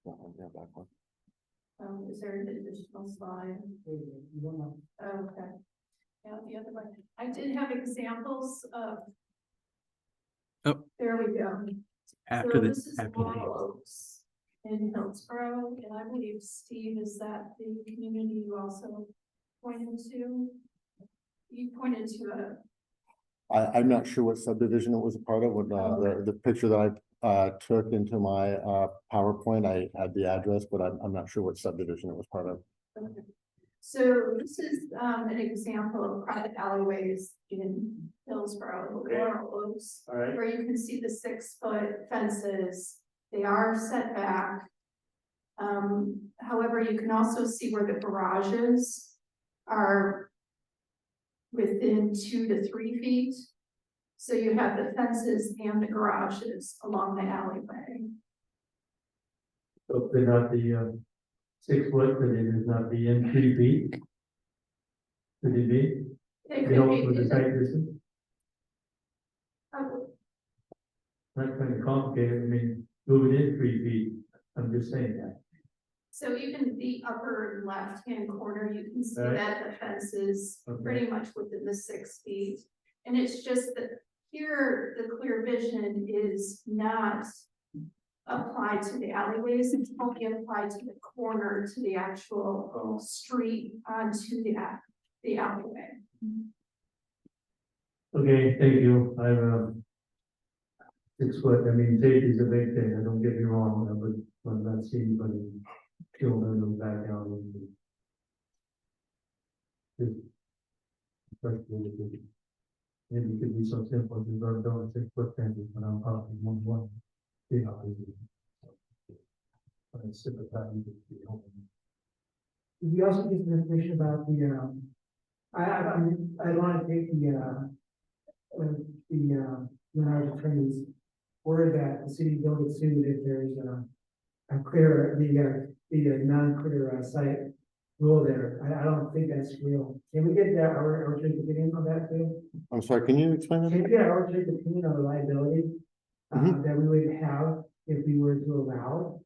[SPEAKER 8] back one.
[SPEAKER 11] Is there an additional slide? Okay. Yeah, the other one. I did have examples of.
[SPEAKER 6] Oh.
[SPEAKER 11] There we go.
[SPEAKER 6] After
[SPEAKER 11] So
[SPEAKER 6] the,
[SPEAKER 11] this is
[SPEAKER 6] after the.
[SPEAKER 11] Laurel Oaks in Hillsborough, and I believe, Steve, is that the community you also pointed to? You pointed to
[SPEAKER 8] I'm not sure what subdivision it was a part of, when, the picture that I took into my, PowerPoint, I had the address, but I'm not sure what subdivision it was part of.
[SPEAKER 11] So this is an example of private alleyways in Hillsborough, Laurel Oaks, where you can see the 6-foot fences. They are set back. However, you can also see where the garages are within 2 to 3 feet. So you have the fences and the garages along the alleyway.
[SPEAKER 9] So they're not the 6 foot, but it is not the in 3 feet. Could it be?
[SPEAKER 11] It
[SPEAKER 9] You know,
[SPEAKER 11] could
[SPEAKER 9] with the
[SPEAKER 11] be,
[SPEAKER 9] site distance,
[SPEAKER 11] uh,
[SPEAKER 9] not trying to complicate it, I mean, move it in 3 feet, I'm just saying that.
[SPEAKER 11] so even the upper left-hand corner, you can see
[SPEAKER 9] Right.
[SPEAKER 11] that the fence is
[SPEAKER 9] Okay.
[SPEAKER 11] pretty much within the 6 feet. And it's just that here, the clear vision is not applied to the alleyways, it's only applied to the corner, to the actual street onto the alleyway.
[SPEAKER 9] Okay, thank you, I'm 6 foot, I mean, safety is a big thing, I don't get me wrong, I'm not seeing anybody killed in the back alley. Maybe it could be so simple as you're going 6 foot fences, but I'm talking one. You know, I sympathize with the home.
[SPEAKER 5] We also get some information about the, I want to take the Menards attorneys word that the city will get sued if there's a clear, the non-clear site rule there. I don't think that's real. Can we get that, our take opinion on that too?
[SPEAKER 8] I'm sorry, can you explain that?
[SPEAKER 5] Yeah, our take opinion on the liability that we would have if we were to allow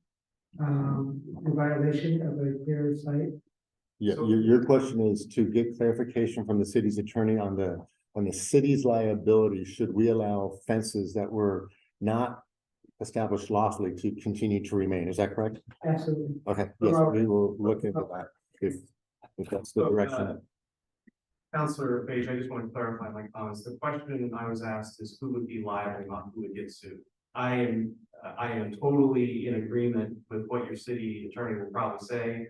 [SPEAKER 5] the violation of a clear site?
[SPEAKER 8] Yeah, your question is to get clarification from the city's attorney on the city's liability, should we allow fences that were not established lawfully to continue to remain, is that correct?
[SPEAKER 5] Absolutely.
[SPEAKER 8] Okay, yes, we will look into that, if that's the direction.
[SPEAKER 12] Counselor Page, I just want to clarify my comments. The question I was asked is who would be liable, not who would get sued. I am totally in agreement with what your city attorney will probably say,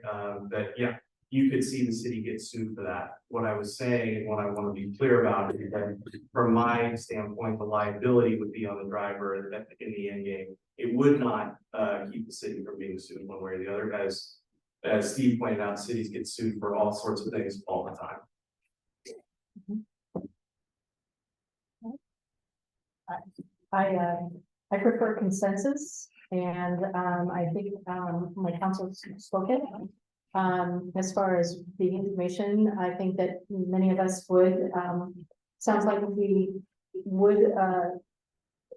[SPEAKER 12] that, yeah, you could see the city get sued for that. What I was saying, and what I want to be clear about is that from my standpoint, the liability would be on the driver in the end game. It would not, keep the city from being sued one way or the other. As Steve pointed out, cities get sued for all sorts of things all the time.
[SPEAKER 2] I prefer consensus, and I think my council's spoken. As far as the information, I think that many of us would, sounds like we would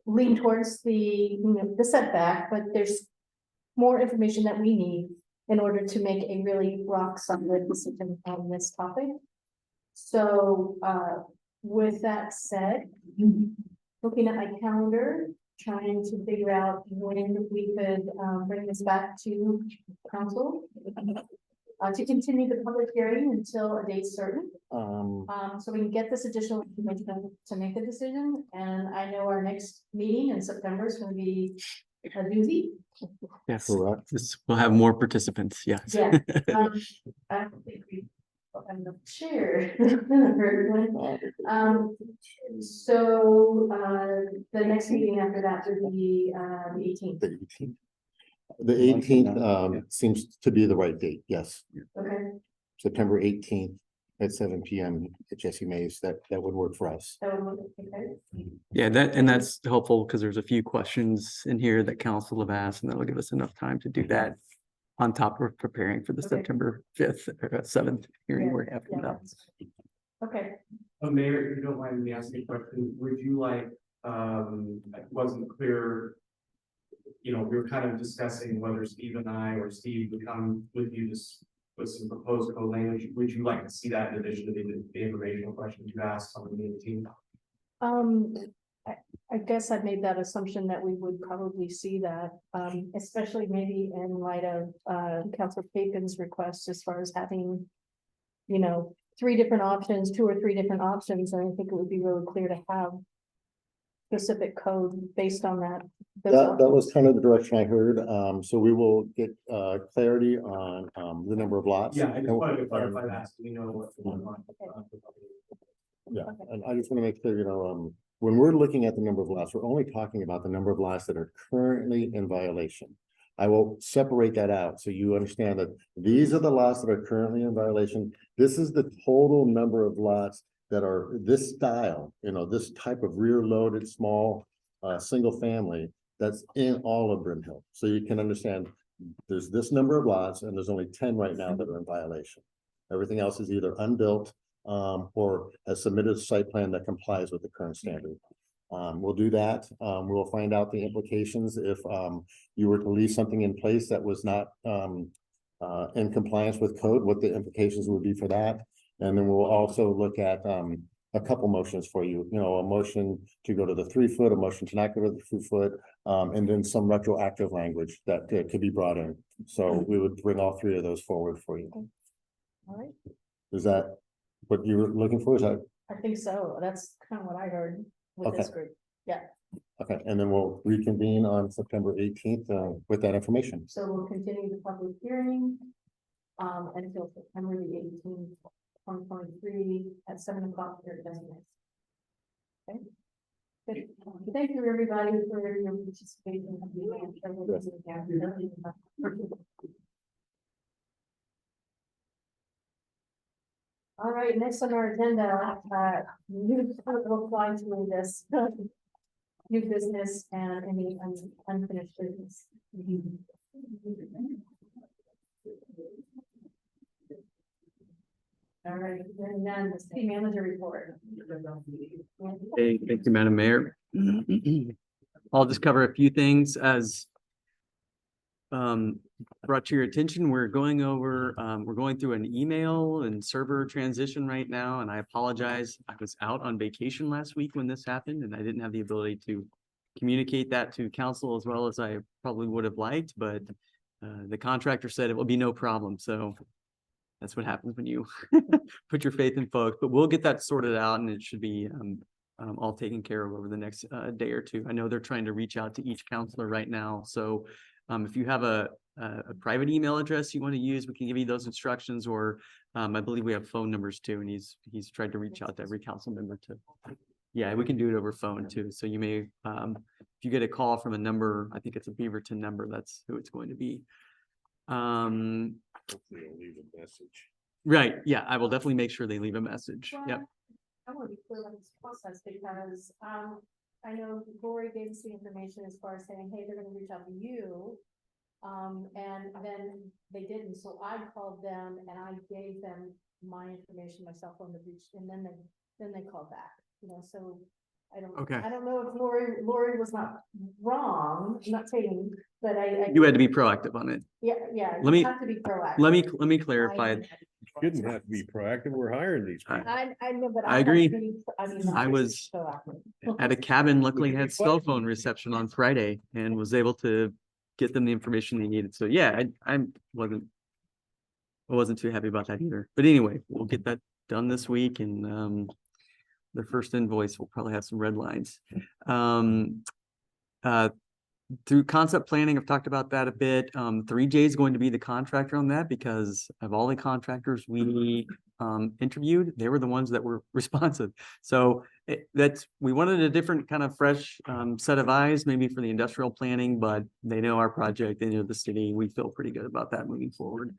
[SPEAKER 2] lean towards the setback, but there's more information that we need in order to make a really rock solid decision on this topic. So with that said, looking at my calendar, trying to figure out when we could bring this back to council to continue the public hearing until a date certain. So we can get this additional information to make a decision. And I know our next meeting in September is going to be a doozy.
[SPEAKER 6] Yes,
[SPEAKER 8] Correct.
[SPEAKER 6] we'll have more participants, yes.
[SPEAKER 2] Yeah. I don't think I'm the chair. So the next meeting after that would be the 18th.
[SPEAKER 8] The 18th seems to be the right date, yes,
[SPEAKER 2] Okay,
[SPEAKER 8] September 18th at 7 PM at Jesse Mays, that would work for us.
[SPEAKER 2] that would look okay.
[SPEAKER 6] Yeah, that's helpful because there's a few questions in here that council have asked, and that'll give us enough time to do that on top of preparing for the
[SPEAKER 2] Okay.
[SPEAKER 6] September 5th or 7th hearing
[SPEAKER 2] Yeah,
[SPEAKER 6] we're having
[SPEAKER 2] yeah,
[SPEAKER 6] up.
[SPEAKER 2] okay.
[SPEAKER 12] Mayor, if you don't mind me asking a question, would you like, it wasn't clear. You know, we were kind of discussing whether Steve and I or Steve would come with you just with some proposed code language. Would you like to see that in addition to the informational questions you asked on the meeting?
[SPEAKER 2] I guess I made that assumption that we would probably see that, especially maybe in light of Councilor Pagan's request as far as having, 3 different options, 2 or 3 different options, and I think it would be really clear to have specific code based on that.
[SPEAKER 8] That was kind of the direction I heard, so we will get clarity on the number of lots.
[SPEAKER 12] Yeah, I just wanted to clarify that, so we know what's going on.
[SPEAKER 8] Yeah, and I just want to make clear, when we're looking at the number of lots, we're only talking about the number of lots that are currently in violation. I will separate that out so you understand that these are the lots that are currently in violation. This is the total number of lots that are this style, this type of rear loaded small single family that's in all of Brim Hill. So you can understand there's this number of lots and there's only 10 right now that are in violation. Everything else is either unbuilt or has submitted a site plan that complies with the current standard. We'll do that. We'll find out the implications if you were to leave something in place that was not in compliance with code, what the implications would be for that. And then we'll also look at a couple motions for you, a motion to go to the 3 foot, a motion to not go to the 2 foot, and then some retroactive language that could be brought in. So we would bring all 3 of those forward for you.
[SPEAKER 2] All right,
[SPEAKER 8] Is that what you were looking for? Is that
[SPEAKER 2] I think so. That's kind of what I heard with this group. Yeah,
[SPEAKER 8] okay? And then we'll reconvene on September 18th with that information.
[SPEAKER 2] so we'll continue the public hearing until September the 18th, 2023 at 7 o'clock here at Desmond. Okay. Good. Thank you, everybody, for your participation. All right, next on our agenda, we'll fly through this. New business and any unfinished business. All right, and then the city manager report.
[SPEAKER 6] Hey, thank you, Madam Mayor. I'll just cover a few things. As brought to your attention, we're going through an email and server transition right now, and I apologize. I was out on vacation last week when this happened, and I didn't have the ability to communicate that to council as well as I probably would have liked, but the contractor said it will be no problem, so that's what happens when you put your faith in folks, but we'll get that sorted out, and it should be all taken care of over the next day or two. I know they're trying to reach out to each counselor right now, so if you have a private email address you want to use, we can give you those instructions, or I believe we have phone numbers too, and he's tried to reach out to every council member to. Yeah, we can do it over phone too. So you may, if you get a call from a number, I think it's a Beaverton number, that's who it's going to be.
[SPEAKER 7] Hopefully they'll leave a message.
[SPEAKER 6] Right, yeah, I will definitely make sure they leave a message. Yep.
[SPEAKER 2] I want to be clear on this process because, I know Lori gave us the information as far as saying, hey, they're gonna reach out to you. And then they didn't, so I called them and I gave them my information, my cell phone to reach, and then they called back, you know, so.
[SPEAKER 6] Okay.
[SPEAKER 2] I don't know if Lori was not wrong, I'm not saying, but I.
[SPEAKER 6] You had to be proactive on it.
[SPEAKER 2] Yeah,
[SPEAKER 6] Let me-
[SPEAKER 2] you have to be proactive.
[SPEAKER 6] Let me clarify.
[SPEAKER 7] Shouldn't have to be proactive. We're hiring these people.
[SPEAKER 2] I know, but.
[SPEAKER 6] I agree.
[SPEAKER 2] I
[SPEAKER 6] was
[SPEAKER 2] proactive.
[SPEAKER 6] At a cabin, luckily had cell phone reception on Friday and was able to get them the information they needed. So yeah, I wasn't too happy about that either. But anyway, we'll get that done this week, and the first invoice will probably have some red lines. Through concept planning, I've talked about that a bit. 3J is going to be the contractor on that because of all the contractors we interviewed, they were the ones that were responsive. So we wanted a different kind of fresh set of eyes, maybe for the industrial planning, but they know our project, they know the city. We feel pretty good about that moving forward.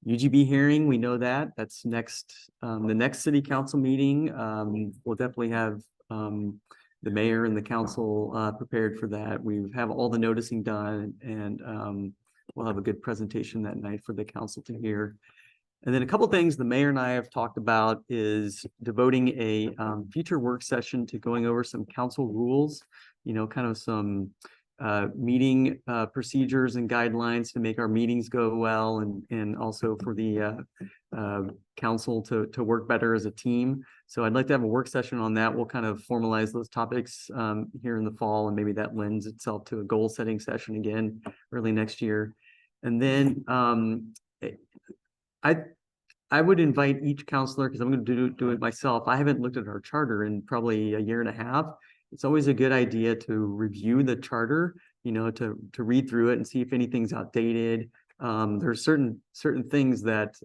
[SPEAKER 6] UGB hearing, we know that. That's next, the next city council meeting. We'll definitely have the mayor and the council prepared for that. We have all the noticing done, and we'll have a good presentation that night for the council to hear. And then a couple of things the mayor and I have talked about is devoting a future work session to going over some council rules, you know, kind of some meeting procedures and guidelines to make our meetings go well, and also for the council to work better as a team. So I'd like to have a work session on that. We'll kind of formalize those topics here in the fall, and maybe that lends itself to a goal setting session again early next year. And then I would invite each counselor, because I'm going to do it myself. I haven't looked at our charter in probably a year and a half. It's always a good idea to review the charter, you know, to read through it and see if anything's outdated. There's certain things that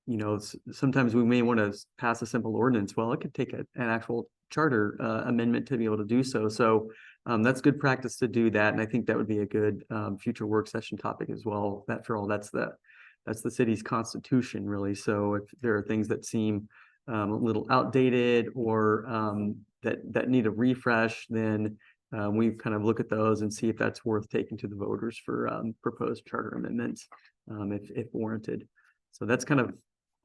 [SPEAKER 6] you know, sometimes we may want to pass a simple ordinance. Well, it could take an actual charter amendment to be able to do so. So that's good practice to do that, and I think that would be a good future work session topic as well. After all, that's the city's constitution, really. So if there are things that seem a little outdated or that need a refresh, then we kind of look at those and see if that's worth taking to the voters for proposed charter amendments if warranted. So that's kind of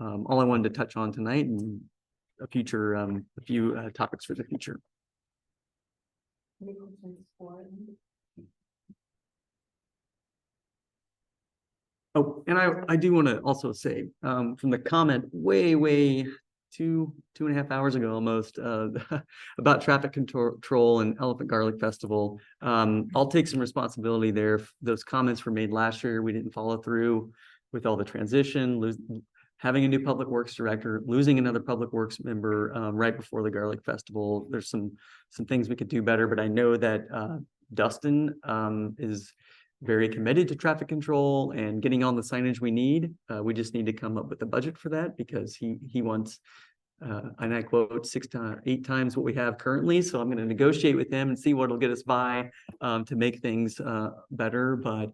[SPEAKER 6] all I wanted to touch on tonight, and a few topics for the future.
[SPEAKER 2] Any questions for him?
[SPEAKER 6] Oh, and I do want to also say from the comment way 2.5 hours ago almost about traffic control and Elephant Garlic Festival. I'll take some responsibility there. Those comments were made last year. We didn't follow through with all the transition, having a new public works director, losing another public works member right before the Garlic Festival. There's some things we could do better, but I know that Dustin is very committed to traffic control and getting on the signage we need. We just need to come up with a budget for that, because he wants, and I quote, 6 to 8 times what we have currently. So I'm going to negotiate with him and see what will get us by to make things better. But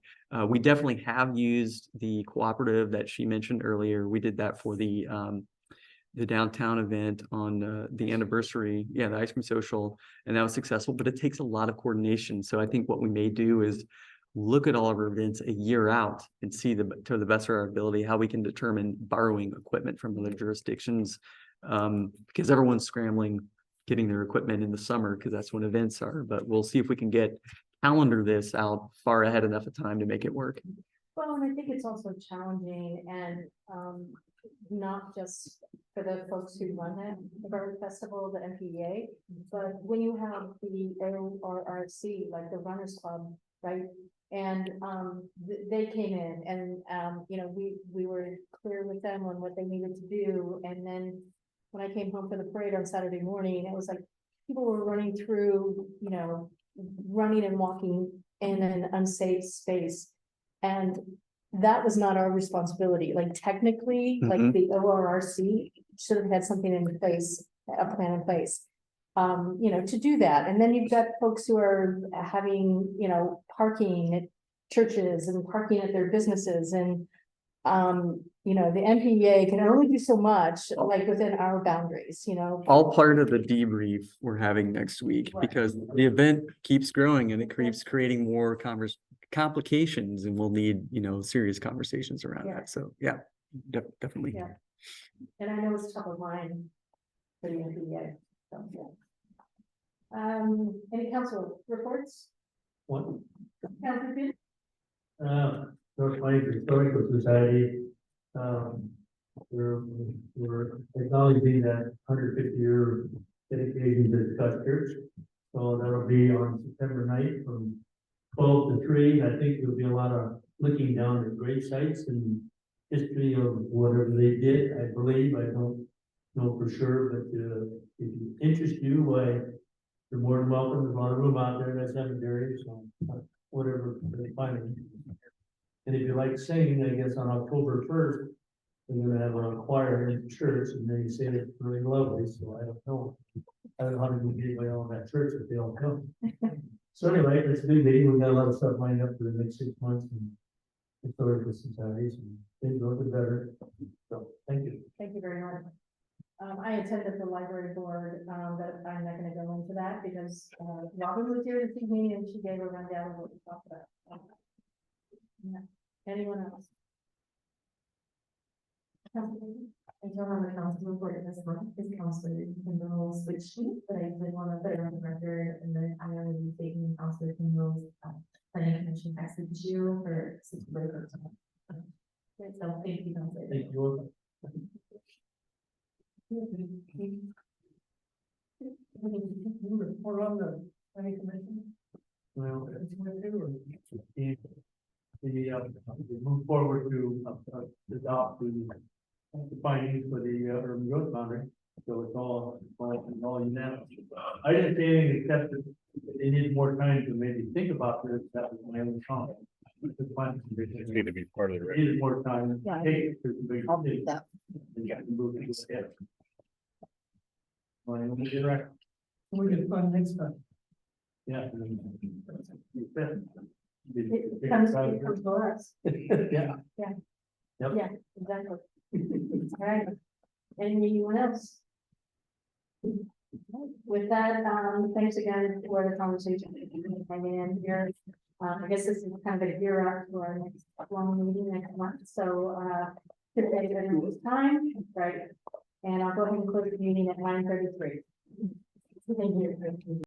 [SPEAKER 6] we definitely have used the cooperative that she mentioned earlier. We did that for the downtown event on the anniversary, the ice cream social, and that was successful, but it takes a lot of coordination. So I think what we may do is look at all of our events a year out and see to the best of our ability how we can determine borrowing equipment from other jurisdictions, because everyone's scrambling getting their equipment in the summer, because that's when events are. But we'll see if we can get calendar this out far ahead enough of time to make it work.
[SPEAKER 2] Well, and I think it's also challenging and, not just for the folks who run that, the Garden Festival, the MPEA, but when you have the ORRC, like the Runners Club, right? And, they came in and, you know, we were clear with them on what they needed to do. And then when I came home for the parade on Saturday morning, it was like, people were running through, you know, running and walking in an unsafe space. And that was not our responsibility, like technically, like the ORRC should have had something in place, a plan in place. You know, to do that, and then you've got folks who are having, you know, parking at churches and parking at their businesses and. You know, the MPEA can only do so much, like within our boundaries, you know.
[SPEAKER 6] All part of the debrief we're having next week,
[SPEAKER 2] Right.
[SPEAKER 6] because the event keeps growing and it keeps creating more complications, and we'll need, you know, serious conversations around
[SPEAKER 2] Yeah.
[SPEAKER 6] that. So, yeah, definitely.
[SPEAKER 2] Yeah. And I know it's top of mind for the MPEA, so, yeah. Any council reports?
[SPEAKER 9] One,
[SPEAKER 2] Councilor Finn?
[SPEAKER 9] North Plains Historical Society, we're acknowledging that 150-year dedication to Scott Church. So that'll be on September 9th from 12 to 3. I think there'll be a lot of looking down at grave sites and history of whatever they did. I believe, I don't know for sure, but if it interests you, why, you're more than welcome. There's a lot of room out there in that cemetery, so whatever they find. And if you like singing, I guess on October 1st, we're gonna have a choir in the church, and they say it's really lovely, so I don't know. I don't know how to get anybody on that church if they don't come. So anyway, it's a big meeting. We've got a lot of stuff lined up for the next 6 months and historical societies and things a little bit better. So, thank you.
[SPEAKER 2] Thank you very much. I attended the library board, but I'm not gonna go into that because, Robin was here this evening and she gave a rundown of what we talked about. Yeah. Anyone else?
[SPEAKER 10] I don't have a council report this month, this council Kendall switched sheet, but I did want to put it on the record, and then I will be taking council Kendall's planning commission exit you for 6 breakers. So thank you, council.
[SPEAKER 9] Thank you. Report on the planning commission. Well, we move forward to adopt the findings for the urban growth boundary. So it's all unanimous. I didn't say anything except that they need more time to maybe think about this. That was my only comment.
[SPEAKER 7] It's need to be part of the record.
[SPEAKER 9] Needed more time.
[SPEAKER 2] Yeah.
[SPEAKER 9] Hey, there's a big
[SPEAKER 2] I'll do
[SPEAKER 9] thing.
[SPEAKER 2] that.
[SPEAKER 9] And get moving ahead. Well, we'll get right. We can find next time. Yeah.
[SPEAKER 2] It comes for us.
[SPEAKER 9] Yeah.
[SPEAKER 2] Yeah.
[SPEAKER 9] Yep.
[SPEAKER 2] Yeah, exactly. All right. Anyone else? With that, thanks again for the conversation. Hanging in here. I guess this is kind of a gear up to our next long meeting next month. So, today is time, right? And I'll go ahead and close the meeting at 9:33. Thank you.